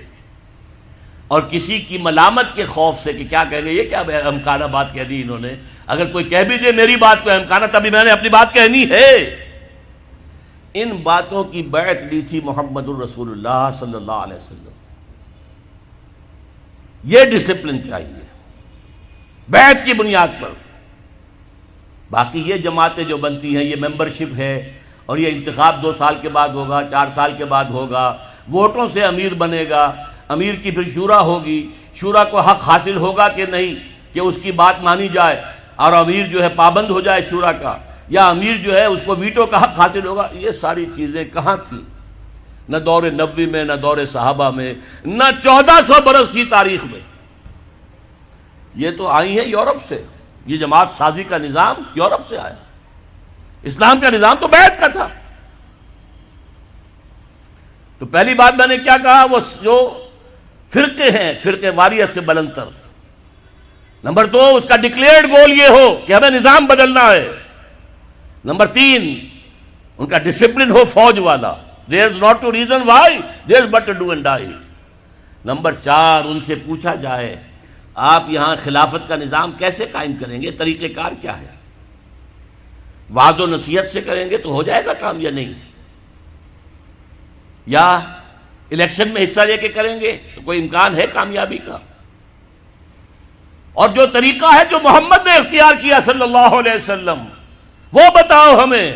اور کسی کی ملامت کے خوف سے کہ کیا کہیں گے، یہ کیا احمقانہ بات کہہ دی انہوں نے، اگر کوئی کہہ بھی دے میری بات کو احمقانہ، تبھی میں نے اپنی بات کہنی ہے۔ ان باتوں کی بیعت لی تھی محمد الرسول اللہ صلی اللہ علیہ وسلم۔ یہ ڈسپلن چاہیے بیعت کی بنیاد پر۔ باقی یہ جماعتیں جو بنتی ہیں، یہ ممبرشپ ہے، اور یہ انتخاب 2 سال کے بعد ہوگا، 4 سال کے بعد ہوگا، ووٹوں سے امیر بنے گا، امیر کی پھر شورا ہوگی، شورا کو حق حاصل ہوگا کہ نہیں کہ اس کی بات مانی جائے اور امیر جو ہے پابند ہو جائے شورا کا، یا امیر جو ہے اس کو ویٹو کا حق حاصل ہوگا۔ یہ ساری چیزیں کہاں تھیں؟ نہ دور نبوی میں، نہ دور صحابہ میں، نہ 1400 برس کی تاریخ میں۔ یہ تو آئی ہیں یورپ سے، یہ جماعت سازی کا نظام یورپ سے آیا، اسلام کا نظام تو بیعت کا تھا۔ تو پہلی بات میں نے کیا کہا، وہ جو فرقے ہیں، فرقے واریت سے بلندتر۔ نمبر 2، اس کا ڈکلیئرڈ گول یہ ہو کہ ہمیں نظام بدلنا ہے۔ نمبر 3، ان کا ڈسپلن ہو فوج والا، there is not to reason why, there is but to do and die۔ Number 4، ان سے پوچھا جائے آپ یہاں خلافت کا نظام کیسے قائم کریں گے، طریقہ کار کیا ہے؟ وعظ و نصیحت سے کریں گے تو ہو جائے گا کام یا نہیں؟ یا الیکشن میں حصہ لے کے کریں گے تو کوئی امکان ہے کامیابی کا؟ اور جو طریقہ ہے جو محمد نے اختیار کیا صلی اللہ علیہ وسلم، وہ بتاؤ ہمیں،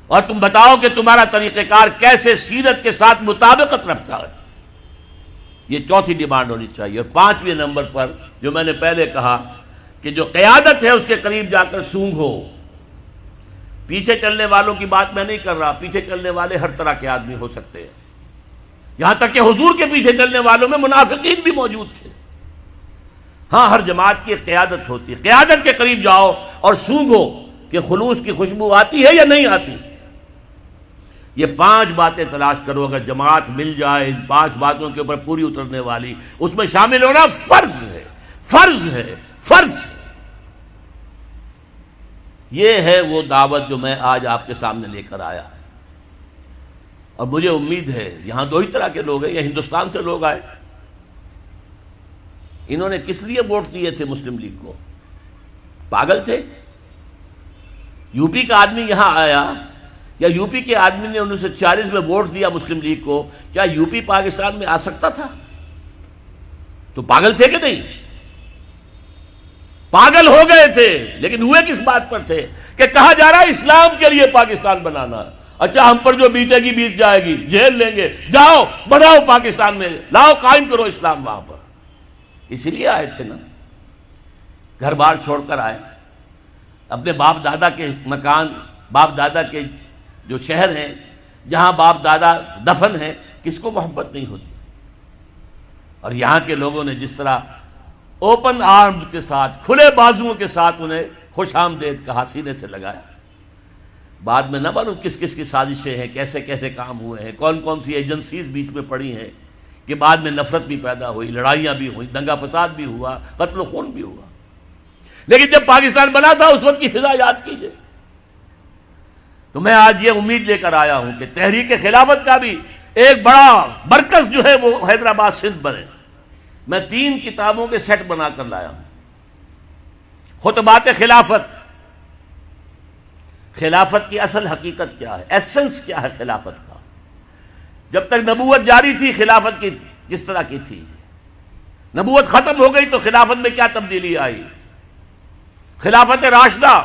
اور تم بتاؤ کہ تمہارا طریقہ کار کیسے سیرت کے ساتھ مطابقت رکھتا ہے۔ یہ چوتھی ڈیمانڈ ہونی چاہیے۔ اور 5ویں نمبر پر جو میں نے پہلے کہا کہ جو قیادت ہے اس کے قریب جا کر سونگ ہو۔ پیچھے چلنے والوں کی بات میں نہیں کر رہا، پیچھے چلنے والے ہر طرح کے آدمی ہو سکتے ہیں، یہاں تک کہ حضور کے پیچھے چلنے والوں میں منافقین بھی موجود تھے۔ ہاں، ہر جماعت کی ایک قیادت ہوتی ہے، قیادت کے قریب جاؤ اور سونگھو کہ خلوص کی خوشبو آتی ہے یا نہیں آتی۔ یہ 5 باتیں تلاش کرو، اگر جماعت مل جائے ان 5 باتوں کے اوپر پوری اترنے والی، اس میں شامل ہونا فرض ہے، فرض ہے، فرض ہے۔ یہ ہے وہ دعوت جو میں آج آپ کے سامنے لے کر آیا، اور مجھے امید ہے یہاں 2 ہی طرح کے لوگ ہیں، یہ ہندوستان سے لوگ آئے، انہوں نے کس لیے ووٹ دیے تھے مسلم لیگ کو؟ پاگل تھے؟ یو پی کا آدمی یہاں آیا، یا یو پی کے آدمی نے 1940 میں ووٹ دیا مسلم لیگ کو، کیا یو پی پاکستان میں آ سکتا تھا؟ تو پاگل تھے کہ نہیں؟ پاگل ہو گئے تھے، لیکن ہوئے کس بات پر تھے کہ کہا جا رہا ہے اسلام کے لیے پاکستان بنانا۔ اچھا، ہم پر جو بیتے گی بیت جائے گی، جیل لیں گے، جاؤ بناؤ پاکستان میں، لاؤ قائم کرو اسلام وہاں پر۔ اسی لیے آئے تھے نا، گھر بار چھوڑ کر آئے، اپنے باپ دادا کے مکان، باپ دادا کے جو شہر ہیں جہاں باپ دادا دفن ہیں، کس کو محبت نہیں ہوتی؟ اور یہاں کے لوگوں نے جس طرح اوپن آرمز کے ساتھ، کھلے بازوؤں کے ساتھ انہیں خوش آمدید کہا، سینے سے لگایا۔ بعد میں نہ معلوم کس کس کی سازشیں ہیں، کیسے کیسے کام ہوئے ہیں، کون کون سی ایجنسیز بیچ میں پڑی ہیں، کہ بعد میں نفرت بھی پیدا ہوئی، لڑائیاں بھی ہوئی، دنگا فساد بھی ہوا، قتل و خون بھی ہوا۔ لیکن جب پاکستان بنا تھا اس وقت کی فضا یاد کیجئے۔ تو میں آج یہ امید لے کر آیا ہوں کہ تحریک خلافت کا بھی ایک بڑا مرکز جو ہے وہ حیدرآباد سندھ بنے۔ میں 3 کتابوں کے سیٹ بنا کر لایا ہوں۔ خطبات خلافت، خلافت کی اصل حقیقت کیا ہے، ایسنس کیا ہے خلافت کا، جب تک نبوت جاری تھی خلافت کی کس طرح کی تھی، نبوت ختم ہو گئی تو خلافت میں کیا تبدیلی آئی، خلافت راشدہ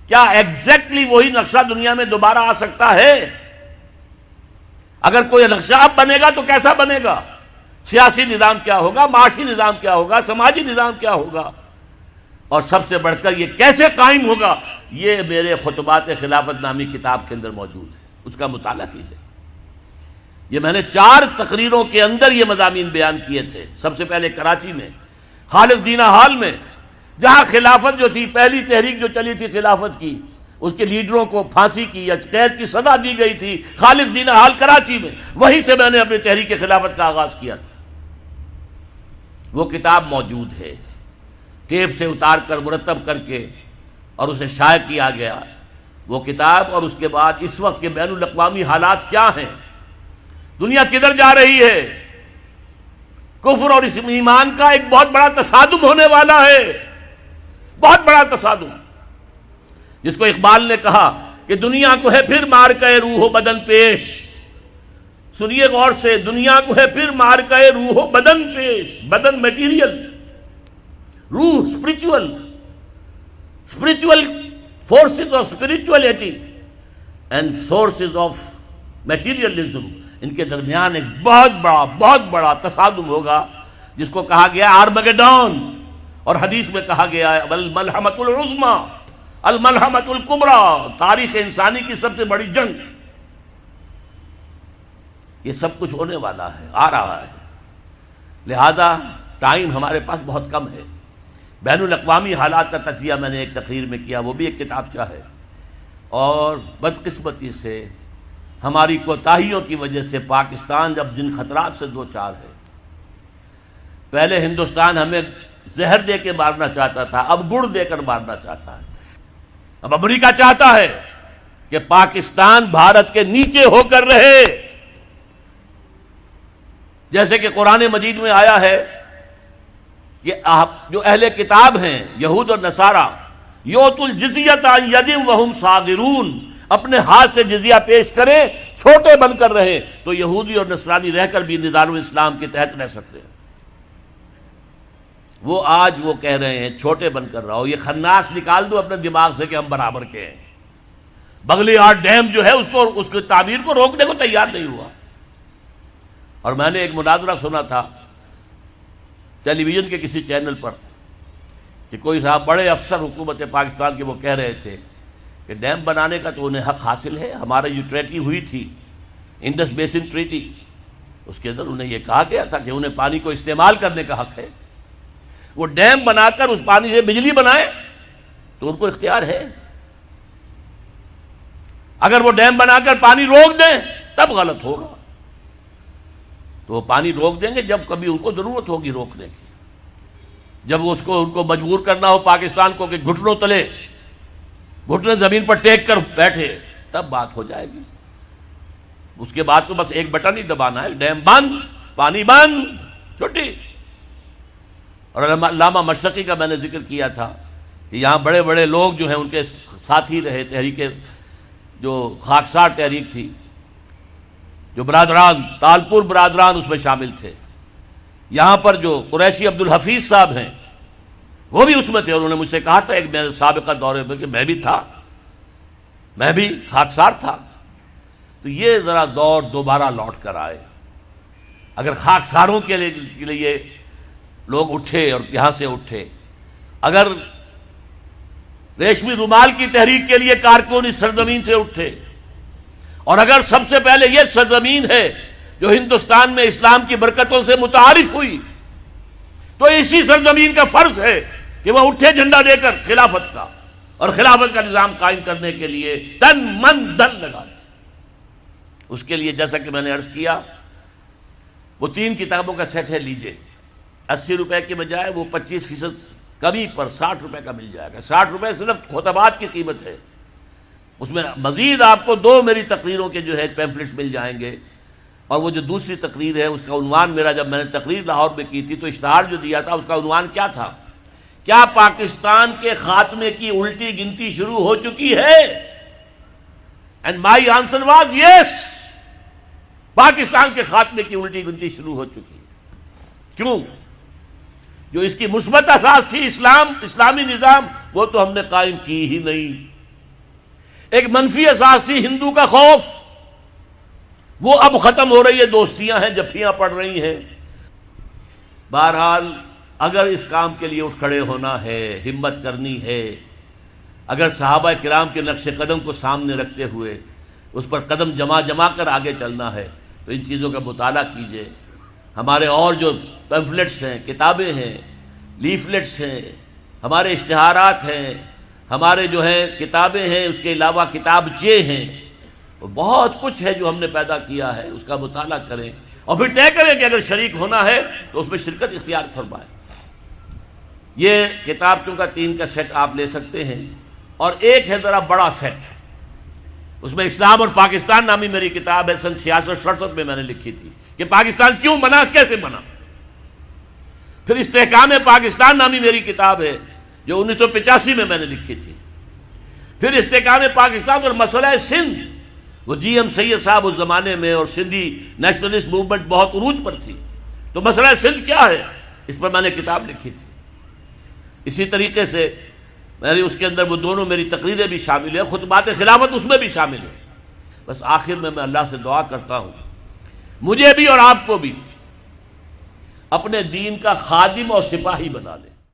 کیا ایگزیکٹلی وہی نقشہ دنیا میں دوبارہ آ سکتا ہے؟ اگر کوئی نقشہ اب بنے گا تو کیسا بنے گا؟ سیاسی نظام کیا ہوگا، معاشی نظام کیا ہوگا، سماجی نظام کیا ہوگا، اور سب سے بڑھ کر یہ کیسے قائم ہوگا؟ یہ میرے خطبات خلافت نامی کتاب کے اندر موجود ہے، اس کا مطالعہ کیجیے۔ یہ میں نے 4 تقریروں کے اندر یہ مضامین بیان کیے تھے۔ سب سے پہلے کراچی میں خالد دینہ ہال میں، جہاں خلافت جو تھی، پہلی تحریک جو چلی تھی خلافت کی، اس کے لیڈروں کو پھانسی کی یا قید کی سزا دی گئی تھی خالد دینہ ہال کراچی میں، وہیں سے میں نے اپنی تحریک خلافت کا آغاز کیا تھا۔ وہ کتاب موجود ہے، ٹیپ سے اتار کر مرتب کر کے اور اسے شائع کیا گیا۔ وہ کتاب اور اس کے بعد اس وقت کے بین الاقوامی حالات کیا ہیں، دنیا کدھر جا رہی ہے، کفر اور ایمان کا ایک بہت بڑا تصادم ہونے والا ہے، بہت بڑا تصادم، جس کو اقبال نے کہا کہ دنیا کو ہے پھر مار کے روح و بدن پیش. سنیے غور سے، دنیا کو ہے پھر مار کے روح و بدن پیش. بدن میٹیریل، روح spiritual forces of spirituality and sources of materialism, ان کے درمیان ایک بہت بڑا تصادم ہوگا، جس کو کہا گیا آرمگیڈون، اور حدیث میں کہا گیا ہے الملحمۃ العظمی، الملحمۃ الکبریٰ، تاریخ انسانی کی سب سے بڑی جنگ. یہ سب کچھ ہونے والا ہے، آ رہا ہے، لہذا ٹائم ہمارے پاس بہت کم ہے. بین الاقوامی حالات کا تجزیہ میں نے ایک تقریر میں کیا، وہ بھی ایک کتابچہ ہے، اور بدقسمتی سے ہماری کوتاہیوں کی وجہ سے پاکستان جب جن خطرات سے دو چار ہے، پہلے ہندوستان ہمیں زہر دے کے مارنا چاہتا تھا، اب گڑ دے کر مارنا چاہتا ہے. اب امریکہ چاہتا ہے کہ پاکستان بھارت کے نیچے ہو کر رہے، جیسے کہ قرآن مجید میں آیا ہے کہ آپ جو اہل کتاب ہیں یہود اور نصارہ، یؤتوا الجزیۃ عن ید وہم صاغرون، اپنے ہاتھ سے جزیہ پیش کریں، چھوٹے بن کر رہے، تو یہودی اور نصرانی رہ کر بھی نظام اسلام کے تحت رہ سکتے ہیں. وہ آج وہ کہہ رہے ہیں چھوٹے بن کر رہو. یہ خناس نکال دو اپنے دماغ سے کہ ہم برابر کے ہیں. بغلی آرٹ ڈیم جو ہے اس کی تعمیر کو روکنے کو تیار نہیں ہوا. اور میں نے ایک مناظرہ سنا تھا ٹیلی ویژن کے کسی چینل پر کہ کوئی صاحب بڑے افسر حکومت پاکستان کے وہ کہہ رہے تھے کہ ڈیم بنانے کا تو انہیں حق حاصل ہے، ہمارے جو ٹریٹی ہوئی تھی انڈس بیسن ٹریٹی، اس کے اندر انہیں یہ کہا گیا تھا کہ انہیں پانی کو استعمال کرنے کا حق ہے. وہ ڈیم بنا کر اس پانی سے بجلی بنائے تو ان کو اختیار ہے. اگر وہ ڈیم بنا کر پانی روک دیں تب غلط ہوگا. تو وہ پانی روک دیں گے جب کبھی ان کو ضرورت ہوگی روکنے کی، جب ان کو مجبور کرنا ہو پاکستان کو کہ گھٹنوں تلے، گھٹنے زمین پر ٹیک کر بیٹھے، تب بات ہو جائے گی. اس کے بعد تو بس ایک بٹن ہی دبانا ہے، ڈیم بند، پانی بند، چھٹی. اور علامہ مشرقی کا میں نے ذکر کیا تھا کہ یہاں بڑے بڑے لوگ جو ہیں ان کے ساتھی رہے، تحریک جو خاکسار تحریک تھی، جو برادران تالپور برادران اس میں شامل تھے. یہاں پر جو قریشی عبدالحفیظ صاحب ہیں وہ بھی اس میں تھے، اور انہوں نے مجھ سے کہا تھا ایک میرے سابقہ دورے میں کہ میں بھی تھا، میں بھی خاکسار تھا. تو یہ ذرا دور دوبارہ لوٹ کر آئے. اگر خاکساروں کے لیے لوگ اٹھے اور یہاں سے اٹھے، اگر ریشمی رومال کی تحریک کے لیے کارکن اس سرزمین سے اٹھے، اور اگر سب سے پہلے یہ سرزمین ہے جو ہندوستان میں اسلام کی برکتوں سے متعارف ہوئی، تو اسی سرزمین کا فرض ہے کہ وہ اٹھے جھنڈا دے کر خلافت کا، اور خلافت کا نظام قائم کرنے کے لیے تن من دھن لگائے. اس کے لیے جیسا کہ میں نے عرض کیا، وہ 3 کتابوں کا سیٹ ہے، لیجئے. 80 روپے کے بجائے وہ 25% کمی پر 60 روپے کا مل جائے گا. 60 روپے صرف خطبات کی قیمت ہے. اس میں مزید آپ کو 2 میری تقریروں کے جو ہے پیمفلٹس مل جائیں گے. اور وہ جو دوسری تقریر ہے اس کا عنوان میرا، جب میں نے تقریر لاہور میں کی تھی تو اشتہار جو دیا تھا اس کا عنوان کیا تھا؟ کیا پاکستان کے خاتمے کی الٹی گنتی شروع ہو چکی ہے؟ And my answer was yes, Pakistan کے خاتمے کی الٹی گنتی شروع ہو چکی ہے. کیوں؟ جو اس کی مثبت اساس تھی اسلامی نظام، وہ تو ہم نے قائم کی ہی نہیں. ایک منفی اساس تھی ہندو کا خوف، وہ اب ختم ہو رہی ہے. دوستیاں ہیں، جفیاں پڑ رہی ہیں. بہرحال اگر اس کام کے لیے اٹھ کھڑے ہونا ہے، ہمت کرنی ہے، اگر صحابہ کرام کے نقش قدم کو سامنے رکھتے ہوئے اس پر قدم جما کر آگے چلنا ہے، تو ان چیزوں کا مطالعہ کیجیے. ہمارے اور جو پیمفلٹس ہیں، کتابیں ہیں، لیفلٹس ہیں، ہمارے اشتہارات ہیں، ہمارے جو ہیں کتابیں ہیں، اس کے علاوہ کتابچے ہیں، بہت کچھ ہے جو ہم نے پیدا کیا ہے. اس کا مطالعہ کریں اور پھر طے کریں کہ اگر شریک ہونا ہے تو اس میں شرکت اختیار فرمائیں. یہ کتابوں کا 3 کا سیٹ آپ لے سکتے ہیں. اور ایک ہے ذرا بڑا سیٹ، اس میں اسلام اور پاکستان نامی میری کتاب ہے، سن 66-67 میں نے لکھی تھی کہ پاکستان کیوں بنا، کیسے بنا۔ پھر استحکام پاکستان نامی میری کتاب ہے جو 1985 میں نے لکھی تھی۔ پھر استحکام پاکستان اور مسئلہ سندھ، وہ جی ایم سید صاحب اس زمانے میں اور سندھی نیشنلسٹ موومنٹ بہت عروج پر تھی، تو مسئلہ سندھ کیا ہے، اس پر میں نے کتاب لکھی تھی۔ اسی طریقے سے میری اس کے اندر وہ دونوں میری تقریریں بھی شامل ہیں، خطبات خلافت اس میں بھی شامل ہیں۔ بس آخر میں اللہ سے دعا کرتا ہوں مجھے بھی اور آپ کو بھی اپنے دین کا خادم اور سپاہی بنا لے۔